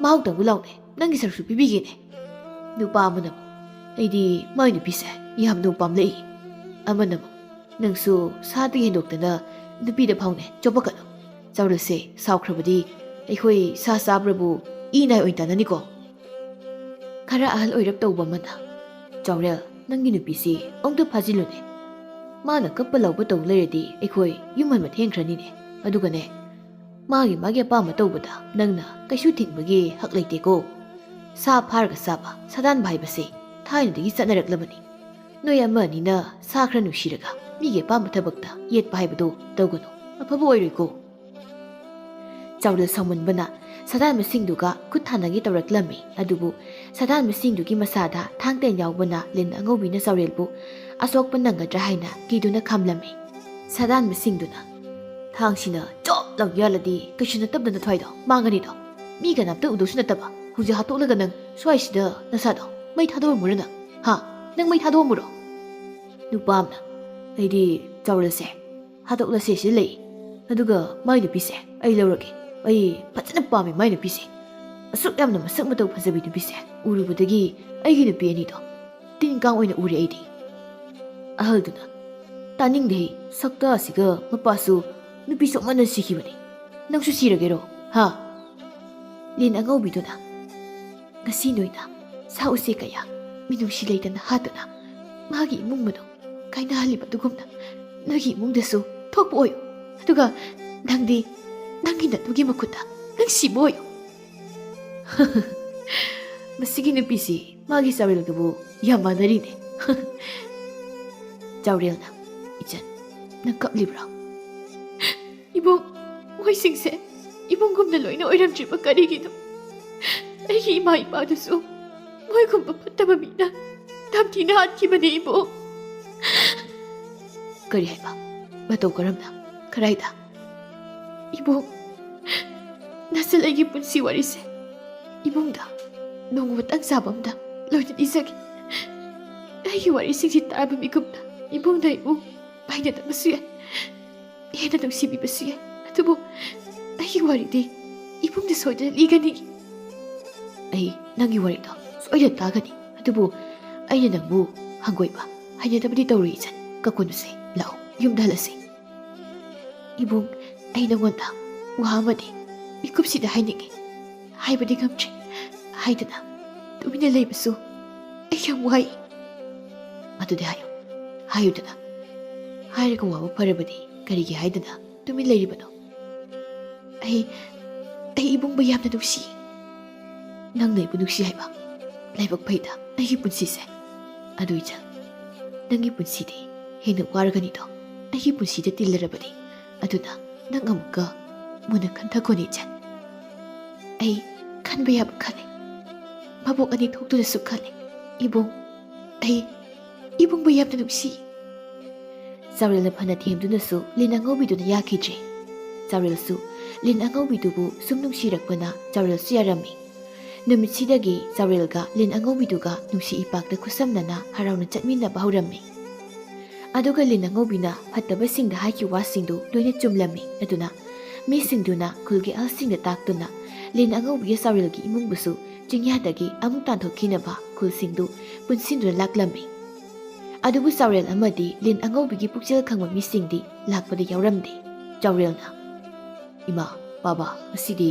Speaker 1: ꯃꯍꯥꯎ ꯇꯪꯕ ꯂꯥꯎꯅꯦ, ꯅꯪꯒꯤ ꯁꯔꯨꯛꯁꯨ ꯄꯤꯕꯤꯒꯦꯅꯦ꯫ ꯅꯨꯄꯥ ꯑꯃꯅ ꯑꯃꯨꯛ ꯑꯩꯗꯤ ꯃꯥꯏ ꯅꯨꯄꯤꯁꯦ ꯌꯥꯝꯅ ꯄꯥꯝꯂꯛꯏ꯫ ꯑꯃꯅ ꯑꯃꯨꯛ ꯅꯪꯁꯨ ꯁꯥꯗꯒꯤ ꯍꯦꯟꯗꯣꯛꯇꯅ ꯅꯨꯄꯤꯗ ꯐꯥꯎꯅꯦ, ꯆꯣꯞꯄꯛꯀꯅꯨ, ꯆꯥꯎꯔꯦꯜꯁꯦ ꯁꯥꯎꯈ꯭ꯔꯕꯗꯤ ꯑꯩꯈꯣꯏ ꯁꯥ ꯆꯥꯕ꯭ꯔꯕꯨ ꯏ ꯅꯥꯏ ꯑꯣꯏꯅ ꯇꯥꯅꯅꯤꯀꯣ꯫ ꯈꯔ ꯑꯍꯜ ꯑꯣꯏꯔꯞ ꯇꯧꯕ ꯑꯃꯅ ꯆꯥꯎꯔꯦꯜ ꯅꯪꯒꯤ ꯅꯨꯄꯤꯁꯤ ꯑꯃꯨꯛꯇ ꯐꯥꯖꯤꯜꯂꯨꯅꯦ, ꯃꯥꯅ ꯀꯞꯄ ꯂꯥꯎꯕ ꯇꯧ ꯂꯩꯔꯗꯤ ꯑꯩꯈꯣꯏ ꯌꯨꯝ ꯍꯟꯕ ꯊꯦꯡꯈ꯭ꯔꯅꯤꯅꯦ, ꯑꯗꯨꯒꯅꯦ ꯃꯥꯒꯤ ꯑꯄꯥꯝꯕ ꯇꯧꯕꯗ ꯅꯪꯅ ꯀꯩꯁꯨ ꯊꯤꯡꯕꯒꯤ ꯍꯛ ꯂꯩꯇꯦꯀꯣ꯫ ꯁꯥ ꯐꯥꯔꯒ ꯆꯥꯕ ꯁꯥꯗꯥꯟꯕ ꯍꯥꯏꯕꯁꯦ ꯊꯥꯏꯅꯗꯒꯤ ꯆꯠꯅꯔꯛꯂꯕꯅꯤ, ꯅꯣꯏ ꯑꯃ ꯑꯅꯤꯅ ꯁꯥ ꯈꯔ ꯅꯨꯡꯁꯤꯔꯒ ꯃꯤꯒꯤ ꯑꯄꯥꯝꯕ ꯊꯕꯛꯇ ꯌꯦꯠꯄ ꯍꯥꯏꯕꯗꯨ ꯇꯧꯒꯅꯨ, ꯑꯐꯕ ꯑꯣꯏꯔꯣꯏꯀꯣ꯫ ꯆꯥꯎꯔꯦꯜ ꯁꯥꯎꯃꯟꯕꯅ ꯁꯥꯗꯥꯟꯕꯁꯤꯡꯗꯨꯒ ꯈꯨꯠ ꯊꯥꯅꯒꯦ ꯇꯧꯔꯛꯂꯝꯃꯤ, ꯑꯗꯨꯕꯨ ꯁꯥꯗꯥꯟꯕꯁꯤꯡꯗꯨꯒꯤ ꯃꯁꯥꯗ ꯊꯥꯡ ꯇꯦꯟ ꯌꯥꯎꯕꯅ ꯂꯤꯟ ꯑꯉꯧꯕꯤꯅ ꯆꯥꯎꯔꯦꯜꯕꯨ ꯑꯁꯣꯛꯄ ꯅꯪꯒꯗ꯭ꯔꯥ ꯍꯥꯏꯅ ꯀꯤꯗꯨꯅ ꯈꯝꯂꯝꯃꯤ꯫ ꯁꯥꯗꯥꯟꯕꯁꯤꯡꯗꯨꯅ ꯊꯥꯡꯁꯤꯅ ꯆꯣꯞ ꯂꯥꯎ ꯌꯥꯜꯂꯗꯤ ꯀꯩꯁꯨ ꯅꯠꯇꯕꯗ ꯊ꯭ꯋꯥꯏꯗꯣ ꯃꯥꯡꯒꯅꯤꯗꯣ, ꯃꯤ ꯀꯅꯥꯝꯇ ꯎꯗꯧꯁꯨ ꯅꯠꯇꯕ, ꯍꯧꯖꯤꯛ ꯍꯥꯠꯇꯣꯛꯂꯒ ꯅꯪ ꯁ꯭ꯋꯥꯏꯁꯤꯗ ꯅꯁꯥꯗꯣ ꯃꯩ ꯊꯥꯗꯣꯛꯑꯝꯃꯨꯔꯣ ꯅꯪ, ꯅꯪ ꯃꯩ ꯊꯥꯗꯣꯛꯑꯝꯃꯨꯔꯣ꯫ ꯅꯨꯄꯥ ꯑꯃꯅ ꯑꯩꯗꯤ ꯆꯥꯎꯔꯦꯜꯁꯦ ꯍꯥꯠꯇꯣꯛꯂꯁꯦ ꯁꯤꯗ ꯂꯩ, ꯑꯗꯨꯒ ꯃꯥꯏ ꯅꯨꯄꯤꯁꯦ ꯑꯩ ꯂꯧꯔꯒꯦ, ꯑꯩ ꯐꯖꯅ ꯄꯥꯝꯃꯦ ꯃꯥꯏ ꯅꯨꯄꯤꯁꯦ, ꯑꯁꯨꯛ ꯌꯥꯝꯅ ꯃꯁꯛ ꯃꯇꯧ ꯐꯖꯕꯤ ꯅꯨꯄꯤꯁꯦ ꯎꯔꯨꯕꯗꯒꯤ ꯑꯩꯒꯤ ꯅꯨꯄꯤ ꯑꯅꯤꯗꯣ ꯇꯤꯟ ꯀꯥꯡ ꯑꯣꯏꯅ ꯎꯔꯦ ꯑꯩꯗꯤ꯫ ꯑꯍꯜꯗꯨꯅ ꯇꯥꯅꯤꯡꯗꯦ, ꯁꯛꯇ ꯑꯁꯤꯒ ꯃꯄꯥꯁꯨ ꯅꯨꯄꯤ ꯁꯣꯛꯃꯟꯅ ꯁꯤꯈꯤꯕꯅꯤ, ꯅꯪꯁꯨ ꯁꯤꯔꯒꯦꯔꯣ ꯂꯤꯟ ꯑꯉꯧꯕꯤꯗꯨꯅ ꯉꯁꯤ ꯅꯣꯏꯅ ꯁꯥ ꯎꯆꯦꯛ ꯀꯌꯥ ꯃꯤꯅꯨꯡꯁꯤ ꯂꯩꯇꯅ ꯍꯥꯠꯇꯨꯅ ꯃꯥꯒꯤ ꯏꯃꯨꯡ ꯃꯅꯨꯡ ꯀꯥꯏꯅꯍꯜꯂꯤꯕ ꯑꯗꯨꯒꯨꯝꯅ ꯅꯣꯏꯒꯤ ꯏꯃꯨꯡꯗꯁꯨ ꯊꯣꯛꯄ ꯑꯣꯏꯌꯨ, ꯑꯗꯨꯒ ꯅꯪꯗꯤ ꯅꯪꯒꯤ ꯅꯇꯨꯒꯤ ꯃꯈꯨꯠꯇ ꯅꯪ ꯁꯤꯕ ꯑꯣꯏꯌꯨ꯫ ꯃꯁꯤꯒꯤ ꯅꯨꯄꯤꯁꯤ ꯃꯥꯒꯤ ꯆꯥꯎꯔꯦꯜꯒꯕꯨ ꯌꯥꯝ ꯃꯥꯟꯅꯔꯤꯅꯦ꯫ ꯆꯥꯎꯔꯦꯜꯅ ꯏꯆꯟ ꯅꯪ ꯀꯞꯂꯤꯕ꯭ꯔꯣ?
Speaker 2: ꯏꯕꯨꯡ, ꯃꯣꯏꯁꯤꯡꯁꯦ ꯏꯕꯨꯡꯒꯨꯝꯅ ꯂꯣꯏꯅ ꯑꯣꯏꯔꯝꯗ꯭ꯔꯤꯕ ꯀꯔꯤꯒꯤꯅꯣ? ꯑꯩꯒꯤ ꯏꯃꯥ ꯏꯄꯥꯗꯨꯁꯨ ꯃꯣꯏꯒꯨꯝꯕ ꯐꯠꯇꯕ ꯃꯤꯅ ꯇꯝꯊꯤꯅ ꯍꯥꯠꯈꯤꯕꯅꯤ ꯏꯕꯨꯡ꯫
Speaker 1: ꯀꯔꯤ ꯍꯥꯏꯕ? ꯃꯇꯧ ꯀꯔꯝꯅ? ꯀꯔꯥꯏꯗ?
Speaker 2: ꯏꯕꯨꯡ, ꯅꯆꯜ ꯑꯩꯒꯤ ꯄꯨꯟꯁꯤ ꯋꯥꯔꯤꯁꯦ ꯏꯕꯨꯡꯗ ꯅꯣꯡꯃꯇꯪ ꯆꯥꯕꯝꯗ ꯂꯣꯏꯅ ꯏꯖꯒꯦ꯫ ꯑꯩꯒꯤ ꯋꯥꯔꯤꯁꯤꯡꯁꯤ ꯇꯥꯔꯕ ꯃꯤꯀꯨꯞꯇ ꯏꯕꯨꯡꯗ ꯑꯩꯕꯨ ꯄꯥꯏꯅꯗꯕꯁꯨ ꯌꯥꯏ, ꯍꯦꯟꯅ ꯅꯨꯡꯁꯤꯕꯤꯕꯁꯨ ꯌꯥꯏ, ꯑꯗꯨꯕꯨ ꯑꯩꯒꯤ ꯋꯥꯔꯤꯗꯤ ꯏꯕꯨꯡꯗ ꯁꯣꯏꯗꯅ ꯂꯤꯒꯅꯤ꯫ ꯑꯩ ꯅꯪꯒꯤ ꯋꯥꯔꯤꯗꯣ ꯁꯣꯏꯗꯅ ꯇꯥꯒꯅꯤ, ꯑꯗꯨꯕꯨ ꯑꯩꯅ ꯅꯪꯕꯨ ꯍꯪꯒꯣꯏꯕ ꯍꯩꯅꯗꯕꯗꯤ ꯇꯧꯔꯤ ꯏꯆꯟ, ꯀꯞꯀꯅꯨꯁꯦ, ꯂꯥꯛꯑꯣ ꯌꯨꯝꯗ ꯍꯜꯂꯁꯤ꯫ ꯏꯕꯨꯡ, ꯑꯩ ꯅꯉꯣꯟꯗ ꯋꯥ ꯑꯃꯗꯤ ꯃꯤꯀꯨꯞꯁꯤꯗ ꯍꯥꯏꯅꯤꯡꯉꯤ, ꯍꯥꯏꯕꯗꯤ ꯉꯝꯗ꯭ꯔꯤ, ꯍꯥꯏꯗꯅ ꯇꯨꯃꯤꯟꯅ ꯂꯩꯕꯁꯨ ꯑꯩ ꯌꯥꯝ ꯋꯥꯏ꯫ ꯑꯗꯨꯗꯤ ꯍꯥꯏꯌꯨ, ꯍꯥꯏꯌꯨꯗꯅ, ꯍꯥꯏꯔꯒ ꯋꯥꯕ ꯐꯔꯕꯗꯤ ꯀꯔꯤꯒꯤ ꯍꯥꯏꯗꯅ ꯇꯨꯃꯤꯟ ꯂꯩꯔꯤꯕꯅꯣ? ꯑꯩ ꯏꯕꯨꯡꯕꯨ ꯌꯥꯝꯅ ꯅꯨꯡꯁꯤ꯫ ꯅꯪꯅ ꯑꯩꯕꯨ ꯅꯨꯡꯁꯤ ꯍꯥꯏꯕ ꯂꯥꯏꯕꯛ ꯐꯩꯗ ꯑꯩꯒꯤ ꯄꯨꯟꯁꯤꯁꯦ, ꯑꯗꯨ ꯏꯆꯟ ꯅꯪꯒꯤ ꯄꯨꯟꯁꯤꯗꯤ ꯍꯦꯟꯅ ꯋꯥꯔꯒꯅꯤꯗꯣ, ꯑꯩꯒꯤ ꯄꯨꯟꯁꯤꯗ ꯇꯤꯜꯂꯔꯕꯅꯤ, ꯑꯗꯨꯅ ꯅꯪ ꯑꯃꯨꯛꯀ ꯃꯨꯟꯅ ꯈꯟꯊꯈꯣꯅꯦ ꯏꯆꯟ꯫ ꯑꯩ ꯈꯟꯕ ꯌꯥꯕ ꯈꯜꯂꯤ ꯃꯕꯣꯛ ꯑꯅꯤ ꯊꯣꯛꯇꯨꯅꯁꯨ ꯈꯜꯂꯤ ꯏꯕꯨꯡ ꯑꯩ ꯏꯕꯨꯡꯕꯨ ꯌꯥꯝꯅ ꯅꯨꯡꯁꯤ
Speaker 1: ꯆꯥꯎꯔꯦꯜꯅ ꯐꯅ ꯊꯦꯝꯗꯨꯅꯁꯨ ꯂꯤꯟ ꯑꯉꯧꯕꯤꯗꯨꯅ ꯌꯥꯈꯤꯗ꯭ꯔꯦ ꯆꯥꯎꯔꯦꯜꯁꯨ ꯂꯤꯟ ꯑꯉꯧꯕꯤꯗꯨꯕꯨ ꯁꯨꯝ ꯅꯨꯡꯁꯤꯔꯛꯄꯅ ꯆꯥꯎꯔꯦꯜꯁꯨ ꯌꯥꯔꯝꯃꯤ ꯅꯨꯃꯤꯠꯁꯤꯗꯒꯤ ꯆꯥꯎꯔꯦꯜꯒ ꯂꯤꯟ ꯑꯉꯧꯕꯤꯗꯨꯒ ꯅꯨꯡꯁꯤ ꯏꯄꯥꯛꯇ ꯈꯨꯠꯁꯝꯅꯅ ꯍꯔꯥꯎꯅ ꯆꯠꯃꯤꯟꯅꯕ ꯍꯧꯔꯝꯃꯤ ꯑꯗꯨꯒ ꯂꯤꯟ ꯑꯉꯧꯕꯤꯅ ꯐꯠꯇꯕꯁꯤꯡꯗ ꯍꯥꯏꯈꯤꯕ ꯋꯥꯁꯤꯡꯗꯨ ꯂꯣꯏꯅ ꯆꯨꯝꯂꯝꯃꯤ ꯑꯗꯨꯅ ꯃꯤꯁꯤꯡꯗꯨꯅ ꯈꯨꯜꯒꯤ ꯑꯍꯜꯁꯤꯡꯗ ꯇꯥꯛꯇꯨꯅ ꯂꯤꯟ ꯑꯉꯧꯕꯤꯒ ꯆꯥꯎꯔꯦꯜꯒꯤ ꯏꯃꯨꯡꯕꯨꯁꯨ ꯆꯤꯡꯌꯥꯗꯒꯤ ꯑꯃꯨꯛ ꯇꯥꯟꯊꯣꯛꯈꯤꯅꯕ ꯈꯨꯜꯁꯤꯡꯗꯨ ꯄꯨꯟꯁꯤꯟꯗꯨꯅ ꯂꯥꯛꯂꯝꯃꯤ ꯑꯗꯨꯕꯨ ꯆꯥꯎꯔꯦꯜ ꯑꯃꯗꯤ ꯂꯤꯟ ꯑꯉꯧꯕꯤꯒꯤ ꯄꯨꯛꯆꯦꯜ ꯈꯪꯕ ꯃꯤꯁꯤꯡꯗꯤ ꯂꯥꯛꯄꯗ ꯌꯥꯎꯔꯝꯗꯦ ꯆꯥꯎꯔꯦꯜꯅ ꯏꯃꯥ ꯕꯥꯕꯥ ꯉꯁꯤꯗꯤ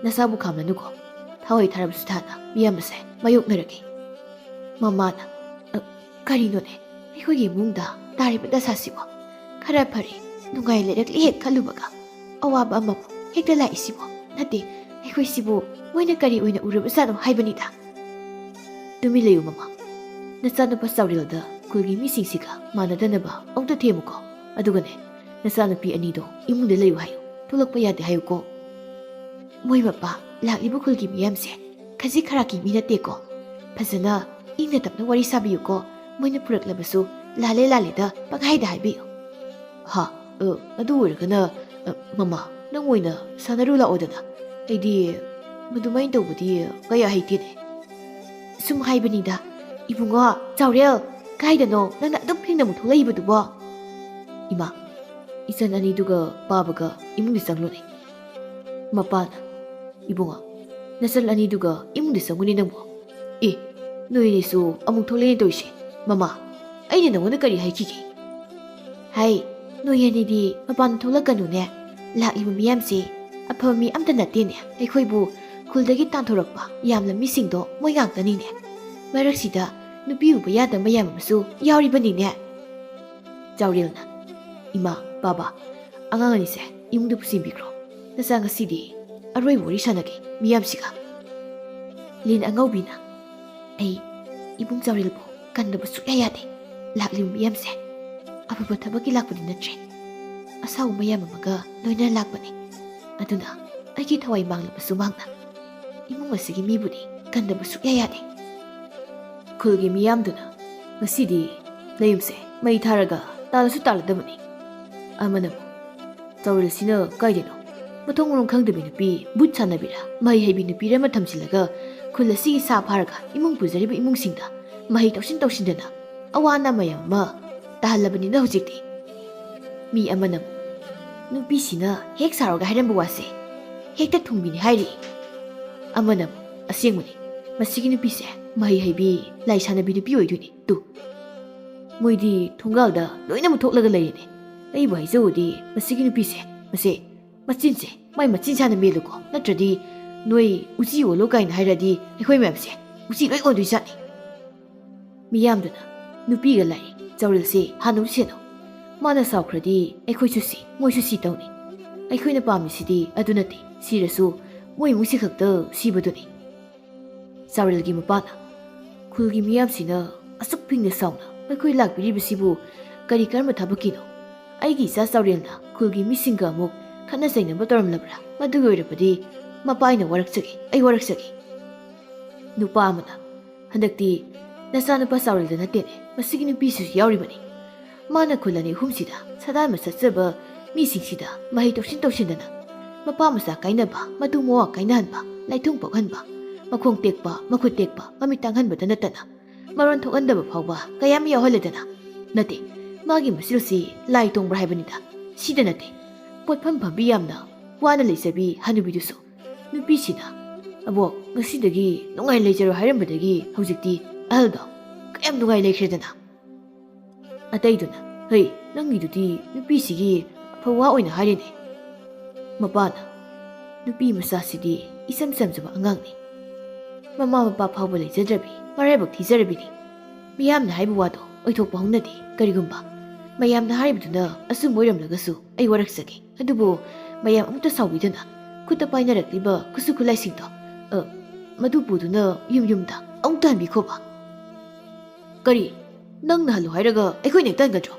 Speaker 1: ꯅꯁꯥꯕꯨ ꯈꯥꯝꯂꯅꯨꯀꯣ ꯊꯋꯥꯏ ꯊꯥꯔꯕꯁꯨ ꯊꯥꯅ ꯃꯤꯌꯥꯝꯕꯁꯦ ꯃꯥꯌꯣꯛꯅꯔꯒꯦ ꯃꯃꯥꯅ ꯀꯔꯤꯅꯣꯅꯦ ꯑꯩꯈꯣꯏꯒꯤ ꯏꯃꯨꯡꯗ ꯇꯥꯔꯤꯕ ꯗꯁꯥꯁꯤꯕꯣ ꯈꯔ ꯐꯔꯦ ꯅꯨꯡꯉꯥꯏ ꯂꯩꯔꯛꯂꯤ ꯍꯦꯛ ꯈꯜꯂꯨꯕꯒ ꯑꯋꯥꯕ ꯑꯃꯕꯨ ꯍꯦꯛꯇ ꯂꯥꯛꯏꯁꯤꯕꯣ ꯅꯠꯇꯦ ꯑꯩꯈꯣꯏꯁꯤꯕꯨ ꯃꯣꯏꯅ ꯀꯔꯤ ꯑꯣꯏꯅ ꯎꯔꯕꯖꯥꯠꯅꯣ ꯍꯥꯏꯕꯅꯤꯗ ꯇꯨꯃꯤꯟ ꯂꯩꯌꯨ ꯃꯃꯥ ꯅꯆꯥꯅꯨꯄꯥ ꯆꯥꯎꯔꯦꯜꯗ ꯈꯨꯜꯒꯤ ꯃꯤꯁꯤꯡꯁꯤꯒ ꯃꯥꯟꯅꯗꯅꯕ ꯑꯃꯨꯛꯇ ꯊꯦꯝꯃꯨꯀꯣ ꯑꯗꯨꯒꯅꯦ ꯅꯆꯥꯅꯨꯄꯤ ꯑꯅꯤꯗꯣ ꯏꯃꯨꯡꯗ ꯂꯩꯌꯨ ꯍꯥꯏꯌꯨ ꯊꯣꯛꯂꯛꯄ ꯌꯥꯗꯦ ꯍꯥꯏꯌꯨꯀꯣ ꯃꯣꯏ ꯃꯄꯥ ꯂꯥꯛꯂꯤꯕ ꯈꯨꯜꯒꯤ ꯃꯤꯌꯥꯝꯁꯦ ꯈꯖꯤꯛ ꯈꯔꯥꯛꯀꯤ ꯃꯤ ꯅꯠꯇꯦꯀꯣ ꯐꯖꯅ ꯏꯪꯅ ꯇꯞꯅ ꯋꯥꯔꯤ ꯁꯥꯕꯤꯌꯨꯀꯣ ꯃꯣꯏꯅ ꯄꯨꯔꯛꯂꯕꯁꯨ ꯂꯥꯜꯂꯦ ꯂꯥꯜꯂꯦꯗ ꯄꯪꯍꯥꯏꯗ ꯍꯥꯏꯕꯤꯌꯨ ꯍꯥ ꯑꯗꯨ ꯑꯣꯏꯔꯒꯅ ꯃꯃꯥ ꯅꯪ ꯑꯣꯏꯅ ꯁꯥꯟꯅꯔꯨ ꯂꯥꯛꯑꯣꯗꯅ ꯑꯩꯗꯤ ꯃꯗꯨꯃꯥꯏꯅ ꯇꯧꯕꯗꯤ ꯀꯌꯥ ꯍꯩꯇꯦꯅꯦ ꯁꯨꯝ ꯍꯥꯏꯕꯅꯤꯗ 이붕어, 자우려, 가이드노, 너는 뚝핑나 못 돌아이브두버. 이마, 이산 아니 두가 바바가 이문디 쌍로네. 마빠나, 이붕어, 나살 아니 두가 이문디 쌍문이 넘어. 이, 너희니수 아무 돌레니 도이시. 마마, 아이니 너는 까리 하이키기. 하이, 너희 아니디 마빠는 돌아가누네. 락이브 미암시, 아파미 암다 나띠네. 아이코이부 굴다기 딴토럭바, 얌라 미싱도 모양다니네. ꯃꯔꯛꯁꯤꯗ ꯅꯨꯄꯤ ꯎꯕ ꯌꯥꯗꯕ ꯃꯌꯥꯝ ꯑꯃꯁꯨ ꯌꯥꯎꯔꯤꯕꯅꯤꯅꯦ ꯆꯥꯎꯔꯦꯜꯅ ꯏꯃꯥ ꯕꯥꯕꯥ ꯑꯉꯥꯡ ꯑꯅꯤꯁꯦ ꯏꯃꯨꯡꯗ ꯄꯨꯁꯤꯟꯕꯤꯈ꯭ꯔꯣ ꯅꯆꯥ ꯉꯁꯤꯗꯤ ꯑꯔꯣꯏꯕ ꯋꯥꯔꯤ ꯁꯥꯟꯅꯒꯦ ꯃꯤꯌꯥꯝꯁꯤꯒ ꯂꯤꯟ ꯑꯉꯧꯕꯤꯅ ꯑꯩ ꯏꯕꯨꯡ ꯆꯥꯎꯔꯦꯜꯕꯨ ꯀꯟꯗꯕ ꯁꯨꯛꯌꯥ ꯌꯥꯗꯦ ꯂꯥꯛꯂꯤꯕ ꯃꯤꯌꯥꯝꯁꯦ ꯑꯐꯕ ꯊꯕꯛꯀꯤ ꯂꯥꯛꯄꯗꯤ ꯅꯠꯇ꯭ꯔꯦ ꯑꯁꯥꯎꯕ ꯃꯌꯥꯝ ꯑꯃꯒ ꯂꯣꯏꯅꯅ ꯂꯥꯛꯄꯅꯤ ꯑꯗꯨꯅ ꯑꯩꯒꯤ ꯊꯋꯥꯏ ꯃꯥꯡꯂꯕꯁꯨ ꯃꯥꯡꯅ ꯏꯃꯨꯡ ꯑꯁꯤꯒꯤ ꯃꯤꯕꯨꯗꯤ ꯀꯟꯗꯕ ꯁꯨꯛꯌꯥ ꯌꯥꯗꯦ ꯈꯨꯜꯒꯤ ꯃꯤꯌꯥꯝꯗꯨꯅ ꯉꯁꯤꯗꯤ ꯅꯌꯨꯝꯁꯦ ꯃꯩ ꯊꯥꯔꯒ ꯇꯥꯜꯂꯁꯨ ꯇꯥꯜꯂꯗꯕꯅꯤ ꯑꯃꯅ ꯆꯥꯎꯔꯦꯜꯁꯤꯅ ꯀꯥꯏꯗꯅꯣ ꯃꯊꯣꯡ ꯃꯔꯝ ꯈꯪꯗꯕꯤ ꯅꯨꯄꯤ ꯕꯨꯠ ꯁꯥꯟꯅꯕꯤꯔ ꯃꯍꯩ ꯍꯩꯕꯤ ꯅꯨꯄꯤꯔ ꯑꯃ ꯊꯝꯖꯤꯜꯂꯒ ꯈꯨꯜ ꯑꯁꯤꯒꯤ ꯁꯥ ꯐꯥꯔꯒ ꯏꯃꯨꯡ ꯄꯨꯖꯔꯤꯕ ꯏꯃꯨꯡꯁꯤꯡꯗ ꯃꯍꯩ ꯇꯧꯁꯤꯟꯗꯅ ꯑꯋꯥ ꯑꯅꯥ ꯃꯌꯥꯝ ꯑꯃ ꯇꯥꯍꯜꯂꯕꯅꯤꯅ ꯍꯧꯖꯤꯛꯇꯤ ꯃꯤ ꯑꯃꯅ ꯅꯨꯄꯤꯁꯤꯅ ꯍꯦꯛ ꯁꯥꯔꯒ ꯍꯥꯏꯔꯝꯕ ꯋꯥꯁꯦ ꯍꯦꯛꯇ ꯊꯨꯡꯕꯤꯅꯤ ꯍꯥꯏꯔꯤ ꯑꯃꯅ ꯑꯁꯦꯡꯕꯅꯤ ꯃꯁꯤꯒꯤ ꯅꯨꯄꯤꯁꯦ ꯃꯍꯩ ꯍꯩꯕꯤ ꯂꯥꯏ ꯁꯥꯟꯅꯕꯤ ꯅꯨꯄꯤ ꯑꯣꯏꯗꯣꯏꯅꯤ ꯇꯨ ꯃꯣꯏꯗꯤ ꯊꯣꯡꯒꯥꯜꯗ ꯂꯣꯏꯅꯃꯛ ꯊꯣꯛꯂꯒ ꯂꯩꯔꯤꯅꯦ ꯑꯩꯕꯨ ꯍꯥꯏꯖꯧꯗꯤ ꯃꯁꯤꯒꯤ ꯅꯨꯄꯤꯁꯦ ꯃꯆꯤꯟꯁꯦ ꯃꯥꯏ ꯃꯆꯤꯟ ꯁꯥꯅ ꯃꯦꯜꯂꯨꯀꯣ ꯅꯠꯇ꯭ꯔꯗꯤ ꯅꯣꯏ ꯎꯆꯤ ꯑꯣꯜꯂꯣ ꯀꯥꯏꯅ ꯍꯥꯏꯔꯗꯤ ꯑꯩꯈꯣꯏ ꯃꯌꯥꯝꯁꯦ ꯎꯆꯤ ꯂꯣꯏ ꯑꯣꯟꯗꯣꯏ ꯆꯠꯅꯤ ꯃꯤꯌꯥꯝꯗꯨꯅ ꯅꯨꯄꯤꯒ ꯂꯥꯛꯏ ꯆꯥꯎꯔꯦꯜꯁꯦ ꯍꯥꯟꯅ ꯁꯦꯟꯅꯧ ꯃꯥꯅ ꯁꯥꯎꯈ꯭ꯔꯗꯤ ꯑꯩꯈꯣꯏꯁꯨ ꯁꯤ ꯃꯣꯏꯁꯨ ꯁꯤ ꯇꯧꯅꯤ ꯑꯩꯈꯣꯏꯅ ꯄꯥꯝꯃꯤꯁꯤꯗꯤ ꯑꯗꯨ ꯅꯠꯇꯦ ꯁꯤꯔꯁꯨ ꯃꯣꯏ ꯏꯃꯨꯡꯁꯤ ꯈꯛꯇ ꯁꯤꯕꯗꯨꯅꯤ ꯆꯥꯎꯔꯦꯜꯒꯤ ꯃꯄꯥꯅ ꯈꯨꯜꯒꯤ ꯃꯤꯌꯥꯝꯁꯤꯅ ꯑꯁꯨꯛ ꯄꯤꯛꯅ ꯆꯥꯎꯅ ꯑꯩꯈꯣꯏ ꯂꯥꯛꯄꯤꯔꯤꯕꯁꯤꯕꯨ ꯀꯔꯤ ꯀꯔꯝꯕ ꯊꯕꯛꯀꯤꯅꯣ ꯑꯩꯒꯤ ꯏꯆꯥ ꯆꯥꯎꯔꯦꯜꯅ ꯈꯨꯜꯒꯤ ꯃꯤꯁꯤꯡꯒ ꯑꯃꯨꯛ ꯈꯠꯅ ꯆꯩꯅꯕ ꯇꯧꯔꯝꯂꯕ꯭ꯔꯥ ꯃꯗꯨꯒꯤ ꯑꯣꯏꯔꯕꯗꯤ ꯃꯄꯥ ꯑꯩꯅ ꯋꯥꯔꯛꯆꯒꯦ ꯑꯩ ꯋꯥꯔꯛꯆꯒꯦ ꯅꯨꯄꯥ ꯑꯃꯅ ꯍꯟꯗꯛꯇꯤ ꯅꯆꯥꯅꯨꯄꯥ ꯆꯥꯎꯔꯦꯜꯗ ꯅꯠꯇꯦꯅꯦ ꯃꯁꯤꯒꯤ ꯅꯨꯄꯤꯁꯤꯁꯨ ꯌꯥꯎꯔꯤꯕꯅꯤ ꯃꯥꯅ ꯈꯨꯜ ꯑꯅꯤ ꯑꯍꯨꯝꯁꯤꯗ ꯁꯗꯥꯟꯕ ꯆꯠꯆꯕ ꯃꯤꯁꯤꯡꯁꯤꯗ ꯃꯍꯩ ꯇꯧꯁꯤꯟꯗꯅ ꯃꯄꯥ ꯃꯆꯥ ꯀꯥꯏꯅꯕ ꯃꯇꯨ ꯃꯋꯥ ꯀꯥꯏꯅꯍꯟꯕ ꯂꯩꯊꯨꯡ ꯄꯣꯛꯍꯟꯕ ꯃꯈꯣꯡ ꯇꯦꯛꯄ ꯃꯈꯨꯠ ꯇꯦꯛꯄ ꯃꯃꯤꯠ ꯇꯥꯡꯍꯟꯕꯇ ꯅꯠꯇꯅ ꯃꯔꯣꯟ ꯊꯣꯛꯍꯟꯗꯕ ꯐꯥꯎꯕ ꯀꯌꯥꯝ ꯌꯥꯎꯍꯜꯂꯦꯗꯅ ꯅꯠꯇꯦ ꯃꯥꯒꯤ ꯃꯆꯤꯜꯁꯤ ꯂꯥꯏ ꯇꯣꯡꯕ꯭ꯔꯥ ꯍꯥꯏꯕꯅꯤꯗ ꯁꯤꯗ ꯅꯠꯇꯦ ꯄꯣꯠꯐꯝ ꯐꯝꯕꯤ ꯌꯥꯝꯅ ꯋꯥꯅ ꯂꯩꯖꯕꯤ ꯍꯅꯨꯕꯤꯗꯨꯁꯨ ꯅꯨꯄꯤꯁꯤꯅ ꯑꯕꯣꯛ ꯉꯁꯤꯗꯒꯤ ꯅꯨꯡꯉꯥꯏ ꯂꯩꯖꯔꯣ ꯍꯥꯏꯔꯝꯕꯗꯒꯤ ꯍꯧꯖꯤꯛꯇꯤ ꯑꯍꯜꯗꯣ ꯀꯌꯥꯝ ꯅꯨꯡꯉꯥꯏ ꯂꯩꯈ꯭ꯔꯦꯗꯅ ꯑꯇꯩꯗꯨꯅ ꯍꯩ ꯅꯪꯒꯤꯗꯨꯗꯤ ꯅꯨꯄꯤꯁꯤꯒꯤ ꯑꯐꯕ ꯋꯥ ꯑꯣꯏꯅ ꯍꯥꯏꯔꯤꯅꯦ ꯃꯄꯥꯅ ꯅꯨꯄꯤ ꯃꯆꯥꯁꯤꯗꯤ ꯏꯆꯝ ꯆꯝꯖꯕ ꯑꯉꯥꯡꯅꯤ ꯃꯃꯥ ꯃꯄꯥ ꯐꯥꯎꯕ ꯂꯩꯖꯗ꯭ꯔꯕꯤ ꯃꯔꯥꯏꯕꯛ ꯊꯤꯖꯔꯕꯤꯅꯤ ꯃꯤꯌꯥꯝꯅ ꯍꯥꯏꯕ ꯋꯥꯗꯣ ꯑꯣꯏꯊꯣꯛꯄ ꯍꯧꯅꯗꯦ ꯀꯔꯤꯒꯨꯝꯕ ꯃꯌꯥꯝꯅ ꯍꯥꯏꯔꯤꯕꯗꯨꯅ ꯑꯆꯨꯝꯕ ꯑꯣꯏꯔꯝꯂꯒꯁꯨ ꯑꯩ ꯋꯥꯔꯛꯆꯒꯦ ꯑꯗꯨꯕꯨ ꯃꯌꯥꯝ ꯑꯃꯨꯛꯇ ꯁꯥꯎꯕꯤꯗꯨꯅ ꯈꯨꯠꯇ ꯄꯥꯏꯅꯔꯛꯂꯤꯕ ꯈꯨꯠꯁꯨ ꯈꯨꯠꯂꯥꯏꯁꯤꯡꯗꯣ ꯃꯗꯨ ꯄꯨꯗꯨꯅ ꯌꯨꯝꯗ ꯑꯃꯨꯛꯇ ꯍꯟꯕꯤꯈꯣꯕ ꯀꯔꯤ ꯅꯪꯅ ꯍꯜꯂꯣ ꯍꯥꯏꯔꯒ ꯑꯩꯈꯣꯏꯅ ꯍꯦꯛꯇ ꯍꯟꯒꯗ꯭ꯔꯣ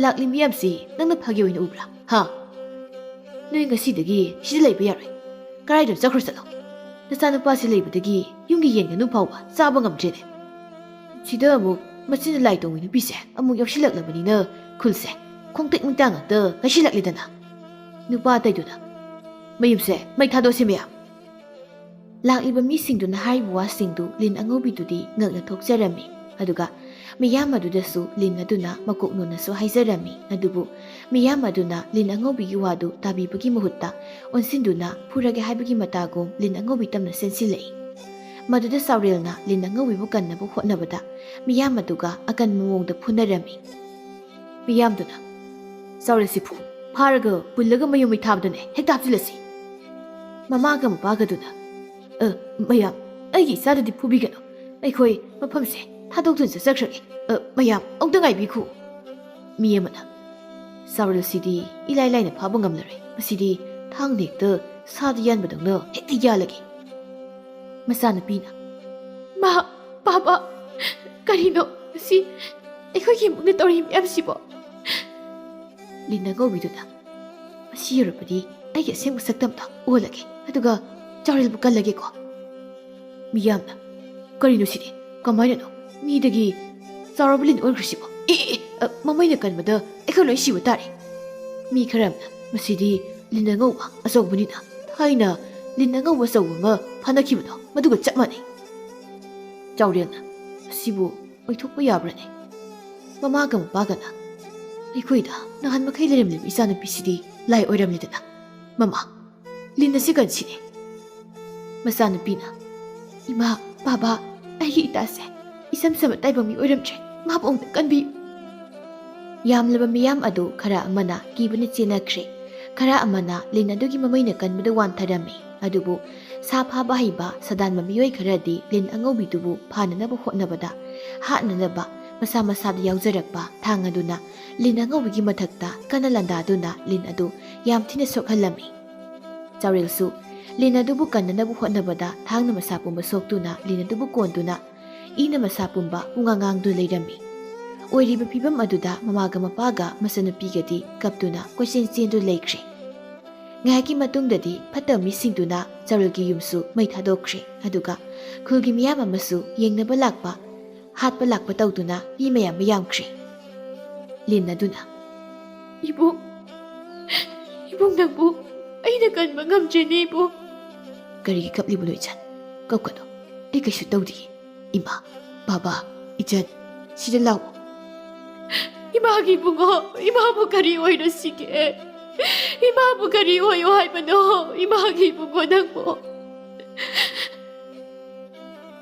Speaker 1: ꯂꯥꯛꯂꯤ ꯃꯤꯌꯥꯝꯁꯤ ꯅꯪꯅ ꯐꯥꯒꯤ ꯑꯣꯏꯅ ꯎꯕ꯭ꯔꯥ ꯍꯥ ꯅꯣꯏ ꯉꯁꯤꯗꯒꯤ ꯁꯤꯗ ꯂꯩꯕ ꯌꯥꯔꯣꯏ ꯀꯔꯥꯏꯗ ꯆꯠꯈ꯭ꯔꯣ ꯆꯠꯂꯣ ꯅꯆꯥꯅꯨꯄꯥꯁꯤ ꯂꯩꯕꯗꯒꯤ ꯌꯨꯝꯒꯤ ꯌꯦꯟ ꯉꯥꯅꯨ ꯐꯥꯎꯕ ꯆꯥꯕ ꯉꯝꯗ꯭ꯔꯦꯅꯦ. ꯁꯤꯗ ꯑꯃꯨꯛ ꯃꯆꯤꯟꯅ ꯂꯥꯏ ꯇꯣꯡꯉꯤ ꯅꯨꯄꯤꯁꯦ ꯑꯃꯨꯛ ꯌꯥꯎꯁꯤꯜꯂꯛꯂꯕꯅꯤꯅ ꯈꯨꯜꯁꯦ ꯈꯣꯡꯇꯦꯛ ꯃꯤꯇꯥ ꯉꯥꯛꯇ ꯉꯥꯏꯁꯤꯜꯂꯛꯂꯤꯗꯅ. ꯅꯨꯄꯥ ꯑꯇꯩꯗꯨꯅ ꯃꯌꯨꯝꯁꯦ ꯃꯩ ꯊꯥꯗꯣꯛꯁꯤ ꯃꯌꯥꯝ. ꯂꯥꯛꯂꯤꯕ ꯃꯤꯁꯤꯡꯗꯨꯅ ꯍꯥꯏꯔꯤꯕ ꯋꯥꯁꯤꯡꯗꯨ ꯂꯤꯟ ꯑꯉꯧꯕꯤꯗꯨꯗꯤ ꯉꯛꯅ ꯊꯣꯛꯆꯔꯝꯃꯤ. ꯑꯗꯨꯒ ꯃꯤꯌꯥꯝ ꯑꯗꯨꯗꯁꯨ ꯂꯤꯟ ꯑꯗꯨꯅ ꯃꯀꯣꯛꯅꯣꯟꯅꯁꯨ ꯍꯥꯏꯖꯔꯝꯃꯤ. ꯑꯗꯨꯕꯨ ꯃꯤꯌꯥꯝ ꯑꯗꯨꯅ ꯂꯤꯟ ꯑꯉꯧꯕꯤꯒꯤ ꯋꯥꯗꯨ ꯇꯥꯕꯤꯕꯒꯤ ꯃꯍꯨꯠꯇ ꯑꯣꯟꯁꯤꯟꯗꯨꯅ ꯐꯨꯔꯒꯦ ꯍꯥꯏꯕꯒꯤ ꯃꯇꯥꯒꯨꯝ ꯂꯤꯟ ꯑꯉꯧꯕꯤ ꯇꯝꯅ ꯆꯦꯟꯁꯤꯜꯂꯛꯏ. ꯃꯗꯨꯗ ꯆꯥꯎꯔꯦꯜꯅ ꯂꯤꯟ ꯑꯉꯧꯕꯤꯕꯨ ꯀꯟꯅꯕ ꯍꯣꯠꯅꯕꯗ ꯃꯤꯌꯥꯝ ꯑꯗꯨꯒ ꯑꯀꯟꯕ ꯃꯑꯣꯡꯗ ꯐꯨꯅꯔꯝꯃꯤ. ꯃꯤꯌꯥꯝꯗꯨꯅ ꯆꯥꯎꯔꯦꯜꯁꯤ ꯐꯥꯔꯒ ꯄꯨꯜꯂꯒ ꯃꯌꯨꯝ ꯃꯩ ꯊꯥꯕꯗꯅꯦ ꯍꯦꯛꯇ ꯍꯥꯞꯆꯤꯜꯂꯁꯤ. ꯃꯃꯥꯒ ꯃꯄꯥꯒꯗꯨꯅ ꯃꯌꯥꯝ ꯑꯩꯒꯤ ꯏꯆꯥꯗꯨꯗꯤ ꯐꯨꯕꯤꯒꯅꯨ. ꯑꯩꯈꯣꯏ ꯃꯐꯝꯁꯦ ꯊꯥꯗꯣꯛꯇꯨꯅ ꯆꯠꯆꯈ꯭ꯔꯒꯦ. ꯃꯌꯥꯝ ꯑꯃꯨꯛꯇ ꯉꯥꯏꯕꯤꯈꯨ. ꯃꯤ ꯑꯃꯅ ꯆꯥꯎꯔꯦꯜꯁꯤꯗꯤ ꯏꯂꯥꯏ ꯂꯥꯏꯅ ꯐꯥꯕ ꯉꯝꯂꯔꯣꯏ. ꯃꯁꯤꯗꯤ ꯊꯥꯡꯅ ꯍꯦꯛꯇ ꯁꯥꯗ ꯌꯥꯟꯕꯗꯧꯅ ꯍꯦꯛꯇ ꯌꯥꯜꯂꯒꯦ. ꯃꯆꯥꯅꯨꯄꯤꯅ
Speaker 2: ꯕꯥꯕꯥ, ꯀꯔꯤꯅꯣ ꯃꯁꯤ ꯑꯩꯈꯣꯏꯒꯤ ꯏꯃꯨꯡꯗ ꯇꯧꯔꯤ ꯃꯌꯥꯝꯁꯤꯕꯣ?
Speaker 1: ꯂꯤꯟ ꯑꯉꯧꯕꯤꯗꯨꯅ ꯃꯁꯤ ꯌꯧꯔꯛꯄꯗꯤ ꯑꯩꯒꯤ ꯑꯁꯦꯡꯕ ꯁꯛꯇꯝꯗ ꯑꯣꯜꯂꯒꯦ. ꯑꯗꯨꯒ ꯆꯥꯎꯔꯦꯜꯕꯨ ꯀꯜꯂꯒꯦꯀꯣ. ꯃꯤꯌꯥꯝꯅ ꯀꯔꯤꯅꯣ ꯁꯤꯗꯤ? ꯀꯃꯥꯏꯅꯅꯣ ꯃꯤꯗꯒꯤ ꯆꯥꯎꯔꯕ ꯂꯤꯟ ꯑꯣꯟꯈ꯭ꯔꯤꯁꯤꯕꯣ? ꯃꯃꯩꯅ ꯀꯟꯕꯗ ꯑꯩꯈꯣꯏ ꯂꯣꯏ ꯁꯤꯕ ꯇꯥꯔꯦ. ꯃꯤ ꯈꯔ ꯑꯃꯅ ꯃꯁꯤꯗꯤ ꯂꯤꯟ ꯑꯉꯧꯕ ꯑꯆꯧꯕꯅꯤꯅ ꯊꯥꯏꯅ ꯂꯤꯟ ꯑꯉꯧꯕ ꯑꯆꯧꯕ ꯑꯃ ꯐꯥꯅꯈꯤꯕꯗꯣ ꯃꯗꯨꯒ ꯆꯞ ꯃꯥꯟꯅꯩ. ꯆꯥꯎꯔꯦꯜꯅ ꯃꯁꯤꯕꯨ ꯑꯣꯏꯊꯣꯛꯄ ꯌꯥꯕ꯭ꯔꯅꯦ? ꯃꯃꯥꯒ ꯃꯄꯥꯒꯅ ꯑꯩꯈꯣꯏꯗ ꯅꯍꯥꯟ ꯃꯈꯩ ꯂꯩꯔꯝꯂꯤꯕ ꯏꯆꯥꯅꯨꯄꯤꯁꯤꯗꯤ ꯂꯥꯏ ꯑꯣꯏꯔꯝꯂꯤꯗꯅ. ꯃꯃꯥ, ꯂꯤꯟ ꯑꯁꯤ ꯀꯟꯁꯤꯅꯦ. ꯃꯆꯥꯅꯨꯄꯤꯅ ꯏꯃꯥ, ꯕꯥꯕꯥ, ꯑꯩꯒꯤ ꯏꯇꯥꯁꯦ ꯏꯁꯝ ꯁꯝꯕ ꯇꯥꯏꯕꯪ ꯃꯤ ꯑꯣꯏꯔꯝꯗ꯭ꯔꯦ. ꯃꯥꯕꯨ ꯑꯃꯨꯛꯇ ꯀꯟꯕꯤꯌꯨ. ꯌꯥꯝꯂꯕ ꯃꯤꯌꯥꯝ ꯑꯗꯨ ꯈꯔ ꯑꯃꯅ ꯀꯤꯕꯅ ꯆꯦꯟꯅꯈ꯭ꯔꯦ. ꯈꯔ ꯑꯃꯅ ꯂꯤꯟ ꯑꯗꯨꯒꯤ ꯃꯃꯩꯅ ꯀꯟꯕꯗ ꯋꯥꯟꯊꯔꯝꯃꯤ. ꯑꯗꯨꯕꯨ ꯁꯥ ꯐꯥꯕ ꯍꯩꯕ ꯁꯥꯗꯥꯟꯕ ꯃꯤꯑꯣꯏ ꯈꯔꯗꯤ ꯂꯤꯟ ꯑꯉꯧꯕꯤꯗꯨꯕꯨ ꯐꯥꯅꯅꯕ ꯍꯣꯠꯅꯕꯗ ꯍꯥꯠꯅꯅꯕ ꯃꯁꯥ ꯃꯁꯥꯗ ꯌꯥꯎꯖꯔꯛꯄ ꯊꯥꯡ ꯑꯗꯨꯅ ꯂꯤꯟ ꯑꯉꯧꯕꯤꯒꯤ ꯃꯊꯛꯇ ꯀꯟꯅ ꯂꯥꯟꯗꯥꯗꯨꯅ ꯂꯤꯟ ꯑꯗꯨ ꯌꯥꯝ ꯊꯤꯅ ꯁꯣꯛꯍꯜꯂꯝꯃꯤ. ꯆꯥꯎꯔꯦꯜꯁꯨ ꯂꯤꯟ ꯑꯗꯨꯕꯨ ꯀꯟꯅꯅꯕ ꯍꯣꯠꯅꯕꯗ ꯊꯥꯡꯅ ꯃꯁꯥ ꯄꯨꯝꯕ ꯁꯣꯛꯇꯨꯅ ꯂꯤꯟ ꯑꯗꯨꯕꯨ ꯀꯣꯟꯗꯨꯅ ꯏꯅ ꯃꯁꯥ ꯄꯨꯝꯕ ꯄꯨꯡꯉꯥꯡꯉꯥꯡꯗꯨꯅ ꯂꯩꯔꯝꯃꯤ. ꯑꯣꯏꯔꯤꯕ ꯐꯤꯕꯝ ꯑꯗꯨꯗ ꯃꯃꯥꯒ ꯃꯄꯥꯒ ꯃꯆꯟꯅꯨꯄꯤꯒꯗꯤ ꯀꯞꯇꯨꯅ ꯀꯣꯏꯆꯦꯟ ꯆꯦꯟꯗꯨꯅ ꯂꯩꯈ꯭ꯔꯦ. ꯉꯥꯏꯍꯥꯛꯀꯤ ꯃꯇꯨꯡꯗꯗꯤ ꯐꯠꯇꯕ ꯃꯤꯁꯤꯡꯗꯨꯅ ꯆꯥꯎꯔꯦꯜꯒꯤ ꯌꯨꯝꯁꯨ ꯃꯩ ꯊꯥꯗꯣꯛꯈ꯭ꯔꯦ. ꯑꯗꯨꯒ ꯈꯨꯜꯒꯤ ꯃꯤꯌꯥꯝ ꯑꯃꯁꯨ ꯌꯦꯡꯅꯕ ꯂꯥꯛꯄ, ꯍꯥꯠꯄ ꯂꯥꯛꯄ ꯇꯧꯗꯨꯅ ꯃꯤ ꯃꯌꯥꯝ ꯑꯃ ꯌꯥꯝꯈ꯭ꯔꯦ. ꯂꯤꯟ ꯑꯗꯨꯅ
Speaker 2: ꯏꯕꯨꯡ ꯅꯪꯕꯨ ꯑꯩꯅ ꯀꯟꯕ ꯉꯝꯗ꯭ꯔꯦꯅꯦ ꯏꯕꯨꯡ.
Speaker 1: ꯀꯔꯤꯒꯤ ꯀꯞꯂꯤꯕꯅꯣ ꯏꯆꯟ? ꯀꯞꯀꯅꯨ, ꯑꯩ ꯀꯩꯁꯨ ꯇꯧꯗꯤꯌꯦ. ꯏꯃꯥ, ꯕꯥꯕꯥ, ꯏꯆꯟ ꯁꯤꯗ ꯂꯥꯛꯑꯣ.
Speaker 2: 이마기 붕어, 이마부 가리 오이로 시게. 이마부 가리 오요 할머노, 이마기 붕어 낭보.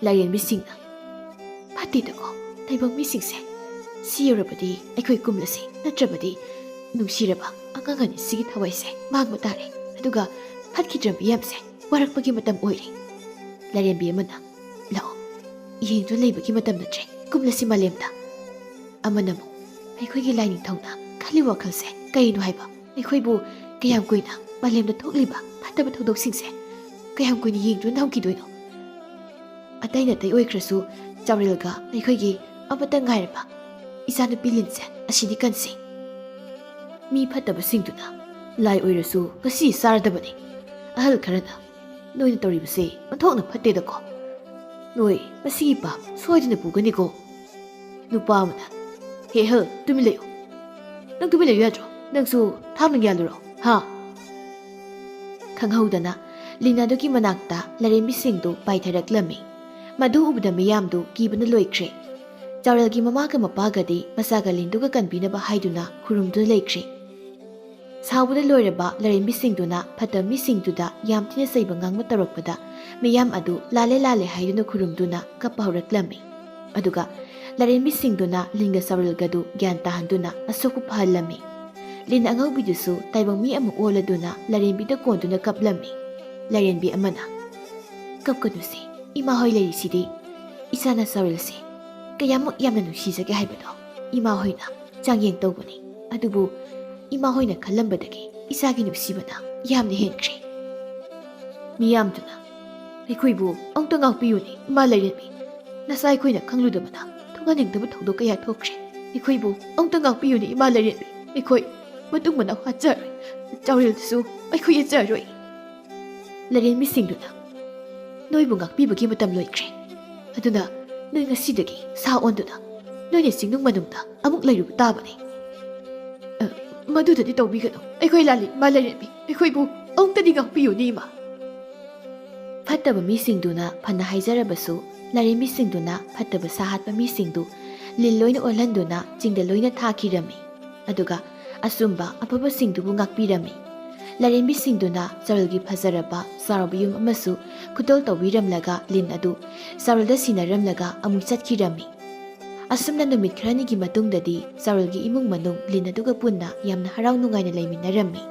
Speaker 1: ꯂꯥꯏꯔꯦꯟꯕꯤꯁꯤꯡꯅ ꯐꯠꯇꯦꯗꯀꯣ ꯇꯥꯏꯕꯪ ꯃꯤꯁꯤꯡꯁꯦ. ꯁꯤ ꯌꯧꯔꯕꯗꯤ ꯑꯩꯈꯣꯏ ꯀꯨꯝꯂꯁꯤ. ꯅꯠꯇ꯭ꯔꯕꯗꯤ ꯅꯨꯡꯁꯤꯔꯕ ꯑꯉꯥꯡ ꯑꯅꯤꯁꯤꯒꯤ ꯊꯋꯥꯏꯁꯦ ꯃꯥꯡꯕ ꯇꯥꯔꯦ. ꯑꯗꯨꯒ ꯐꯠꯈꯤꯗ꯭ꯔꯕ ꯃꯤꯌꯥꯝꯁꯦ ꯋꯥꯔꯛꯄꯒꯤ ꯃꯇꯝ ꯑꯣꯏꯔꯦ. ꯂꯥꯏꯔꯦꯟꯕꯤ ꯑꯃꯅ ꯂꯥꯛꯑꯣ, ꯌꯦꯡꯗꯨꯅ ꯂꯩꯕꯒꯤ ꯃꯇꯝ ꯅꯠꯇ꯭ꯔꯦ. ꯀꯨꯝꯂꯁꯤ ꯃꯥꯂꯦꯝꯗ. ꯑꯃꯅ ꯑꯃꯨꯛ ꯑꯩꯈꯣꯏꯒꯤ ꯂꯥꯏꯅꯤꯡꯊꯧꯅ ꯈꯜꯂꯤ ꯋꯥꯈꯜꯁꯦ ꯀꯔꯤꯅꯣ ꯍꯥꯏꯕ? ꯑꯩꯈꯣꯏꯕꯨ ꯀꯌꯥꯝ ꯀꯨꯏꯅ ꯃꯥꯂꯦꯝꯗ ꯊꯣꯛꯂꯤꯕ ꯐꯠꯇꯕ ꯊꯧꯗꯣꯛꯁꯤꯡꯁꯦ ꯀꯌꯥꯝ ꯀꯨꯏꯅ ꯌꯦꯡꯗꯨꯅ ꯊꯝꯈꯤꯗꯣꯏꯅꯣ? ꯑꯇꯩ ꯅꯇꯩ ꯑꯣꯏꯈ꯭ꯔꯁꯨ ꯆꯥꯎꯔꯦꯜꯒ ꯑꯩꯈꯣꯏꯒꯤ ꯑꯃꯠꯇ ꯉꯥꯏꯔꯕ ꯏꯆꯥꯅꯨꯄꯤ ꯂꯤꯟꯁꯦ ꯑꯁꯤꯗꯤ ꯀꯟꯁꯤ. ꯃꯤ ꯐꯠꯇꯕꯁꯤꯡꯗꯨꯅ ꯂꯥꯏ ꯑꯣꯏꯔꯁꯨ ꯉꯁꯤ ꯆꯥꯔꯗꯕꯅꯤ. ꯑꯍꯜ ꯈꯔꯅ ꯅꯣꯏꯅ ꯇꯧꯔꯤꯕꯁꯦ ꯑꯣꯟꯊꯣꯛꯅ ꯐꯠꯇꯦꯗꯀꯣ. ꯅꯣꯏ ꯃꯁꯤꯒꯤ ꯄꯥꯞ ꯁꯣꯏꯗꯅ ꯄꯨꯒꯅꯤꯀꯣ. ꯅꯨꯄꯥ ꯑꯃꯅ ꯍꯦꯍꯜ ꯇꯨꯃꯤꯟ ꯂꯩꯌꯨ. ꯅꯪ ꯇꯨꯃꯤꯟ ꯂꯩꯌꯨ ꯌꯥꯗ꯭ꯔꯣ? ꯅꯪꯁꯨ ꯊꯥꯡꯅ ꯌꯥꯜꯂꯨꯔꯣ ꯍꯥ? ꯈꯪꯍꯧꯗꯅ ꯂꯤꯟ ꯑꯗꯨꯒꯤ ꯃꯅꯥꯛꯇ ꯂꯥꯏꯔꯦꯟꯕꯤꯁꯤꯡꯗꯨ ꯄꯥꯏꯊꯔꯛꯂꯝꯃꯤ. ꯃꯗꯨ ꯎꯕꯗ ꯃꯤꯌꯥꯝꯗꯨ ꯀꯤꯕꯅ ꯂꯣꯏꯈ꯭ꯔꯦ. ꯆꯥꯎꯔꯦꯜꯒꯤ ꯃꯃꯥꯒ ꯃꯄꯥꯒꯗꯤ ꯃꯆꯥꯒ ꯂꯤꯟꯗꯨꯒ ꯀꯟꯕꯤꯅꯕ ꯍꯥꯏꯗꯨꯅ ꯈꯨꯔꯨꯝꯗꯨꯅ ꯂꯩꯈ꯭ꯔꯦ. ꯁꯥꯎꯕꯗ ꯂꯣꯏꯔꯕ ꯂꯥꯏꯔꯦꯟꯕꯤꯁꯤꯡꯗꯨꯅ ꯐꯠꯇꯕ ꯃꯤꯁꯤꯡꯗꯨꯗ ꯌꯥꯝ ꯊꯤꯅ ꯆꯩꯕ ꯉꯥꯡꯕ ꯇꯧꯔꯛꯄꯗ ꯃꯤꯌꯥꯝ ꯑꯗꯨ ꯂꯥꯜꯂꯦ ꯂꯥꯜꯂꯦ ꯍꯥꯏꯗꯨꯅ ꯈꯨꯔꯨꯝꯗꯨꯅ ꯀꯞꯄ ꯍꯧꯔꯛꯂꯝꯃꯤ. ꯑꯗꯨꯒ ꯂꯥꯏꯔꯦꯟꯕꯤꯁꯤꯡꯗꯨꯅ ꯂꯤꯟꯒ ꯆꯥꯎꯔꯦꯜꯒꯗꯨ ꯒ꯭ꯌꯥꯟ ꯇꯥꯍꯟꯗꯨꯅ ꯑꯁꯣꯛꯄ ꯐꯍꯜꯂꯝꯃꯤ. ꯂꯤꯟ ꯑꯉꯧꯕꯤꯗꯨꯁꯨ ꯇꯥꯏꯕꯪ ꯃꯤ ꯑꯃ ꯑꯣꯜꯂꯗꯨꯅ ꯂꯥꯏꯔꯦꯟꯕꯤꯗ ꯀꯣꯟꯗꯨꯅ ꯀꯞꯂꯝꯃꯤ. ꯂꯥꯏꯔꯦꯟꯕꯤ ꯑꯃꯅ ꯀꯞꯀꯅꯨꯁꯤ, ꯏꯃꯥ ꯍꯣꯏ ꯂꯩꯔꯤꯁꯤꯗꯤ. ꯏꯆꯥꯅ ꯆꯥꯎꯔꯦꯜꯁꯤ ꯀꯌꯥꯃꯨꯛ ꯌꯥꯝꯅ ꯅꯨꯡꯁꯤꯖꯒꯦ ꯍꯥꯏꯕꯗꯣ ꯏꯃꯥ ꯍꯣꯏꯅ ꯆꯥꯡꯌꯦꯡ ꯇꯧꯕꯅꯤ. ꯑꯗꯨꯕꯨ ꯏꯃꯥ ꯍꯣꯏꯅ ꯈꯜꯂꯝꯕꯗꯒꯤ ꯏꯆꯥꯒꯤ ꯅꯨꯡꯁꯤꯕꯅ ꯌꯥꯝꯅ ꯍꯦꯟꯈ꯭ꯔꯦ. ꯃꯤꯌꯥꯝꯗꯨꯅ ꯑꯩꯈꯣꯏꯕꯨ ꯑꯃꯨꯛꯇ ꯉꯥꯛꯄꯤꯌꯨꯅꯦ ꯏꯃꯥ ꯂꯥꯏꯔꯦꯟꯕꯤ. ꯅꯆꯥ ꯑꯩꯈꯣꯏꯅ ꯈꯪꯂꯨꯗꯕꯗ ꯊꯣꯛꯍꯟꯅꯤꯡꯗꯕ ꯊꯧꯗꯣꯛ ꯀꯌꯥ ꯊꯣꯛꯈ꯭ꯔꯦ. ꯑꯩꯈꯣꯏꯕꯨ ꯑꯃꯨꯛꯇ ꯉꯥꯛꯄꯤꯌꯨꯅꯦ ꯏꯃꯥ ꯂꯥꯏꯔꯦꯟꯕꯤ. ꯑꯩꯈꯣꯏ ꯃꯇꯨꯡ ꯃꯅꯥꯎ ꯍꯥꯠꯆꯔꯣꯏ. ꯆꯥꯎꯔꯦꯜꯗꯨꯁꯨ ꯑꯩꯈꯣꯏ ꯌꯦꯠꯆꯔꯣꯏ. ꯂꯥꯏꯔꯦꯟꯕꯤꯁꯤꯡꯗꯨꯅ
Speaker 2: ꯅꯣꯏꯕꯨ ꯉꯥꯛꯄꯤꯕꯒꯤ ꯃꯇꯝ ꯂꯣꯏꯈ꯭ꯔꯦ꯫ ꯑꯗꯨꯅ ꯅꯣꯏ ꯉꯁꯤꯗꯒꯤ ꯁꯥ ꯑꯣꯟꯗꯨꯅ ꯅꯣꯏꯅ ꯆꯤꯡꯅꯨꯡ ꯃꯅꯨꯡꯗ ꯑꯃꯨꯛ ꯂꯩꯔꯨꯕ ꯇꯥꯕꯅꯤ꯫ ꯃꯗꯨꯗꯗꯤ ꯇꯧꯕꯤꯒꯅꯨ꯫ ꯑꯩꯈꯣꯏ ꯂꯥꯜꯂꯤ ꯏꯃꯥ ꯂꯩꯔꯦꯝꯕꯤ, ꯑꯩꯈꯣꯏꯕꯨ ꯑꯃꯨꯛꯇꯗꯤ ꯉꯥꯛꯄꯤꯌꯨꯅꯤ ꯏꯃꯥ꯫
Speaker 1: ꯐꯠꯇꯕ ꯃꯤꯁꯤꯡꯗꯨꯅ ꯐꯅ ꯍꯥꯏꯖꯔꯕꯁꯨ ꯂꯥꯏꯔꯦꯝꯕꯤꯁꯤꯡꯗꯨꯅ ꯐꯠꯇꯕ ꯁꯥꯍꯠꯄ ꯃꯤꯁꯤꯡꯗꯨ ꯂꯤꯟ ꯂꯣꯏꯅ ꯑꯣꯜꯍꯟꯗꯨꯅ ꯆꯤꯡꯗ ꯂꯣꯏꯅ ꯊꯥꯈꯤꯔꯝꯃꯤ꯫ ꯑꯗꯨꯒ ꯑꯆꯨꯝꯕ ꯑꯐꯕꯁꯤꯡꯗꯨꯕꯨ ꯉꯥꯛꯄꯤꯔꯝꯃꯤ꯫ ꯂꯥꯏꯔꯦꯝꯕꯤꯁꯤꯡꯗꯨꯅ ꯆꯥꯎꯔꯦꯜꯒꯤ ꯐꯖꯔꯕ ꯆꯥꯎꯔꯕ ꯌꯨꯝ ꯑꯃꯁꯨ ꯈꯨꯇꯣꯜ ꯇꯧꯕꯤꯔꯝꯂꯒ ꯂꯤꯟ ꯑꯗꯨ ꯆꯥꯎꯔꯦꯜꯗ ꯁꯤꯟꯅꯔꯝꯂꯒ ꯑꯃꯨꯛ ꯆꯠꯈꯤꯔꯝꯃꯤ꯫ ꯑꯁꯨꯝꯅ ꯅꯨꯃꯤꯠ ꯈꯔꯅꯤꯒꯤ ꯃꯇꯨꯡꯗꯗꯤ ꯆꯥꯎꯔꯦꯜꯒꯤ ꯏꯃꯨꯡ ꯃꯅꯨꯡ ꯂꯤꯟ ꯑꯗꯨꯒ ꯄꯨꯟꯅ ꯌꯥꯝꯅ ꯍꯔꯥꯎ ꯅꯨꯡꯉꯥꯏꯅ ꯂꯩꯃꯤꯟꯅꯔꯝꯃꯤ꯫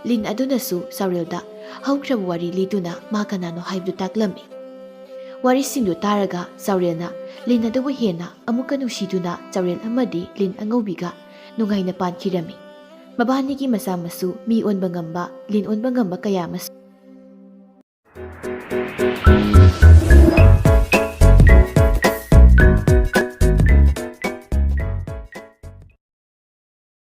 Speaker 1: ꯂꯤꯟ ꯑꯗꯨꯅꯁꯨ ꯆꯥꯎꯔꯦꯜꯗ ꯍꯧꯈ꯭ꯔꯕ ꯋꯥꯔꯤ ꯂꯤꯗꯨꯅ ꯃꯥ ꯀꯅꯥꯅꯣ ꯍꯥꯏꯕꯗꯨ ꯇꯥꯛꯂꯝꯃꯤ꯫ ꯋꯥꯔꯤꯁꯤꯡꯗꯨ ꯇꯥꯔꯒ ꯆꯥꯎꯔꯦꯜꯅ ꯂꯤꯟ ꯑꯗꯨꯕꯨ ꯍꯦꯟꯅ ꯑꯃꯨꯛꯀ ꯅꯨꯡꯁꯤꯗꯨꯅ ꯆꯥꯎꯔꯦꯜ ꯑꯃꯗꯤ ꯂꯤꯟ ꯑꯉꯧꯕꯤꯒ ꯅꯨꯡꯉꯥꯏꯅ ꯄꯥꯟꯈꯤꯔꯝꯃꯤ꯫ ꯃꯕꯥꯅꯤꯒꯤ ꯃꯆꯥ ꯃꯁꯨ ꯃꯤ ꯑꯣꯟꯕ ꯉꯝꯕ, ꯂꯤꯟ ꯑꯣꯟꯕ ꯉꯝꯕ ꯀꯌꯥ ꯑꯃꯁꯨ